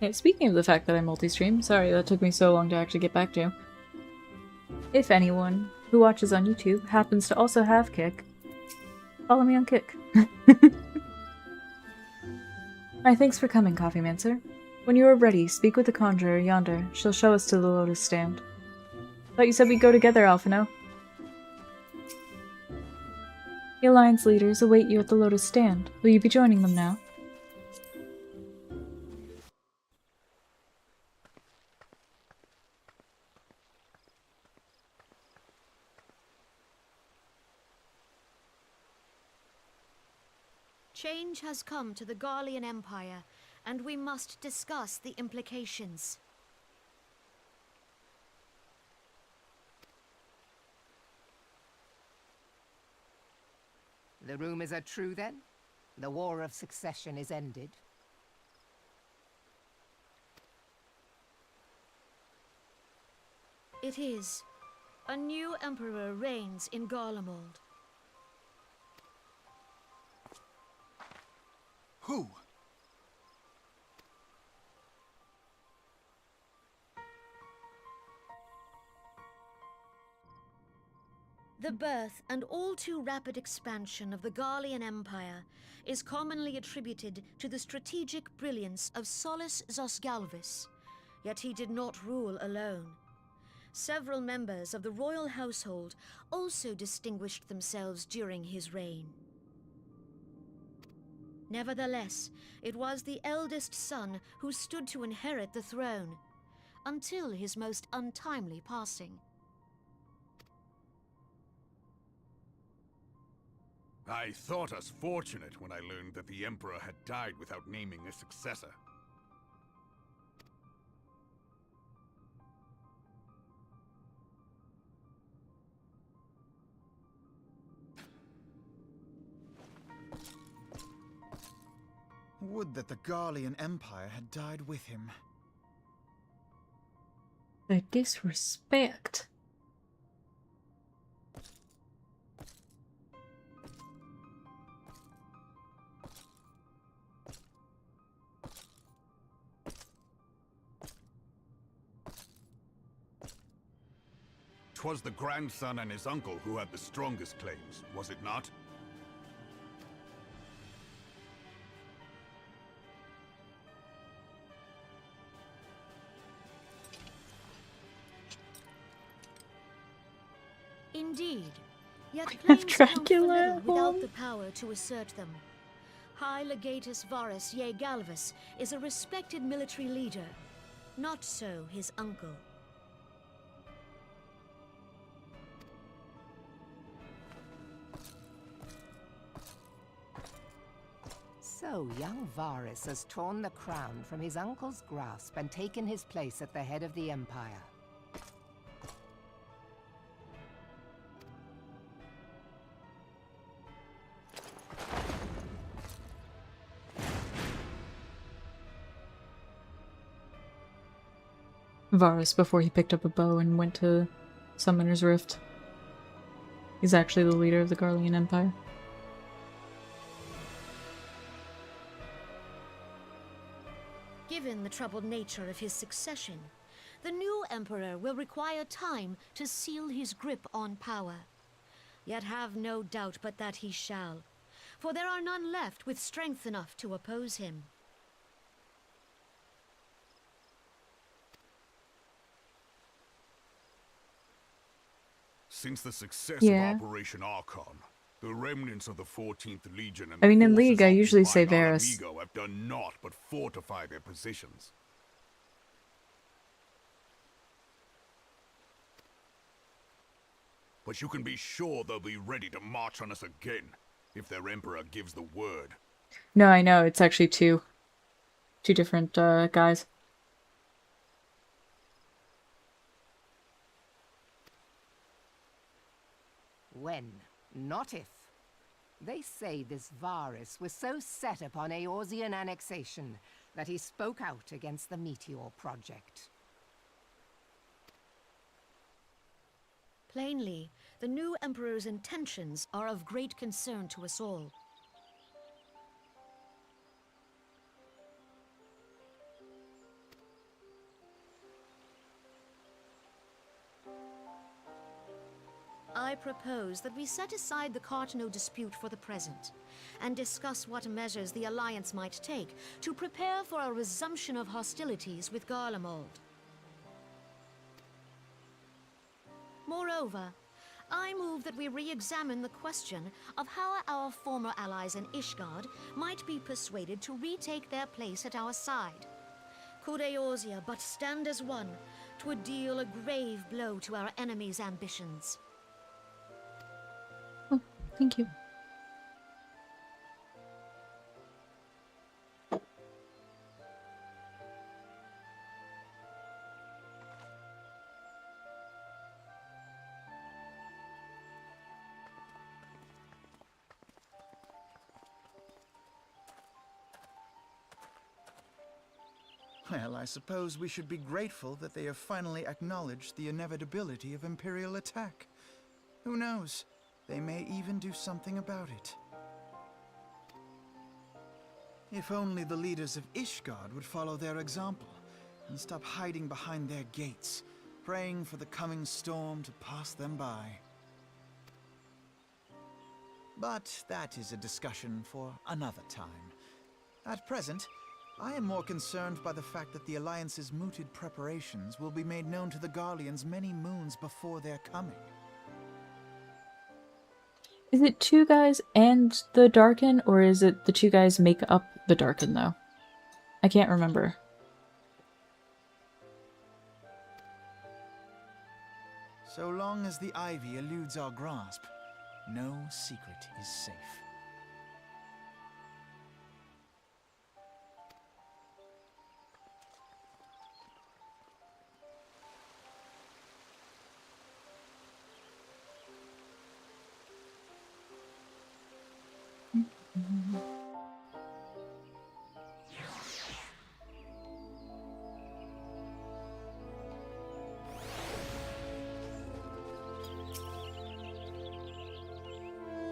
Yeah, speaking of the fact that I multi-stream, sorry that took me so long to actually get back to. If anyone who watches on YouTube happens to also have Kick, follow me on Kick. My thanks for coming, Coffee Mancer. When you are ready, speak with the Conjurer yonder. She'll show us to the Lotus Stand. Thought you said we'd go together, Alphino. The Alliance leaders await you at the Lotus Stand. Will you be joining them now? Change has come to the Garlean Empire, and we must discuss the implications. The rumors are true, then? The War of Succession is ended? It is. A new emperor reigns in Garlemald. Who? The birth and all too rapid expansion of the Garlean Empire is commonly attributed to the strategic brilliance of Solus Zosgalvis, yet he did not rule alone. Several members of the royal household also distinguished themselves during his reign. Nevertheless, it was the eldest son who stood to inherit the throne, until his most untimely passing. I thought us fortunate when I learned that the Emperor had died without naming a successor. Would that the Garlean Empire had died with him. The disrespect. 'Twas the grandson and his uncle who had the strongest claims, was it not? Indeed, yet Have claims count for Dracula little at without home? the power to assert them. High Legatus Varus Ye Galvus is a respected military leader, not so his uncle. So young Varus has torn the crown from his uncle's grasp and taken his place at the head of the Empire. Varus before he picked up a bow and went to Summoner's Rift. He's actually the leader of the Garlean Empire. Given the troubled nature of his succession, the new emperor will require time to seal his grip on power. Yet have no doubt but that he shall, for there are none left with strength enough to oppose him. Since the success Yeah. of Operation Archon, the remnants of the 14th Legion and I mean, the in forces League, I usually say occupying Varus. Amigo have done naught but fortify their positions. But you can be sure they'll be ready to march on us again, if their Emperor gives the word. No, I know, it's actually two different guys. When, not if. They say this Varus was so set upon Eorzean annexation that he spoke out against the Meteor Project. Plainly, the new Emperor's intentions are of great concern to us all. I propose that we set aside the Cartano dispute for the present, and discuss what measures the Alliance might take to prepare for a resumption of hostilities with Garlemald. Moreover, I move that we re-examine the question of how our former allies in Ishgard might be persuaded to retake their place at our side. Could Eorzea but stand as one, 'twould deal a grave blow to our enemies' ambitions. Oh, thank you. Well, I suppose we should be grateful that they have finally acknowledged the inevitability of Imperial attack. Who knows? They may even do something about it. If only the leaders of Ishgard would follow their example and stop hiding behind their gates, praying for the coming storm to pass them by. But that is a discussion for another time. At present, I am more concerned by the fact that the Alliance's mooted preparations will be made known to the Garleans many moons before their coming. Is it two guys and the Darkin, or is it the two guys make up the Darkin, though? I can't remember. So long as the ivy eludes our grasp, no secret is safe.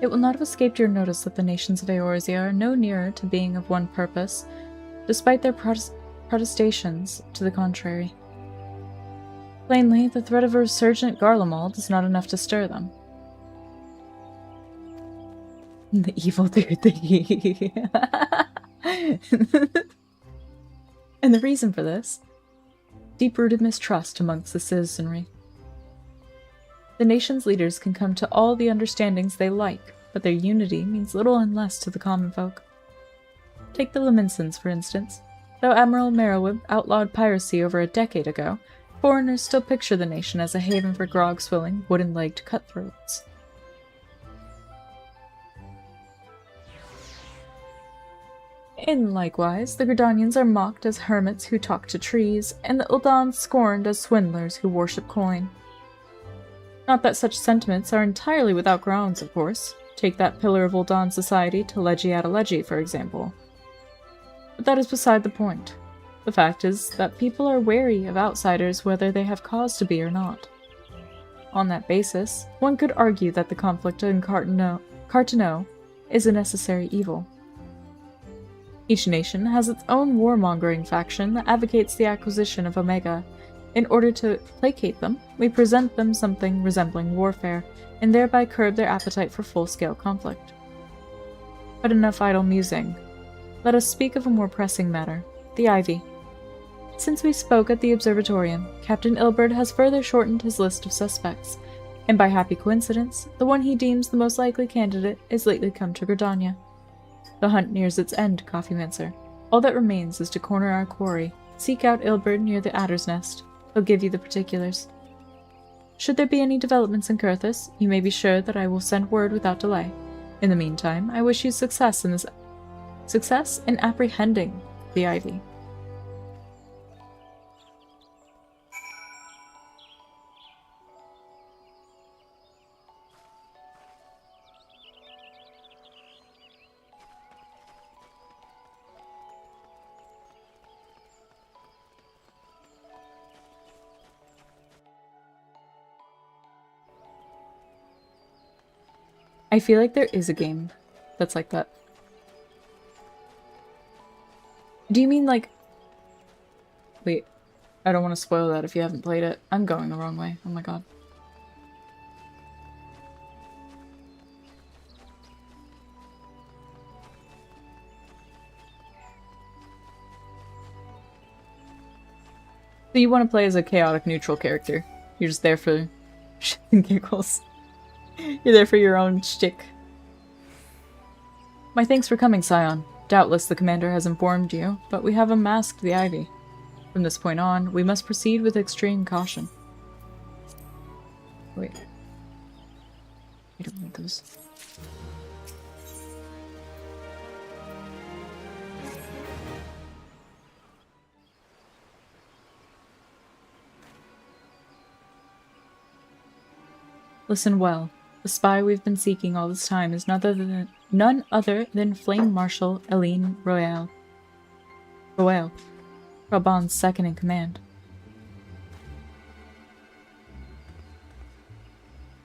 It will not have escaped your notice that the nations of Eorzea are no nearer to being of one purpose, despite their protestations to the contrary. Plainly, the threat of a resurgent Garlemald is not enough to stir them. The evil dude thingy. And the reason for this? Deep-rooted mistrust amongst the citizenry. The nation's leaders can come to all the understandings they like, but their unity means little unless to the common folk. Take the Laminsons, for instance. Though Admiral Merowib outlawed piracy over a decade ago, foreigners still picture the nation as a haven for grog-swilling, wooden-legged cutthroats. In likewise, the Gridanians are mocked as hermits who talk to trees, and the Uldans scorned as swindlers who worship coin. Not that such sentiments are entirely without grounds, of course. Take that pillar of Uldan society, Teleji Adeleji, for example. But that is beside the point. The fact is that people are wary of outsiders whether they have cause to be or not. On that basis, one could argue that the conflict in Cartano is a necessary evil. Each nation has its own warmongering faction that advocates the acquisition of Omega. In order to placate them, we present them something resembling warfare, and thereby curb their appetite for full-scale conflict. But enough idle musing. Let us speak of a more pressing matter, the Ivy. Since we spoke at the Observatorium, Captain Ilberd has further shortened his list of suspects, and by happy coincidence, the one he deems the most likely candidate is lately come to Gridania. The hunt nears its end, Coffeemancer. All that remains is to corner our quarry, seek out Ilberd near the Adder's Nest. He'll give you the particulars. Should there be any developments in Kurthus, you may be sure that I will send word without delay. In the meantime, I wish you success in apprehending the Ivy. I feel like there is a game that's like that. Do you mean like... Wait, I don't want to spoil that if you haven't played it. I'm going the wrong way. Oh my god. So you want to play as a chaotic neutral character. You're just there for shit and giggles. You're there for your own shtick. My thanks for coming, Scion. Doubtless the commander has informed you, but we have unmasked the Ivy. From this point on, we must proceed with extreme caution. Wait. I don't need those. Listen well. The spy we've been seeking all this time is none other than Flame Marshal Eileen Royale. Raban's second in command.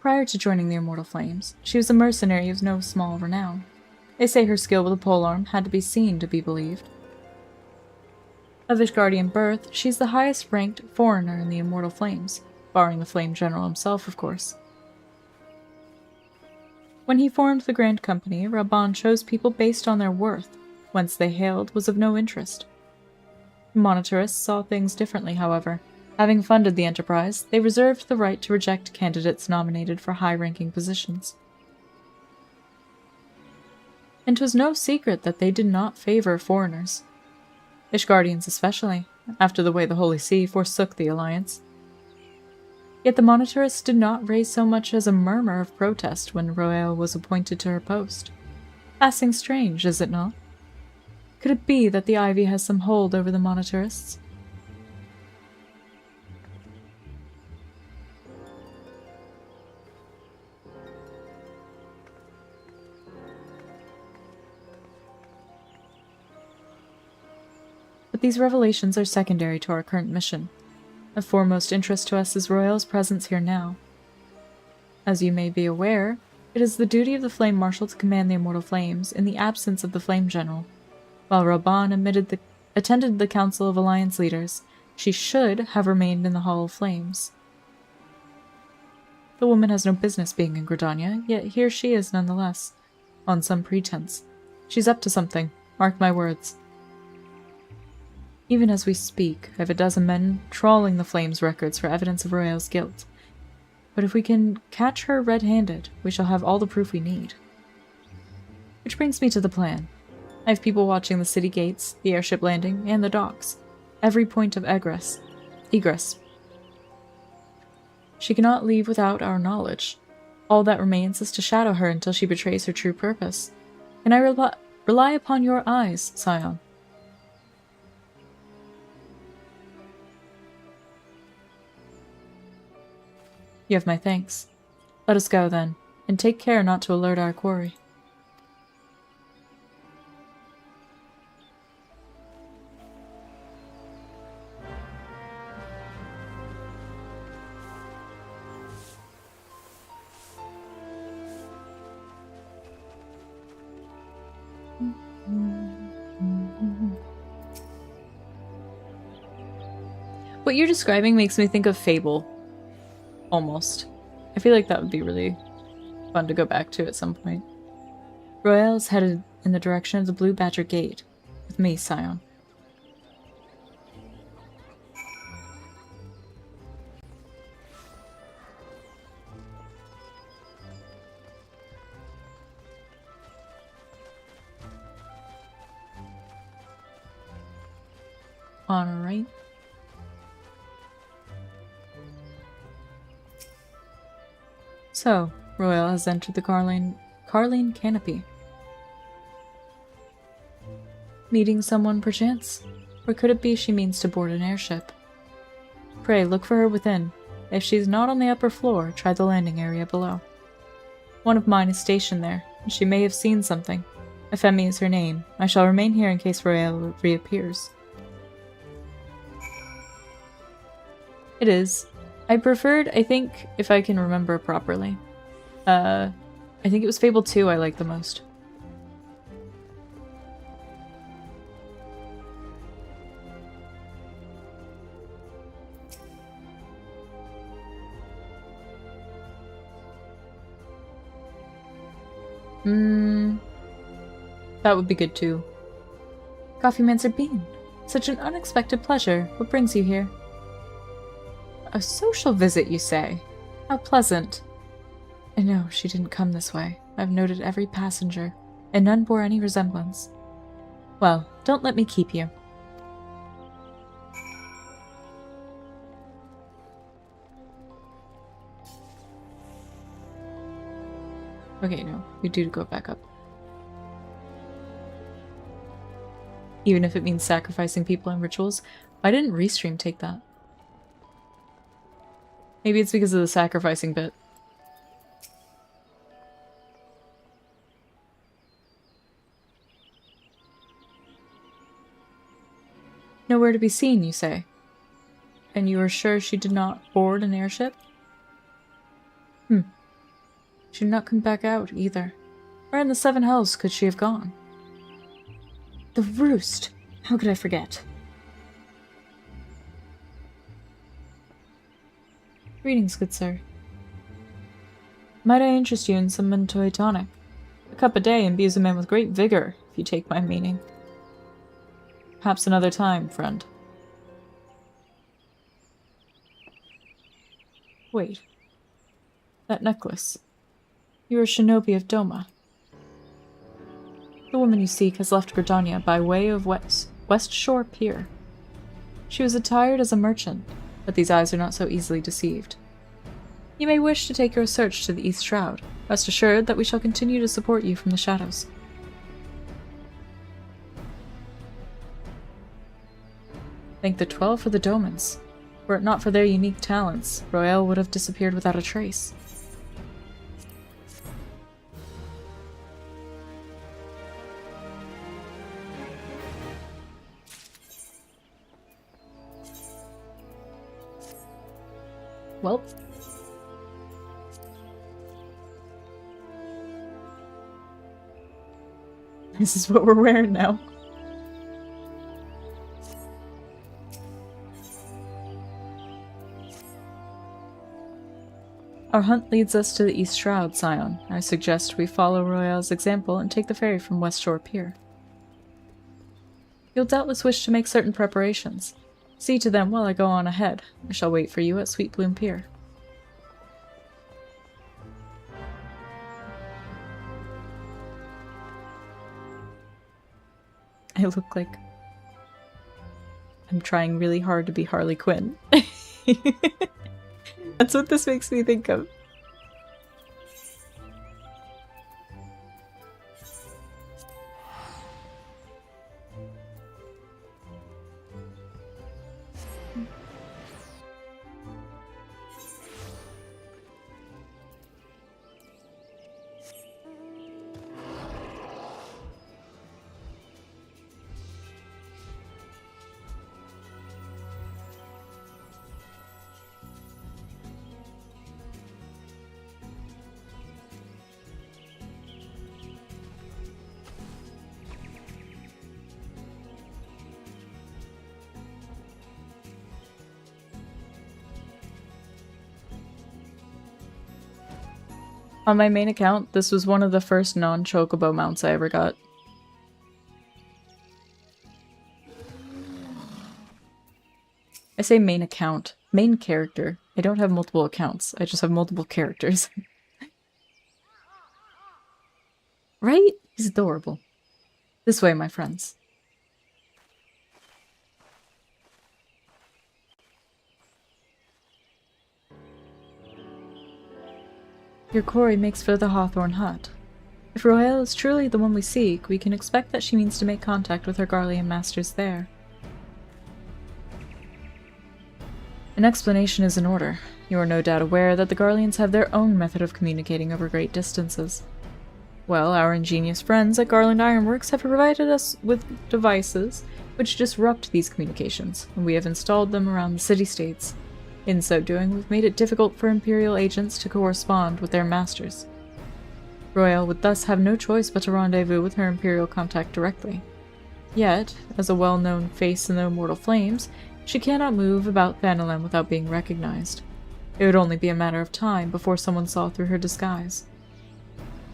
Prior to joining the Immortal Flames, she was a mercenary of no small renown. They say her skill with a polearm had to be seen to be believed. Of Ishgardian birth, she's the highest ranked foreigner in the Immortal Flames, barring the Flame General himself, of course. When he formed the Grand Company, Raban chose people based on their worth. Whence they hailed was of no interest. Monetarists saw things differently, however. Having funded the enterprise, they reserved the right to reject candidates nominated for high-ranking positions. And 'twas no secret that they did not favor foreigners. Ishgardians especially, after the way the Holy See forsook the alliance. Yet the monetarists did not raise so much as a murmur of protest when Royale was appointed to her post. Passing strange, is it not? Could it be that the Ivy has some hold over the monetarists? But these revelations are secondary to our current mission. Of foremost interest to us is Royale's presence here now. As you may be aware, it is the duty of the Flame Marshal to command the Immortal Flames in the absence of the Flame General. While Raban attended the Council of Alliance Leaders, she should have remained in the Hall of Flames. The woman has no business being in Gridania, yet here she is nonetheless, on some pretense. She's up to something, mark my words. Even as we speak, I have a dozen men trawling the Flames' records for evidence of Royale's guilt. But if we can catch her red-handed, we shall have all the proof we need. Which brings me to the plan. I have people watching the city gates, the airship landing, and the docks. Every point of egress. She cannot leave without our knowledge. All that remains is to shadow her until she betrays her true purpose. Can I rely upon your eyes, Scion? You have my thanks. Let us go, then, and take care not to alert our quarry. What you're describing makes me think of Fable. Almost. I feel like that would be really fun to go back to at some point. Royale is headed in the direction of the Blue Badger Gate, with me, Scion. Alright. So, Royale has entered the Carline Canopy. Meeting someone, perchance? Or could it be she means to board an airship? Pray, look for her within. If she's not on the upper floor, try the landing area below. One of mine is stationed there, and she may have seen something. Efemi is her name. I shall remain here in case Royale reappears. It is. I preferred, I think, if I can remember properly, I think it was Fable 2 I liked the most. That would be good too. Coffeemancer Bean. Such an unexpected pleasure. What brings you here? A social visit, you say? How pleasant. I know, she didn't come this way. I've noted every passenger, and none bore any resemblance. Well, don't let me keep you. Okay, no, we do go back up. Even if it means sacrificing people in rituals. Why didn't Restream take that? Maybe it's because of the sacrificing bit. Nowhere to be seen, you say? And you are sure she did not board an airship? She did not come back out, either. Where in the Seven Hells could she have gone? The Roost! How could I forget? Greetings, good sir. Might I interest you in some Mentoy tonic? A cup a day imbues a man with great vigor, if you take my meaning. Perhaps another time, friend. Wait. That necklace. You are a shinobi of Doma. The woman you seek has left Gridania by way of West Shore Pier. She was attired as a merchant, but these eyes are not so easily deceived. You may wish to take your search to the East Shroud. Rest assured that we shall continue to support you from the shadows. Thank the 12 for the Domans. Were it not for their unique talents, Royale would have disappeared without a trace. Well. This is what we're wearing now. Our hunt leads us to the East Shroud, Scion. I suggest we follow Royale's example and take the ferry from West Shore Pier. You'll doubtless wish to make certain preparations. See to them while I go on ahead. I shall wait for you at Sweet Bloom Pier. I look like I'm trying really hard to be Harley Quinn. That's what this makes me think of. On my main account, this was one of the first non-chocobo mounts I ever got. I say main account. Main character. I don't have multiple accounts. I just have multiple characters. Right? He's adorable. This way, my friends. Your quarry makes for the Hawthorne Hut. If Royale is truly the one we seek, we can expect that she means to make contact with her Garlean masters there. An explanation is in order. You are no doubt aware that the Garleans have their own method of communicating over great distances. Well, our ingenious friends at Garland Ironworks have provided us with devices which disrupt these communications, and we have installed them around the city-states. In so doing, we've made it difficult for Imperial agents to correspond with their masters. Royale would thus have no choice but to rendezvous with her Imperial contact directly. Yet, as a well-known face in the Immortal Flames, she cannot move about Phanalem without being recognized. It would only be a matter of time before someone saw through her disguise.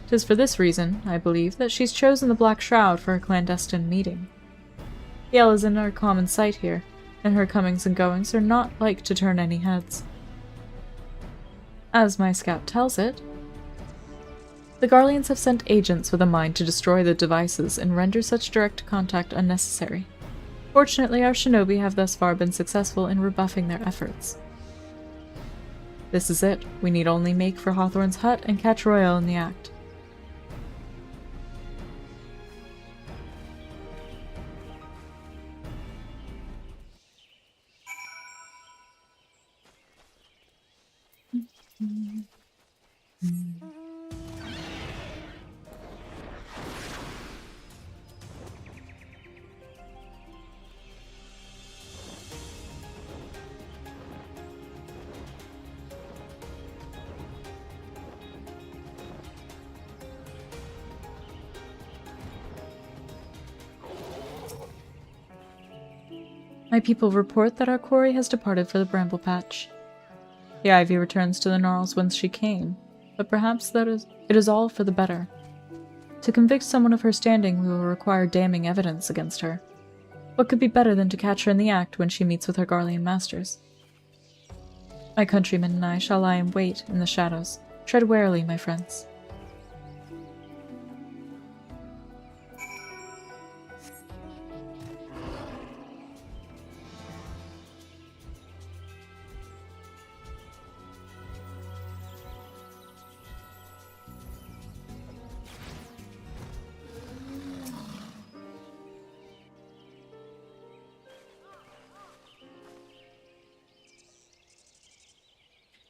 'Tis for this reason, I believe, that she's chosen the Black Shroud for her clandestine meeting. The Elizin are common sight here, and her comings and goings are not like to turn any heads. As my scout tells it, the Garleans have sent agents with a mind to destroy the devices and render such direct contact unnecessary. Fortunately, our shinobi have thus far been successful in rebuffing their efforts. This is it. We need only make for Hawthorne's hut and catch Royale in the act. My people report that our quarry has departed for the Bramble Patch. The ivy returns to the gnarls whence she came, but perhaps it is all for the better. To convict someone of her standing, we will require damning evidence against her. What could be better than to catch her in the act when she meets with her Garlean masters? My countrymen and I shall lie in wait in the shadows. Tread warily, my friends.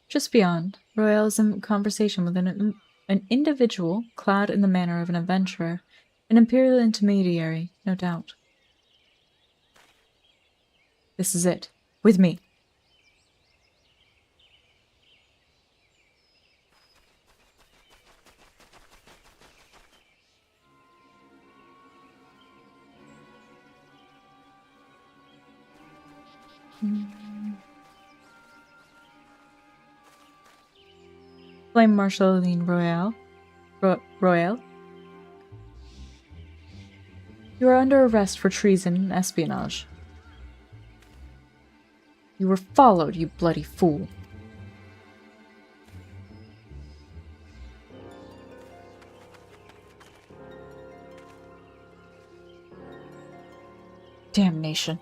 Just beyond, Royale is in conversation with an individual clad in the manner of an adventurer, an Imperial intermediary, no doubt. This is it. With me. Flame Marshaline Royale. Royale? You are under arrest for treason and espionage. You were followed, you bloody fool. Damnation.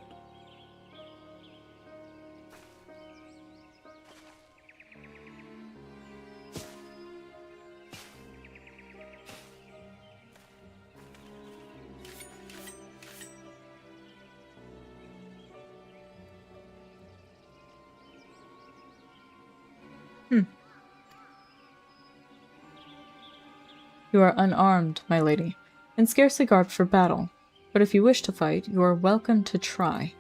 You are unarmed, my lady, and scarcely garbed for battle, but if you wish to fight, you are welcome to try.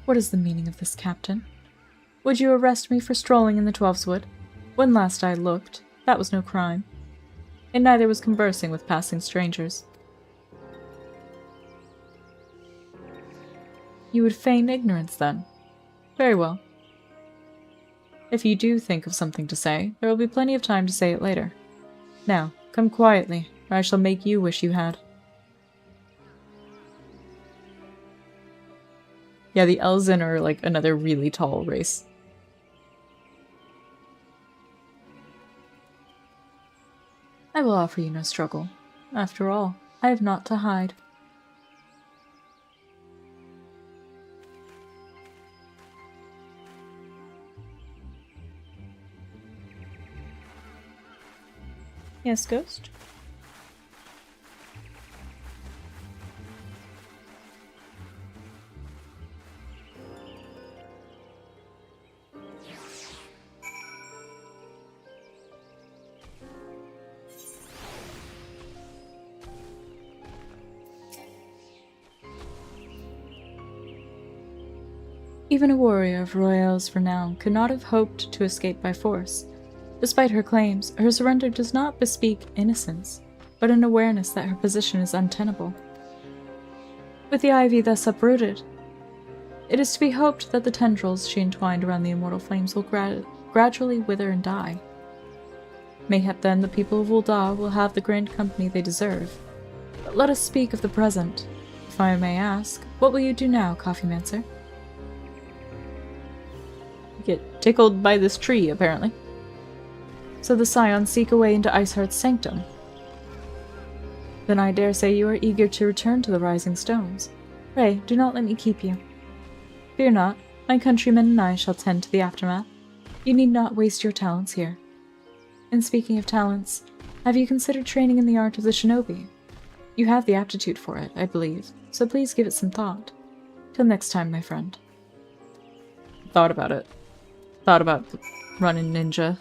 What is the meaning of this, Captain? Would you arrest me for strolling in the Twelveswood? When last I looked, that was no crime, and neither was conversing with passing strangers. You would feign ignorance, then? Very well. If you do think of something to say, there will be plenty of time to say it later. Now, come quietly, or I shall make you wish you had. Yeah, the Elzin are like another really tall race. I will offer you no struggle. After all, I have naught to hide. Yes, Ghost? Even a warrior of Royale's renown could not have hoped to escape by force. Despite her claims, her surrender does not bespeak innocence, but an awareness that her position is untenable. With the ivy thus uprooted, it is to be hoped that the tendrils she entwined around the immortal flames will gradually wither and die. Mayhap then the people of Uldah will have the grand company they deserve. But let us speak of the present. If I may ask, what will you do now, Coffeemancer? You get tickled by this tree, apparently. So the Scions seek a way into Iceheart's sanctum. Then I dare say you are eager to return to the Rising Stones. Pray, do not let me keep you. Fear not, my countrymen and I shall tend to the aftermath. You need not waste your talents here. And speaking of talents, have you considered training in the art of the shinobi? You have the aptitude for it, I believe, so please give it some thought. Till next time, my friend. Thought about it. Thought about running ninja.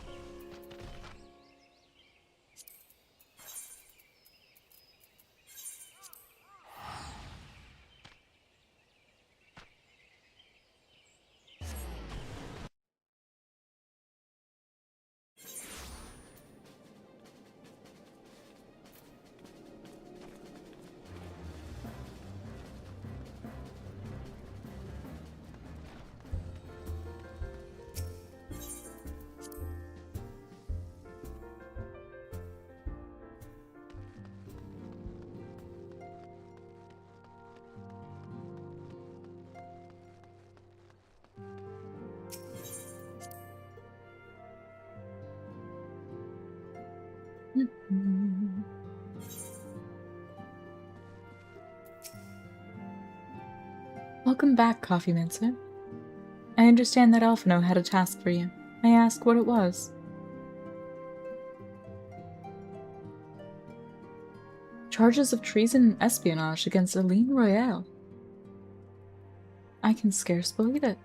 Welcome back, Coffeemancer. I understand that Alphino had a task for you. May I ask what it was? Charges of treason and espionage against Aline Royale. I can scarce believe it.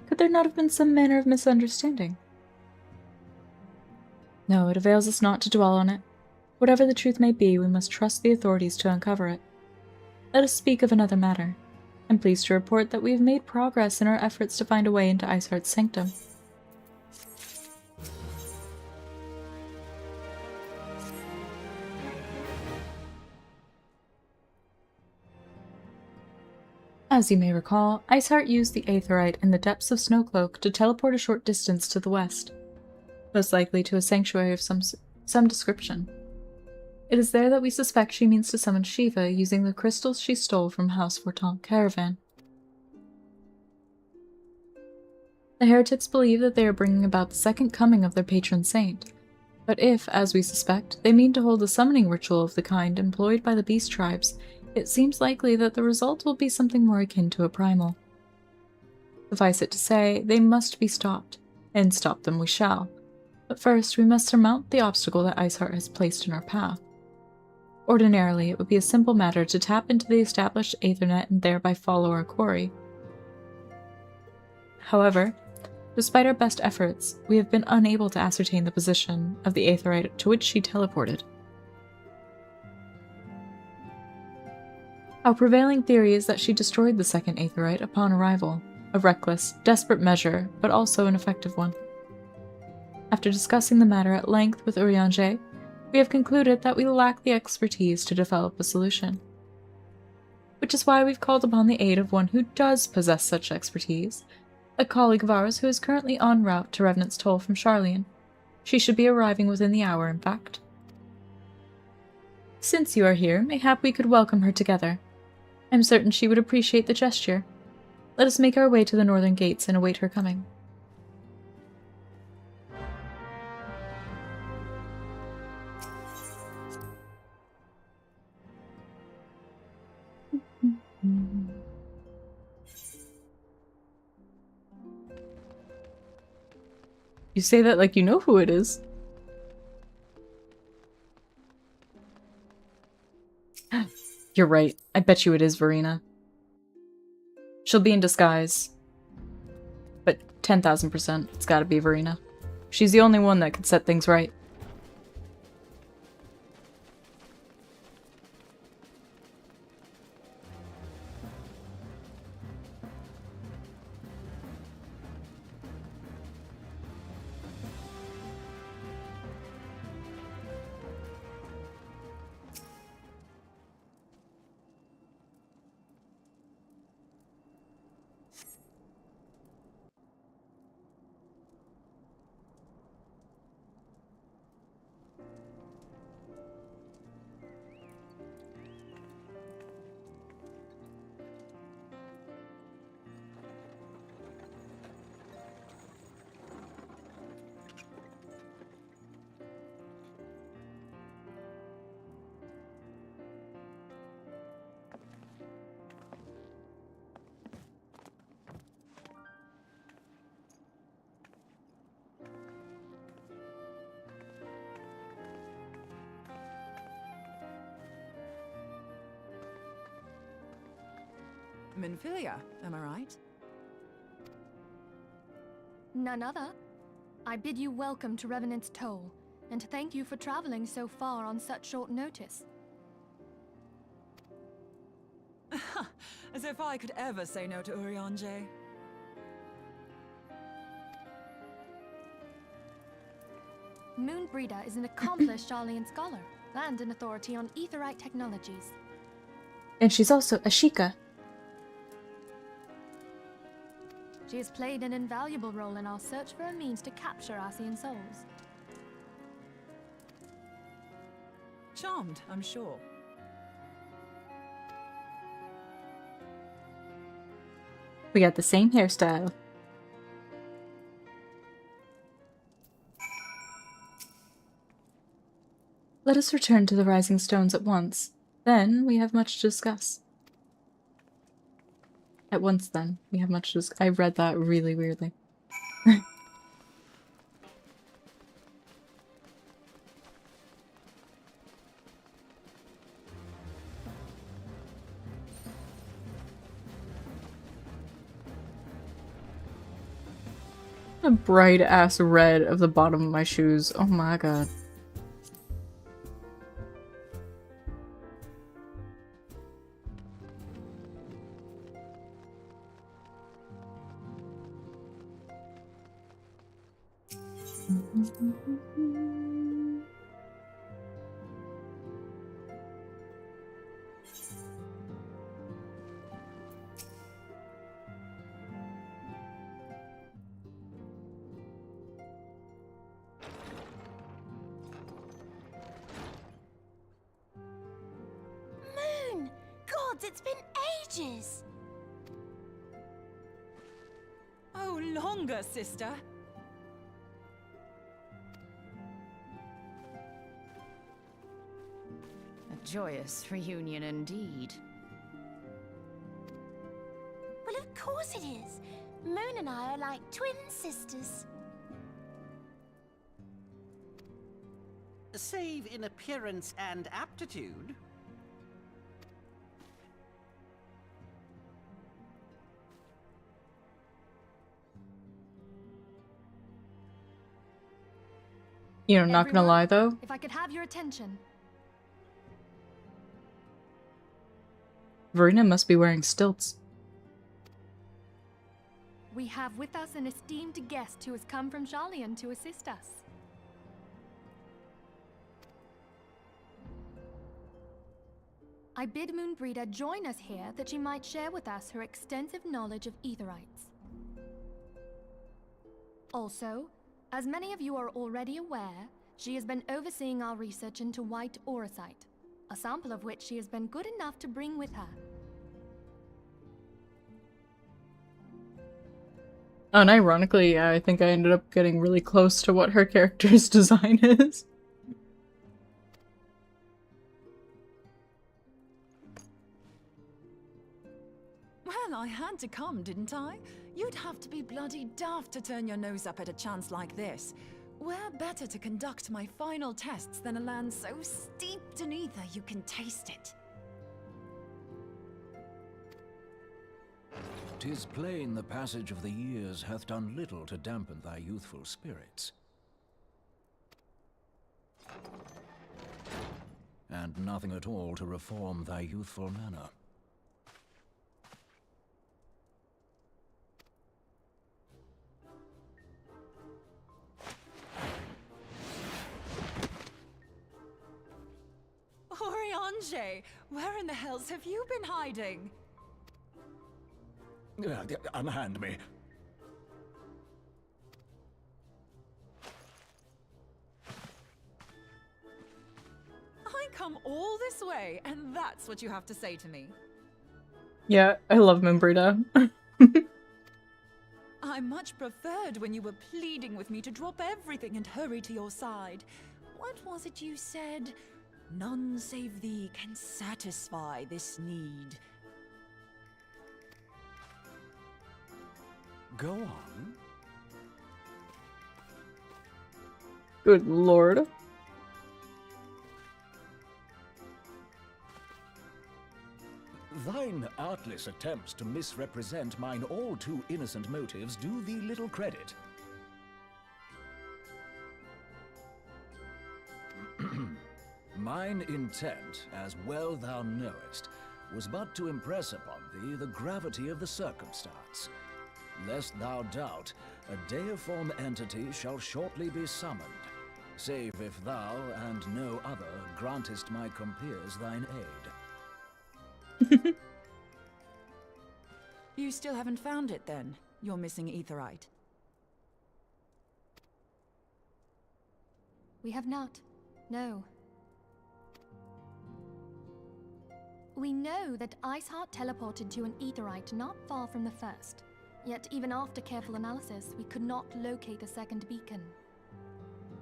Could there not have been some manner of misunderstanding? No, it avails us not to dwell on it. Whatever the truth may be, we must trust the authorities to uncover it. Let us speak of another matter. I'm pleased to report that we have made progress in our efforts to find a way into Iceheart's sanctum. As you may recall, Iceheart used the Aetheryte in the depths of Snowcloak to teleport a short distance to the west, most likely to a sanctuary of some description. It is there that we suspect she means to summon Shiva using the crystals she stole from House Fortant Caravan. The heretics believe that they are bringing about the second coming of their patron saint, but if, as we suspect, they mean to hold a summoning ritual of the kind employed by the beast tribes, it seems likely that the result will be something more akin to a primal. Suffice it to say, they must be stopped, and stop them we shall. But first, we must surmount the obstacle that Iceheart has placed in our path. Ordinarily, it would be a simple matter to tap into the established Aethernet and thereby follow our quarry. However, despite our best efforts, we have been unable to ascertain the position of the Aetheryte to which she teleported. Our prevailing theory is that she destroyed the second Aetheryte upon arrival, a reckless, desperate measure, but also an effective one. After discussing the matter at length with Urianger, we have concluded that we lack the expertise to develop a solution. Which is why we've called upon the aid of one who does possess such expertise, a colleague of ours who is currently en route to Revenant's Toll from Charlian. She should be arriving within the hour, in fact. Since you are here, mayhap we could welcome her together. I'm certain she would appreciate the gesture. Let us make our way to the northern gates and await her coming. You say that like you know who it is. You're right. I bet you it is Verena. She'll be in disguise. But 10,000%, it's gotta be Verena. She's the only one that could set things right. Minfilia, am I right? None other. I bid you welcome to Revenant's Toll, and thank you for traveling so far on such short notice. As if I could ever say no to Urianger. Moonbreeder is an accomplished Sharlayan scholar, and an authority on aetherite technologies. And she's also a Sheikah. She has played an invaluable role in our search for a means to capture Ascian souls. Charmed, I'm sure. We got the same hairstyle. Let us return to the Rising Stones at once. Then we have much to discuss. At once, then. We have much to discuss. I read that really weirdly. A bright ass red of the bottom of my shoes. Oh my god. Moon! Gods, it's been ages! Oh, longer, sister. A joyous reunion indeed. Well, of course it is. Moon and I are like twin sisters. Save in appearance and aptitude. You know, not gonna lie though. If I could have your attention. Verena must be wearing stilts. We have with us an esteemed guest who has come from Sharlayan to assist us. I bid Moonbreeder join us here that she might share with us her extensive knowledge of aetherites. Also, as many of you are already aware, she has been overseeing our research into white auracite, a sample of which she has been good enough to bring with her. And ironically, I think I ended up getting really close to what her character's design is. Well, I had to come, didn't I? You'd have to be bloody daft to turn your nose up at a chance like this. Where better to conduct my final tests than a land so steeped in ether you can taste it? 'Tis plain the passage of the years hath done little to dampen thy youthful spirits. And nothing at all to reform thy youthful manner. Urianger, where in the hells have you been hiding? Unhand me. I come all this way, and that's what you have to say to me. Yeah, I love Moonbreeder. I much preferred when you were pleading with me to drop everything and hurry to your side. What was it you said? None save thee can satisfy this need. Go on. Good lord. Thine artless attempts to misrepresent mine all too innocent motives do thee little credit. Mine intent, as well thou knowest, was but to impress upon thee the gravity of the circumstance. Lest thou doubt, a deiform entity shall shortly be summoned, save if thou and no other grantest my compeers thine aid. You still haven't found it then, your missing aetherite? We have not. No. We know that Iceheart teleported to an aetherite not far from the first. Yet even after careful analysis, we could not locate the second beacon.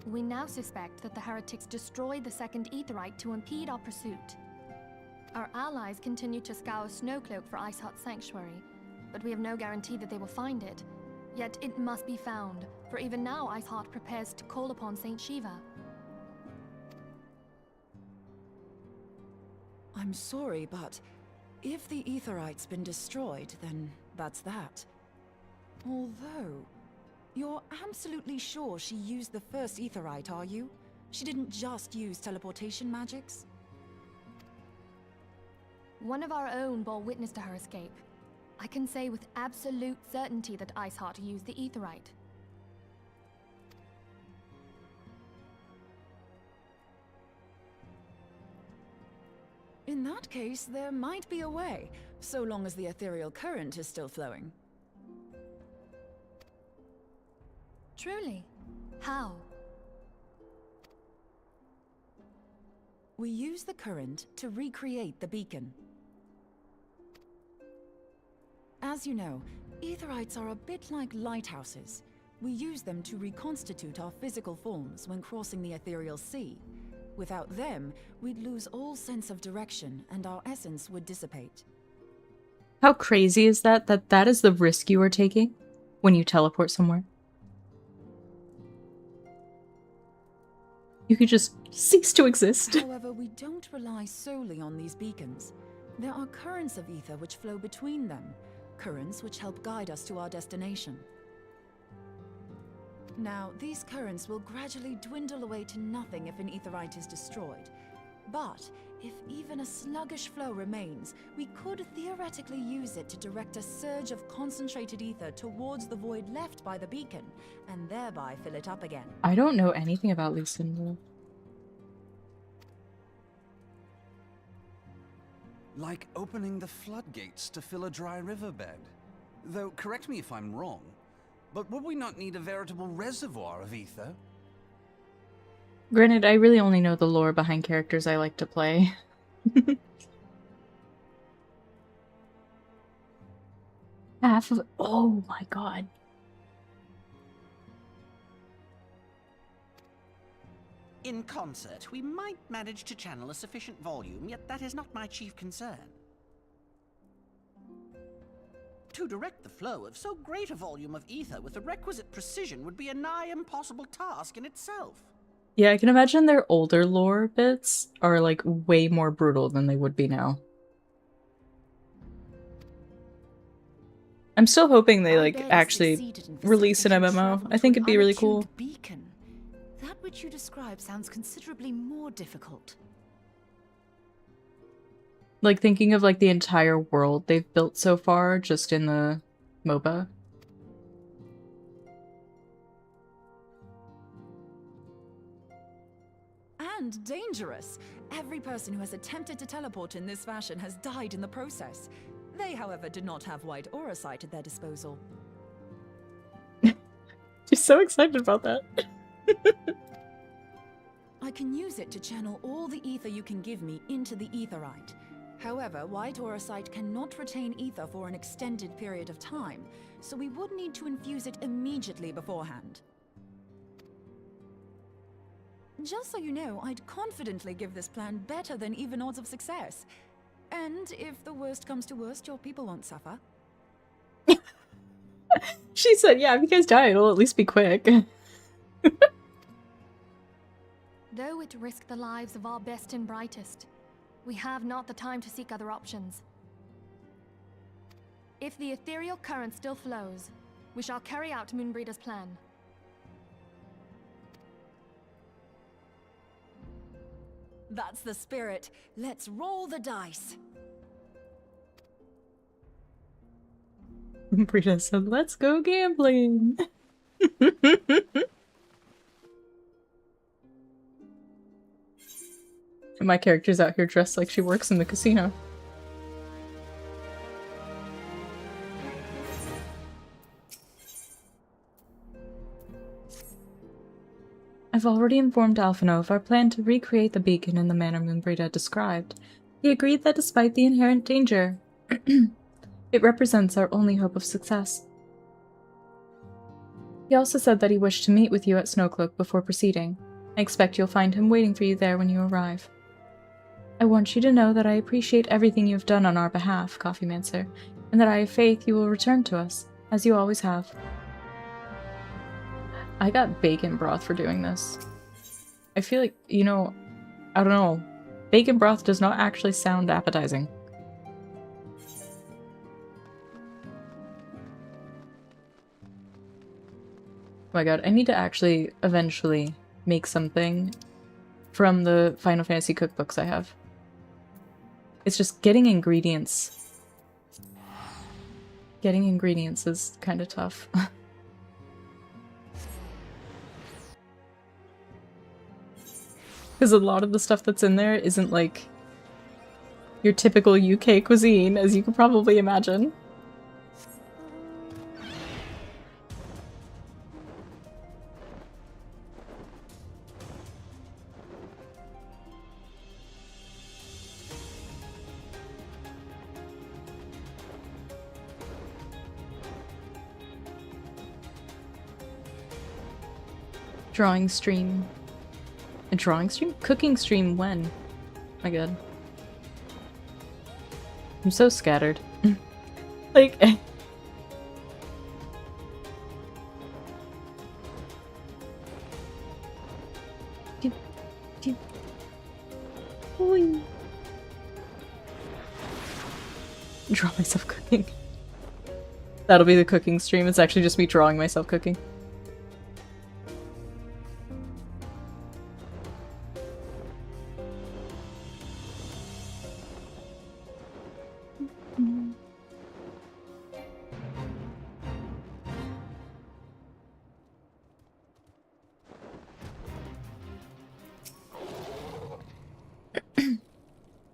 We now suspect that the heretics destroyed the second aetherite to impede our pursuit. Our allies continue to scour Snowcloak for Iceheart's sanctuary, but we have no guarantee that they will find it. Yet it must be found, for even now Iceheart prepares to call upon Saint Shiva. I'm sorry, but if the aetherite's been destroyed, then that's that. Although, you're absolutely sure she used the first aetherite, are you? She didn't just use teleportation magics? One of our own bore witness to her escape. I can say with absolute certainty that Iceheart used the aetherite. In that case, there might be a way, so long as the ethereal current is still flowing. Truly? How? We use the current to recreate the beacon. As you know, aetherites are a bit like lighthouses. We use them to reconstitute our physical forms when crossing the ethereal sea. Without them, we'd lose all sense of direction and our essence would dissipate. How crazy is that that is the risk you are taking when you teleport somewhere? You could just cease to exist. However, we don't rely solely on these beacons. There are currents of ether which flow between them, currents which help guide us to our destination. Now, these currents will gradually dwindle away to nothing if an aetherite is destroyed. But if even a sluggish flow remains, we could theoretically use it to direct a surge of concentrated ether towards the void left by the beacon, and thereby fill it up again. I don't know anything about Lucinda. Like opening the floodgates to fill a dry riverbed. Though, correct me if I'm wrong, but would we not need a veritable reservoir of ether? Granted, I really only know the lore behind characters I like to play. Half of— oh my god. In concert, we might manage to channel a sufficient volume, yet that is not my chief concern. To direct the flow of so great a volume of ether with the requisite precision would be a nigh impossible task in itself. Yeah, I can imagine their older lore bits are like way more brutal than they would be now. I'm still hoping they like actually release an MMO. I think it'd be really cool. Beacon. That which you describe sounds considerably more difficult. Like thinking of like the entire world they've built so far just in the MOBA. And dangerous. Every person who has attempted to teleport in this fashion has died in the process. They, however, did not have white aura sight at their disposal. She's so excited about that. I can use it to channel all the ether you can give me into the aetherite. However, white aura sight cannot retain ether for an extended period of time, so we would need to infuse it immediately beforehand. Just so you know, I'd confidently give this plan better than even odds of success. And if the worst comes to worst, your people won't suffer. She said, yeah, if you guys die, it'll at least be quick. Though it risked the lives of our best and brightest, we have not the time to seek other options. If the ethereal current still flows, we shall carry out Moonbreeder's plan. That's the spirit. Let's roll the dice. Brita said, let's go gambling. And my character's out here dressed like she works in the casino. I've already informed Alphino of our plan to recreate the beacon in the manner Moonbrita described. He agreed that despite the inherent danger, it represents our only hope of success. He also said that he wished to meet with you at Snowcloak before proceeding. I expect you'll find him waiting for you there when you arrive. I want you to know that I appreciate everything you have done on our behalf, Coffeemancer, and that I have faith you will return to us, as you always have. I got bacon broth for doing this. I feel like, you know, I don't know. Bacon broth does not actually sound appetizing. Oh my god, I need to actually eventually make something from the Final Fantasy cookbooks I have. It's just getting ingredients. Getting ingredients is kind of tough. Because a lot of the stuff that's in there isn't like your typical UK cuisine, as you could probably imagine. Drawing stream. A drawing stream? Cooking stream when? My god. I'm so scattered. Like... Draw myself cooking. That'll be the cooking stream. It's actually just me drawing myself cooking.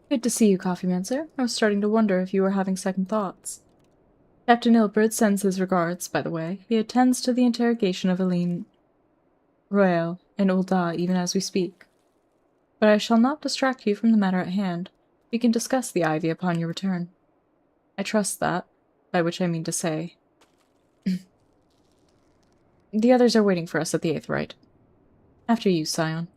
Good to see you, Coffeemancer. I was starting to wonder if you were having second thoughts. Captain Ilbert sends his regards, by the way. He attends to the interrogation of Aline Royale in Uldah even as we speak. But I shall not distract you from the matter at hand. We can discuss the ivy upon your return. I trust that, by which I mean to say... The others are waiting for us at the Aetheryte. After you, Scion.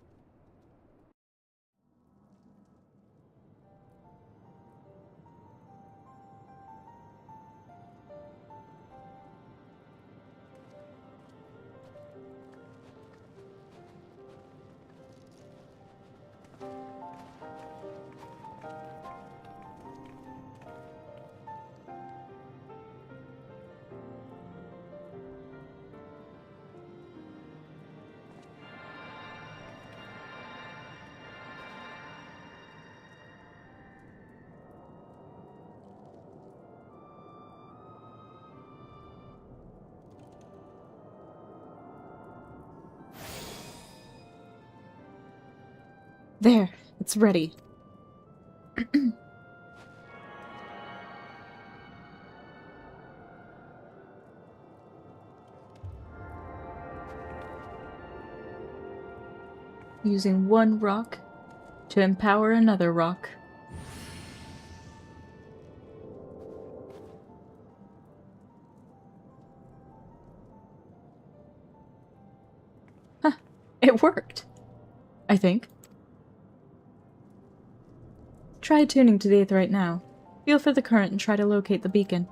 There, it's ready. Using one rock to empower another rock. Huh, it worked. I think. Try tuning to the Aetheryte now. Feel for the current and try to locate the beacon.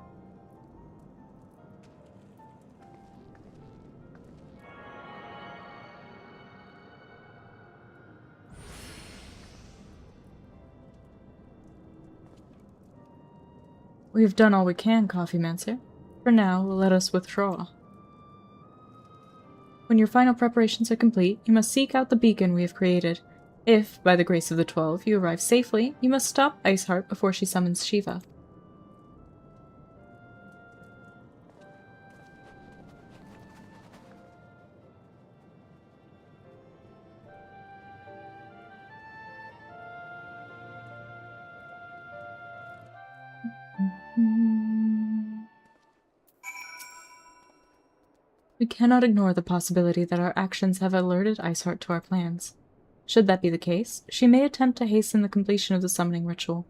We have done all we can, Coffeemancer. For now, let us withdraw. When your final preparations are complete, you must seek out the beacon we have created. If, by the grace of the 12, you arrive safely, you must stop Iceheart before she summons Shiva. We cannot ignore the possibility that our actions have alerted Iceheart to our plans. Should that be the case, she may attempt to hasten the completion of the summoning ritual,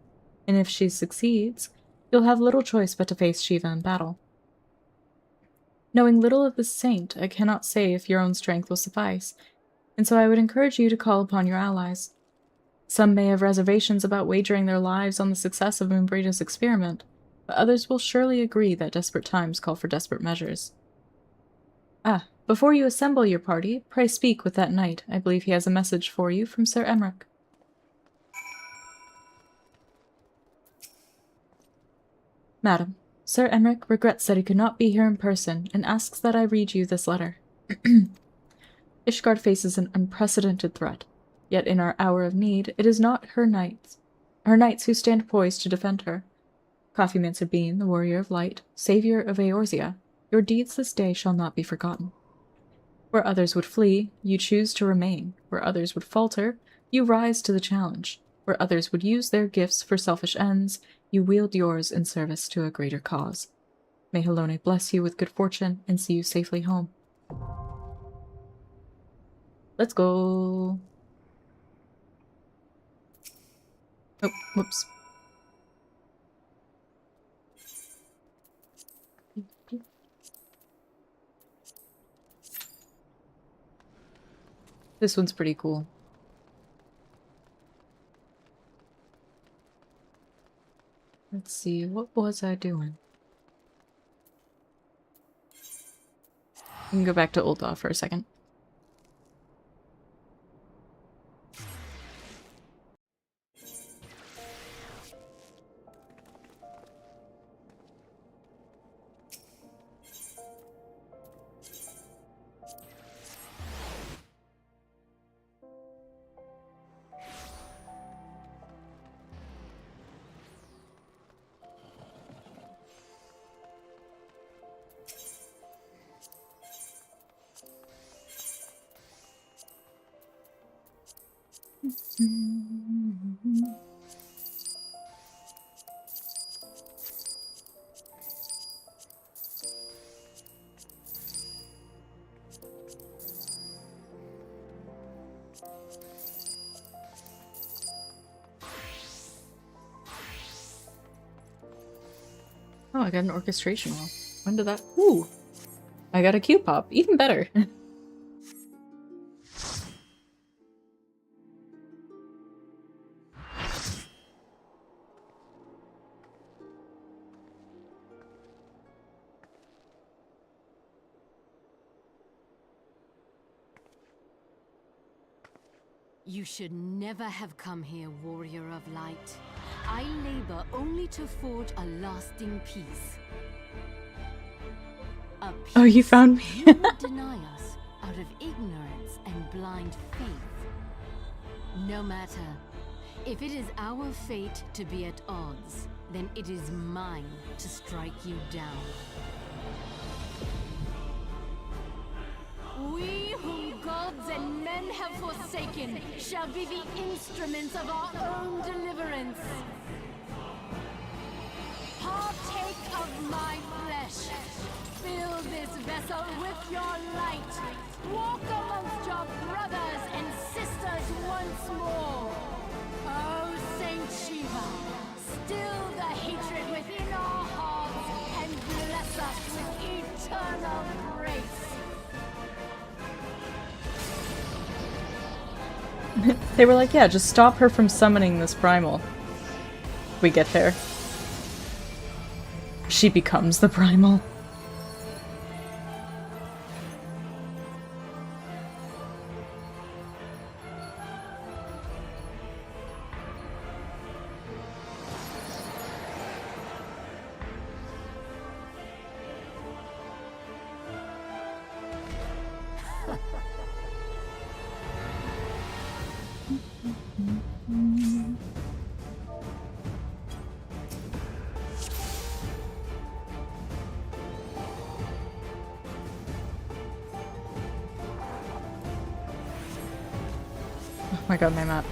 and if she succeeds, you'll have little choice but to face Shiva in battle. Knowing little of this saint, I cannot say if your own strength will suffice, and so I would encourage you to call upon your allies. Some may have reservations about wagering their lives on the success of Umbrida's experiment, but others will surely agree that desperate times call for desperate measures. Ah, before you assemble your party, pray speak with that knight. I believe he has a message for you from Sir Emmerich. Madam, Sir Emmerich regrets that he could not be here in person and asks that I read you this letter. Ishgard faces an unprecedented threat, yet in our hour of need, it is not her knights who stand poised to defend her. Coffeemancer Bean, the warrior of light, savior of Eorzea, your deeds this day shall not be forgotten. Where others would flee, you choose to remain. Where others would falter, you rise to the challenge. Where others would use their gifts for selfish ends, you wield yours in service to a greater cause. May Halone bless you with good fortune and see you safely home. Let's go. Oh, whoops. This one's pretty cool. Let's see, what was I doing? We can go back to Uldah for a second. Oh, I got an orchestration roll. When did that— Ooh! I got a Q-pop. Even better. You should never have come here, warrior of light. I labor only to forge a lasting peace. A peace Oh, you found me. you would deny us out of ignorance and blind faith. No matter. If it is our fate to be at odds, then it is mine to strike you down. We whom gods and men have forsaken shall be the instruments of our own deliverance. Partake of my flesh. Fill this vessel with your light. Walk amongst your brothers and sisters once more. Oh, Saint Shiva, still the hatred within our hearts and bless us with eternal grace. They were like, yeah, just stop her from summoning this primal. We get there. She becomes the primal. my god, my map.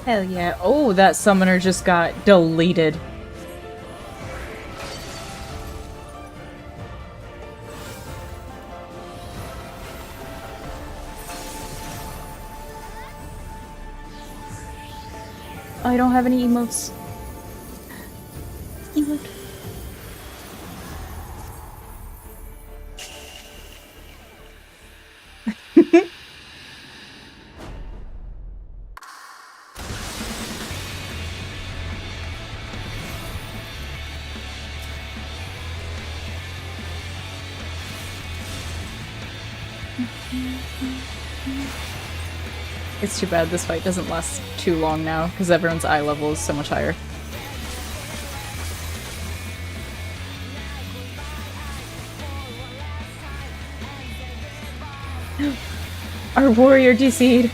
Hell yeah. Oh, that summoner just got deleted. I don't have any emotes. Emote. It's too bad this fight doesn't last too long now, because everyone's eye level is so much higher. Our warrior DC'd!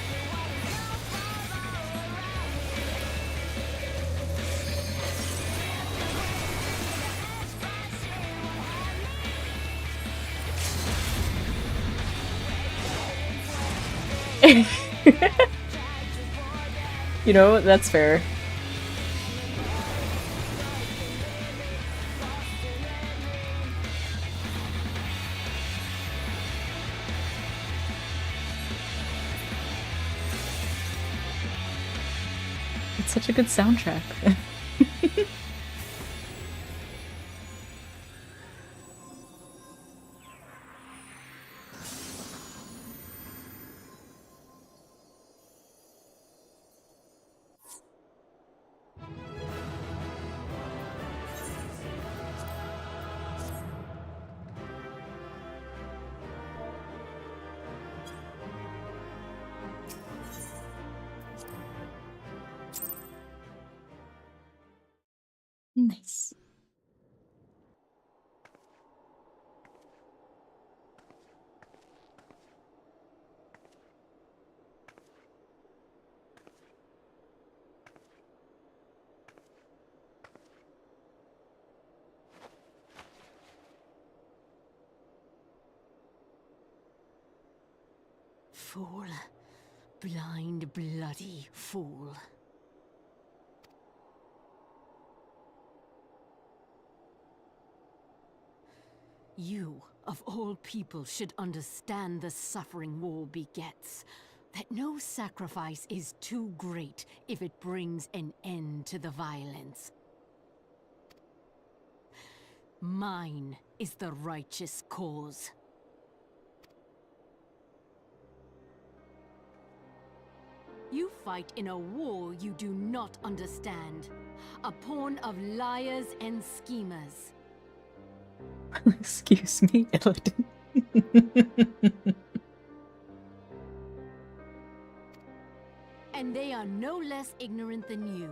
You know, that's fair. It's such a good soundtrack. Nice. Fool. Blind, bloody fool. You, of all people, should understand the suffering war begets. That no sacrifice is too great if it brings an end to the violence. Mine is the righteous cause. You fight in a war you do not understand. A pawn of liars and schemers. Excuse me, Illidan. And they are no less ignorant than you,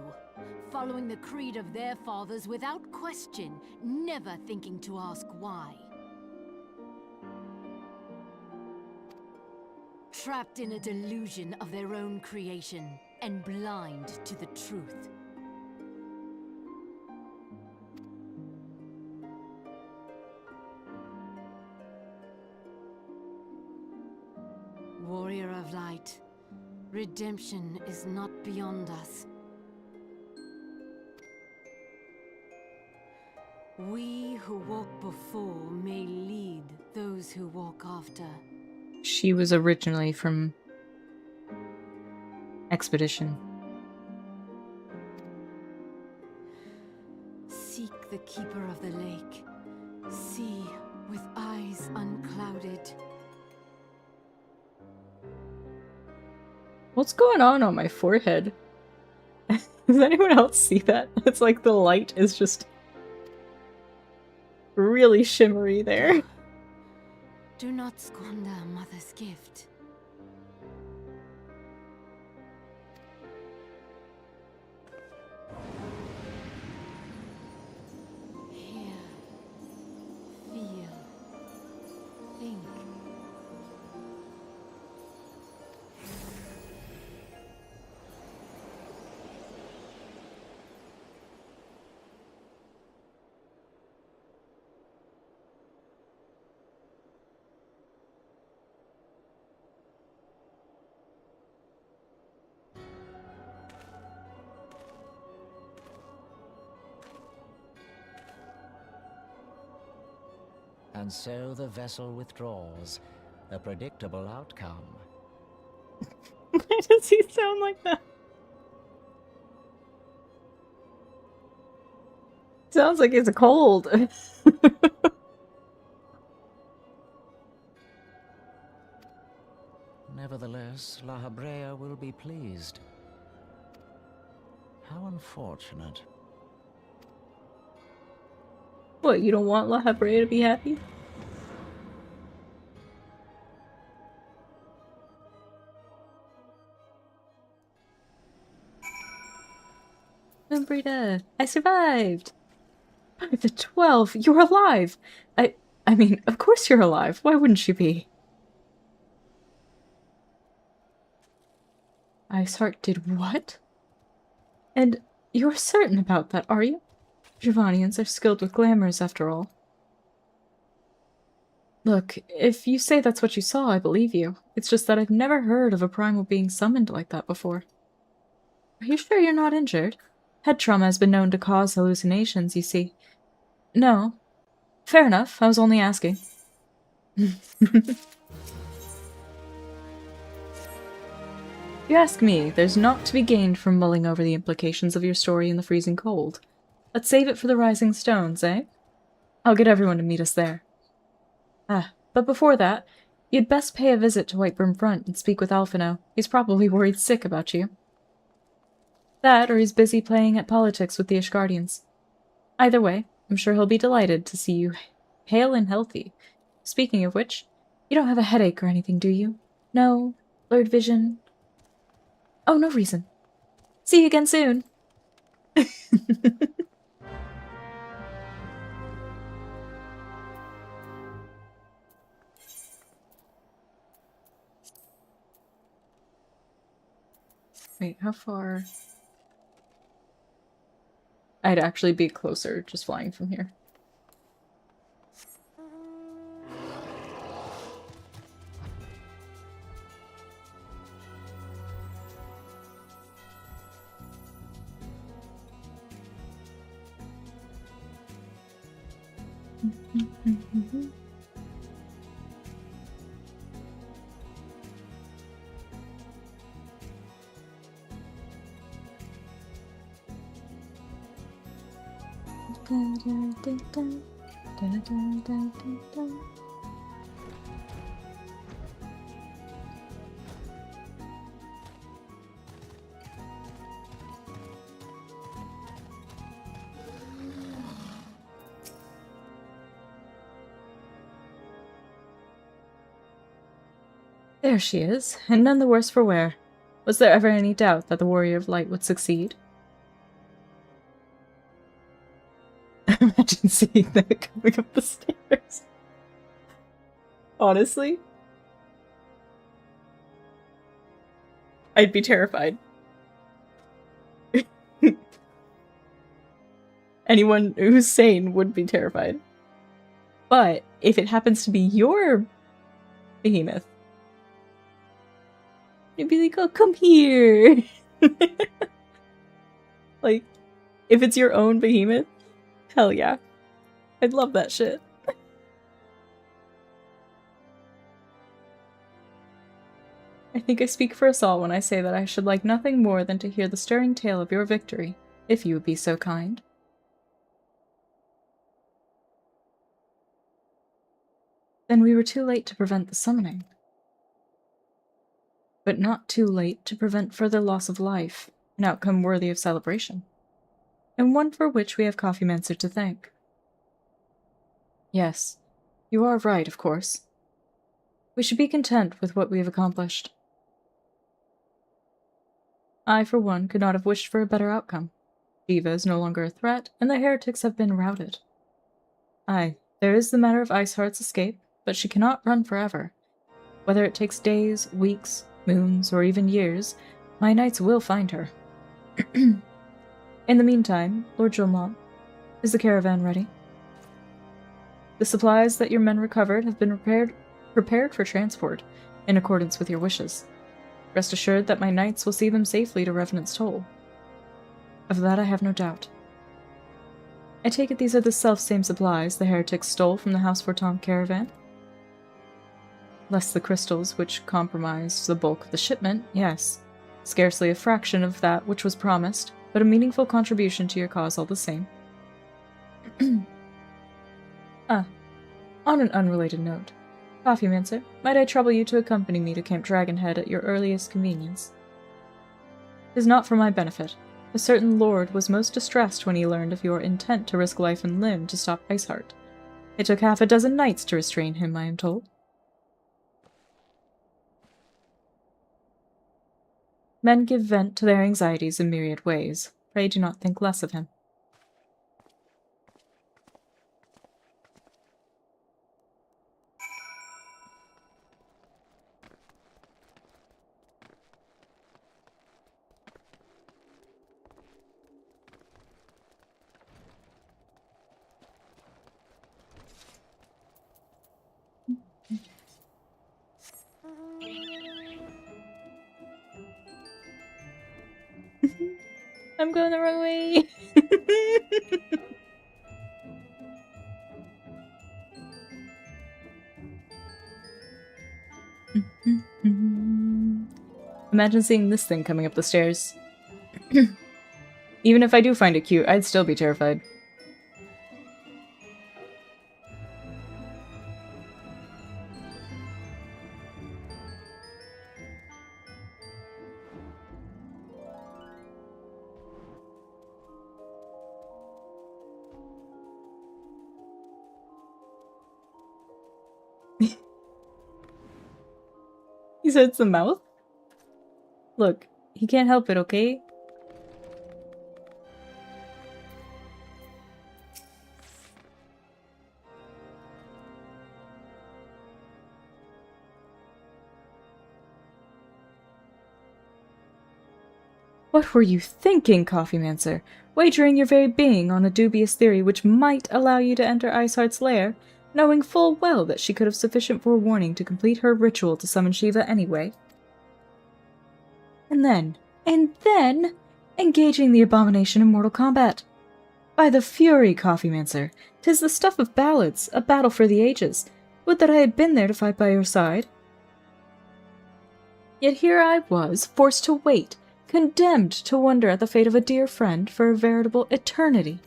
following the creed of their fathers without question, never thinking to ask why. Trapped in a delusion of their own creation, and blind to the truth. Warrior of Light, redemption is not beyond us. We who walk before may lead those who walk after. She was originally from Expedition. Seek the keeper of the lake. See with eyes unclouded. What's going on my forehead? Does anyone else see that? It's like the light is just really shimmery there. Do not squander a mother's gift. Hear, feel, think. And so the vessel withdraws. A predictable outcome. Why does he sound like that? Sounds like it's a cold. Nevertheless, La Habrea will be pleased. How unfortunate. What, you don't want La Habrea to be happy? Umbrita, I survived! By the 12, you're alive! I mean, of course you're alive. Why wouldn't you be? Iceheart did what? And you're certain about that, are you? Giovannians are skilled with glamours, after all. Look, if you say that's what you saw, I believe you. It's just that I've never heard of a primal being summoned like that before. Are you sure you're not injured? Head trauma has been known to cause hallucinations, you see. No. Fair enough, I was only asking. If you ask me, there's naught to be gained from mulling over the implications of your story in the freezing cold. Let's save it for the Rising Stones, eh? I'll get everyone to meet us there. Ah, but before that, you'd best pay a visit to Whitebrim Front and speak with Alphino. He's probably worried sick about you. That, or he's busy playing at politics with the Ishgardians. Either way, I'm sure he'll be delighted to see you hale and healthy. Speaking of which, you don't have a headache or anything, do you? No? Blurred vision? Oh, no reason. See you again soon! Wait, how far? I'd actually be closer just flying from here. There she is, and none the worse for wear. Was there ever any doubt that the Warrior of Light would succeed? Imagine seeing that coming up the stairs. Honestly, I'd be terrified. Anyone who's sane would be terrified. But if it happens to be your behemoth, you'd be like, oh, come here. Like, if it's your own behemoth, hell yeah. I'd love that shit. I think I speak for us all when I say that I should like nothing more than to hear the stirring tale of your victory, if you would be so kind. Then we were too late to prevent the summoning. But not too late to prevent further loss of life, an outcome worthy of celebration, and one for which we have Coffeemancer to thank. Yes, you are right, of course. We should be content with what we have accomplished. I, for one, could not have wished for a better outcome. Diva is no longer a threat, and the heretics have been routed. Aye, there is the matter of Iceheart's escape, but she cannot run forever. Whether it takes days, weeks, moons, or even years, my knights will find her. In the meantime, Lord Jolmont, is the caravan ready? The supplies that your men recovered have been prepared for transport, in accordance with your wishes. Rest assured that my knights will see them safely to Revenant's Toll. Of that I have no doubt. I take it these are the self-same supplies the heretics stole from the House Forton caravan? Less the crystals which compromised the bulk of the shipment, yes. Scarcely a fraction of that which was promised, but a meaningful contribution to your cause all the same. On an unrelated note, Coffeemancer, might I trouble you to accompany me to Camp Dragonhead at your earliest convenience? 'Tis not for my benefit. A certain lord was most distressed when he learned of your intent to risk life and limb to stop Iceheart. It took half a dozen knights to restrain him, I am told. Men give vent to their anxieties in myriad ways. Pray do not think less of him. I'm going the wrong way. Imagine seeing this thing coming up the stairs. Even if I do find it cute, I'd still be terrified. He said it's the mouth? Look, he can't help it, okay? What were you thinking, Coffeemancer? Wagering your very being on a dubious theory which might allow you to enter Iceheart's lair, knowing full well that she could have sufficient forewarning to complete her ritual to summon Shiva anyway. And then, engaging the abomination in mortal combat. By the fury, Coffeemancer, 'tis the stuff of ballads, a battle for the ages. Would that I had been there to fight by your side. Yet here I was, forced to wait, condemned to wonder at the fate of a dear friend for a veritable eternity.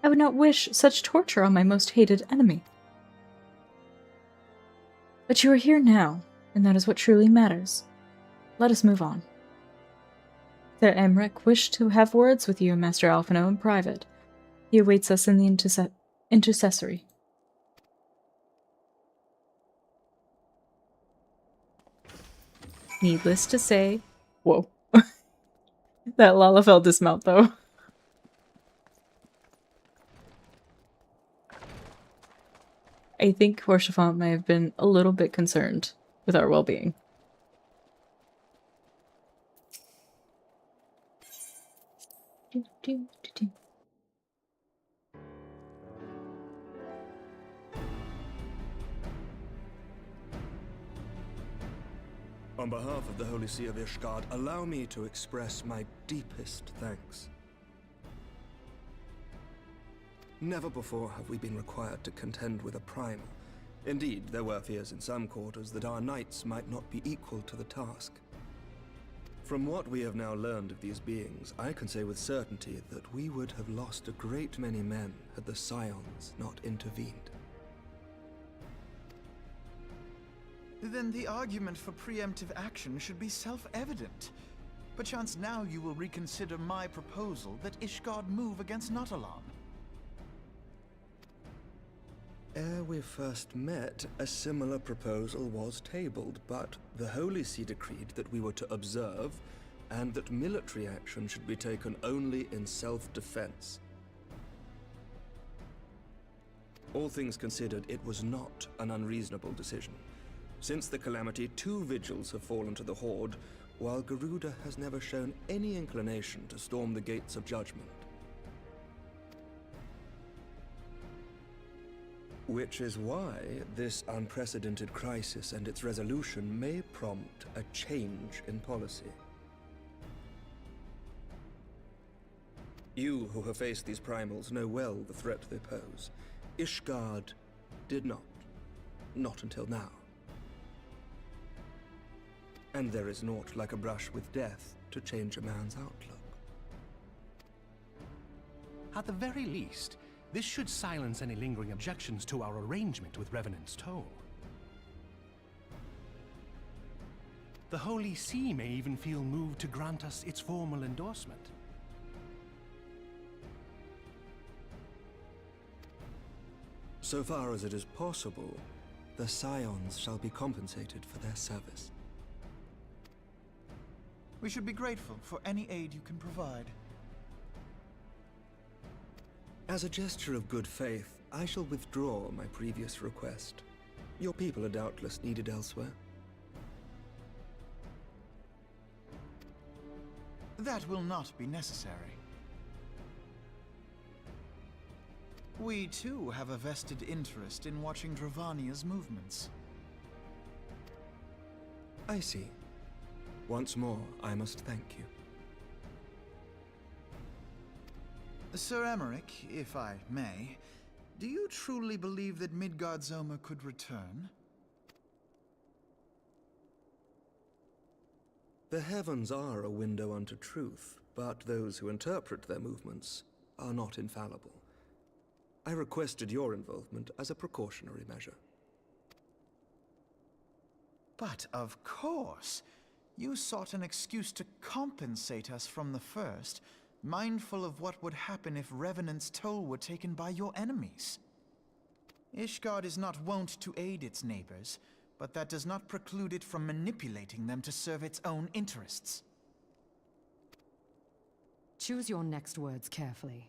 I would not wish such torture on my most hated enemy. But you are here now, and that is what truly matters. Let us move on. Sir Emmerich wished to have words with you and Master Alphino in private. He awaits us in the intercessory. Needless to say... Whoa. That Lalafell dismount, though. I think Horsefant may have been a little bit concerned with our well-being. On behalf of the Holy See of Ishgard, allow me to express my deepest thanks. Never before have we been required to contend with a primal. Indeed, there were fears in some quarters that our knights might not be equal to the task. From what we have now learned of these beings, I can say with certainty that we would have lost a great many men had the Scions not intervened. Then the argument for preemptive action should be self-evident. Perchance now you will reconsider my proposal that Ishgard move against Nautalon. Ere we first met, a similar proposal was tabled, but the Holy See decreed that we were to observe, and that military action should be taken only in self-defense. All things considered, it was not an unreasonable decision. Since the calamity, 2 vigils have fallen to the Horde, while Garuda has never shown any inclination to storm the gates of judgment. Which is why this unprecedented crisis and its resolution may prompt a change in policy. You who have faced these primals know well the threat they pose. Ishgard did not. Not until now. And there is naught like a brush with death to change a man's outlook. At the very least, this should silence any lingering objections to our arrangement with Revenant's Toll. The Holy See may even feel moved to grant us its formal endorsement. So far as it is possible, the Scions shall be compensated for their service. We should be grateful for any aid you can provide. As a gesture of good faith, I shall withdraw my previous request. Your people are doubtless needed elsewhere. That will not be necessary. We too have a vested interest in watching Dravania's movements. I see. Once more, I must thank you. Sir Emmerich, if I may, do you truly believe that Midgardsormr could return? The heavens are a window unto truth, but those who interpret their movements are not infallible. I requested your involvement as a precautionary measure. But of course, you sought an excuse to compensate us from the first, mindful of what would happen if Revenant's Toll were taken by your enemies. Ishgard is not wont to aid its neighbors, but that does not preclude it from manipulating them to serve its own interests. Choose your next words carefully.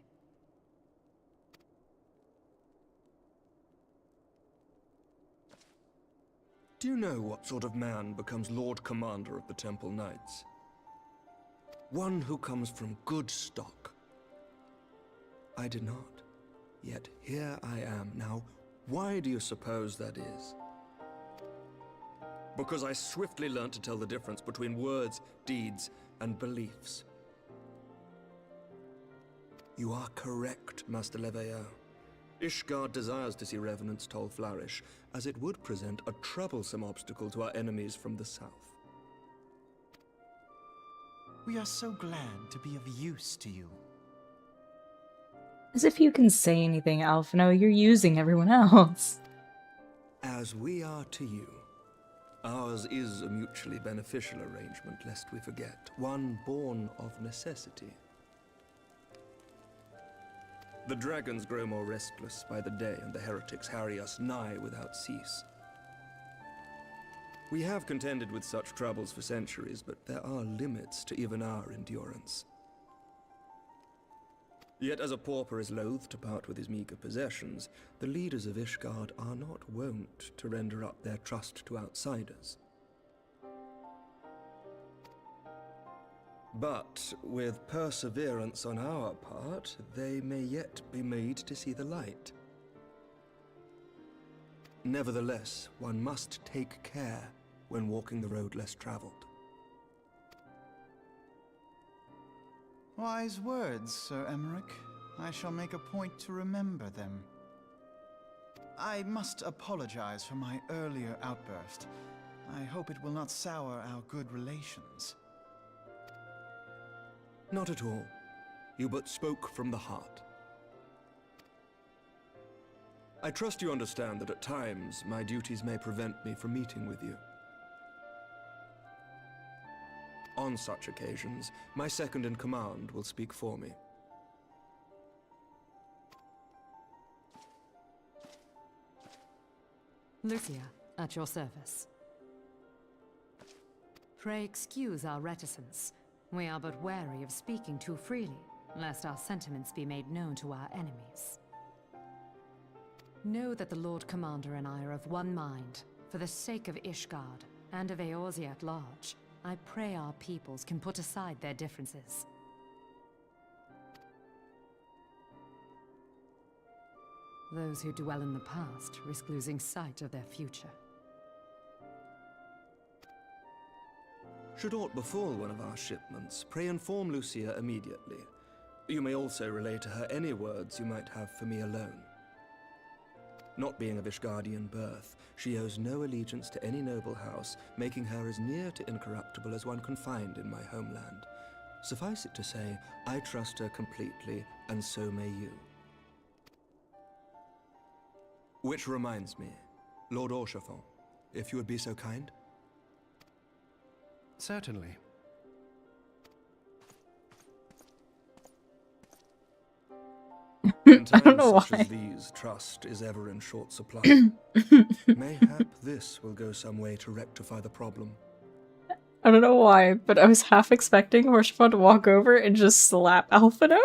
Do you know what sort of man becomes Lord Commander of the Temple Knights? One who comes from good stock. I did not. Yet here I am. Now, why do you suppose that is? Because I swiftly learned to tell the difference between words, deeds, and beliefs. You are correct, Master Leveilleur. Ishgard desires to see Revenant's Toll flourish, as it would present a troublesome obstacle to our enemies from the south. We are so glad to be of use to you. As if you can say anything, Alphino. You're using everyone else. As we are to you. Ours is a mutually beneficial arrangement, lest we forget. One born of necessity. The dragons grow more restless by the day, and the heretics harry us nigh without cease. We have contended with such troubles for centuries, but there are limits to even our endurance. Yet as a pauper is loath to part with his meager possessions, the leaders of Ishgard are not wont to render up their trust to outsiders. But with perseverance on our part, they may yet be made to see the light. Nevertheless, one must take care when walking the road less traveled. Wise words, Sir Emmerich. I shall make a point to remember them. I must apologize for my earlier outburst. I hope it will not sour our good relations. Not at all. You but spoke from the heart. I trust you understand that at times my duties may prevent me from meeting with you. On such occasions, my second-in-command will speak for me. Lucia, at your service. Pray excuse our reticence. We are but wary of speaking too freely, lest our sentiments be made known to our enemies. Know that the Lord Commander and I are of one mind. For the sake of Ishgard, and of Eorzea at large, I pray our peoples can put aside their differences. Those who dwell in the past risk losing sight of their future. Should aught befall one of our shipments, pray inform Lucia immediately. You may also relay to her any words you might have for me alone. Not being of Ishgardian birth, she owes no allegiance to any noble house, making her as near to incorruptible as one can find in my homeland. Suffice it to say, I trust her completely, and so may you. Which reminds me, Lord Orchefort, if you would be so kind? Certainly. In I don't times know such why. as these, trust is ever in short supply. Mayhap this will go some way to rectify the problem. I don't know why, but I was half expecting Horshford to walk over and just slap Alphino.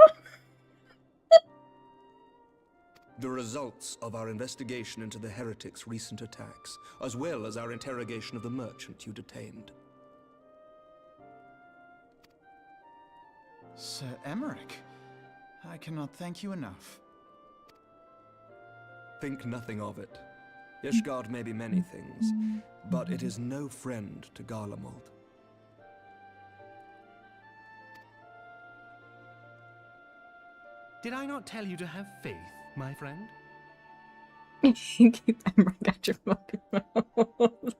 The results of our investigation into the heretics' recent attacks, as well as our interrogation of the merchant you detained. Sir Emmerich, I cannot thank you enough. Think nothing of it. Ishgard may be many things, but it is no friend to Garlemald. Did I not tell you to have faith, my friend? Keep Emmerich at your fucking mouth.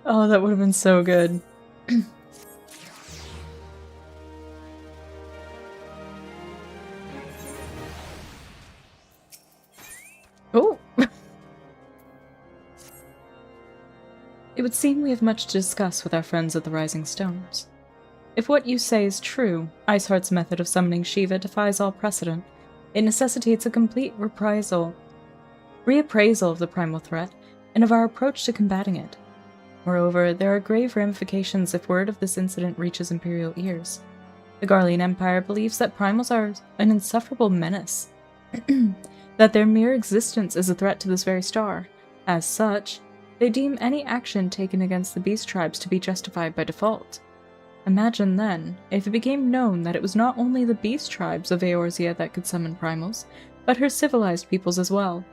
Oh, that would have been so good. Oh! It would seem we have much to discuss with our friends at the Rising Stones. If what you say is true, Iceheart's method of summoning Shiva defies all precedent. It necessitates a complete reappraisal of the primal threat and of our approach to combating it. Moreover, there are grave ramifications if word of this incident reaches Imperial ears. The Garlean Empire believes that primals are an insufferable menace, that their mere existence is a threat to this very star. As such, they deem any action taken against the beast tribes to be justified by default. Imagine then, if it became known that it was not only the beast tribes of Eorzea that could summon primals, but her civilized peoples as well.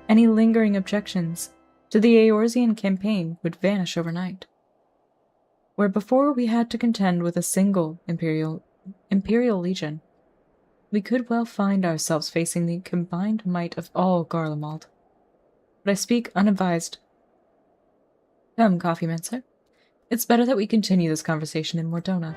Any lingering objections to the Eorzean campaign would vanish overnight. Where before we had to contend with a single Imperial Legion, we could well find ourselves facing the combined might of all Garlemald. But I speak unadvised. Come, Coffee Mincer. It's better that we continue this conversation in Mordona.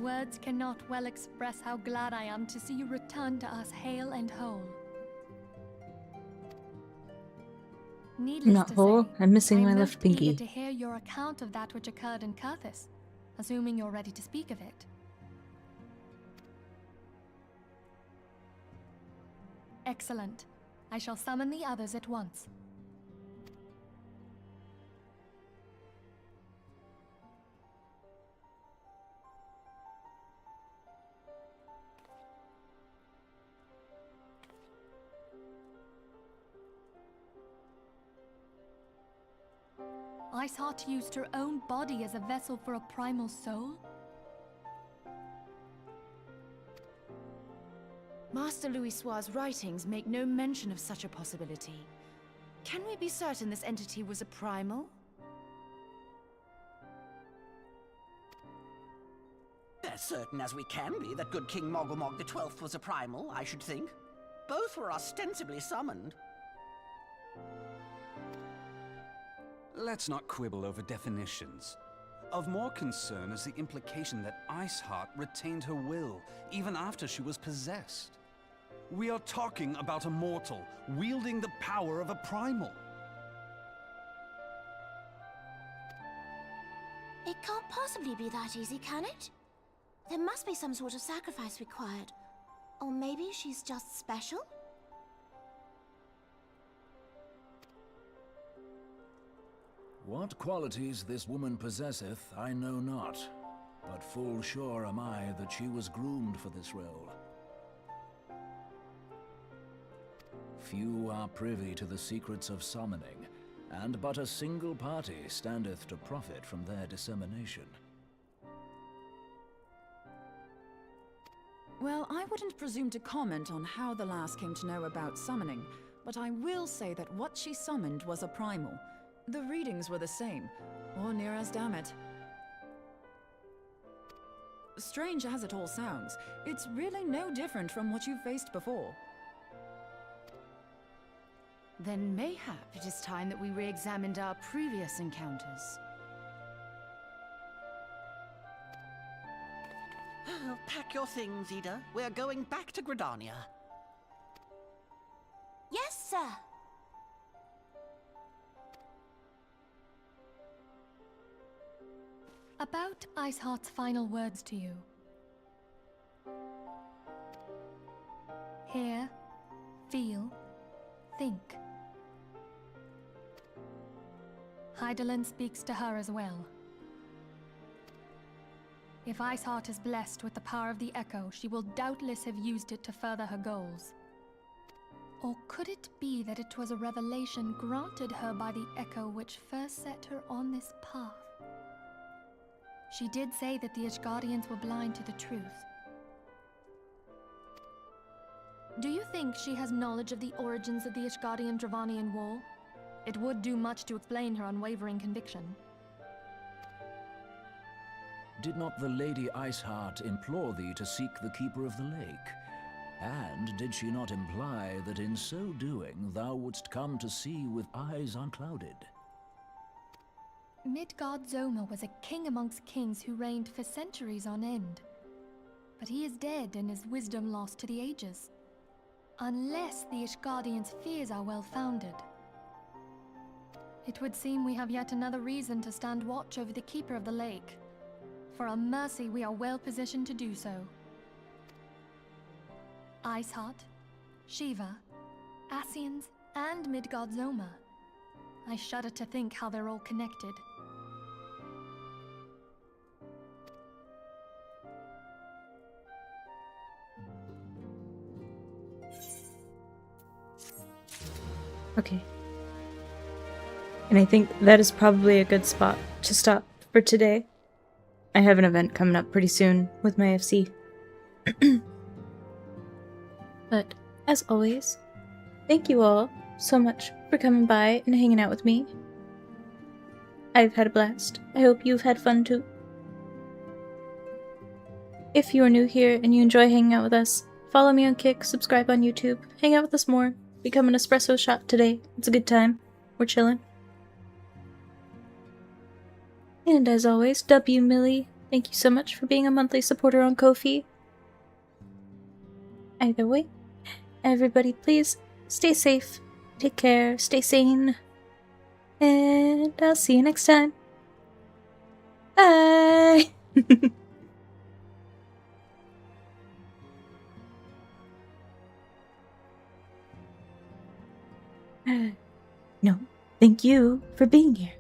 Words cannot well express how glad I am to see you return to us hale and whole. Needless Not to whole. say, I'm missing I my am left most pinky. eager to hear your account of that which occurred in Kurthis, assuming you're ready to speak of it. Excellent. I shall summon the others at once. Iceheart used her own body as a vessel for a primal soul? Master Louisoir's writings make no mention of such a possibility. Can we be certain this entity was a primal? As certain as we can be that good King Mogglmog the 12th was a primal, I should think. Both were ostensibly summoned. Let's not quibble over definitions. Of more concern is the implication that Iceheart retained her will, even after she was possessed. We are talking about a mortal, wielding the power of a primal. It can't possibly be that easy, can it? There must be some sort of sacrifice required. Or maybe she's just special? What qualities this woman possesseth, I know not, but full sure am I that she was groomed for this role. Few are privy to the secrets of summoning, and but a single party standeth to profit from their dissemination. Well, I wouldn't presume to comment on how the lass came to know about summoning, but I will say that what she summoned was a primal. The readings were the same, or near as damn it. Strange as it all sounds, it's really no different from what you've faced before. Then mayhap it is time that we re-examined our previous encounters. Pack your things, Ida. We're going back to Gridania. Yes, sir. About Iceheart's final words to you. Hear, feel, think. Hydaelyn speaks to her as well. If Iceheart is blessed with the power of the Echo, she will doubtless have used it to further her goals. Or could it be that it was a revelation granted her by the Echo which first set her on this path? She did say that the Ishgardians were blind to the truth. Do you think she has knowledge of the origins of the Ishgardian-Dravanian War? It would do much to explain her unwavering conviction. Did not the Lady Iceheart implore thee to seek the Keeper of the Lake? And did she not imply that in so doing thou wouldst come to see with eyes unclouded? Midgard-Zoma was a king amongst kings who reigned for centuries on end. But he is dead and his wisdom lost to the ages. Unless the Ishgardians' fears are well-founded. It would seem we have yet another reason to stand watch over the Keeper of the Lake. For a mercy, we are well positioned to do so. Iceheart, Shiva, Ascians, and Midgard-Zoma. I shudder to think how they're all connected. Okay. And I think that is probably a good spot to stop for today. I have an event coming up pretty soon with my FC. But, as always, thank you all so much for coming by and hanging out with me. I've had a blast. I hope you've had fun too. If you are new here and you enjoy hanging out with us, follow me on Kick, subscribe on YouTube, hang out with us more, become an espresso shot today. It's a good time. We're chilling. And as always, W Millie, Thank you so much for being a monthly supporter on Ko-fi. Either way, everybody please stay safe, take care, stay sane, and I'll see you next time. Bye! No, thank you for being here.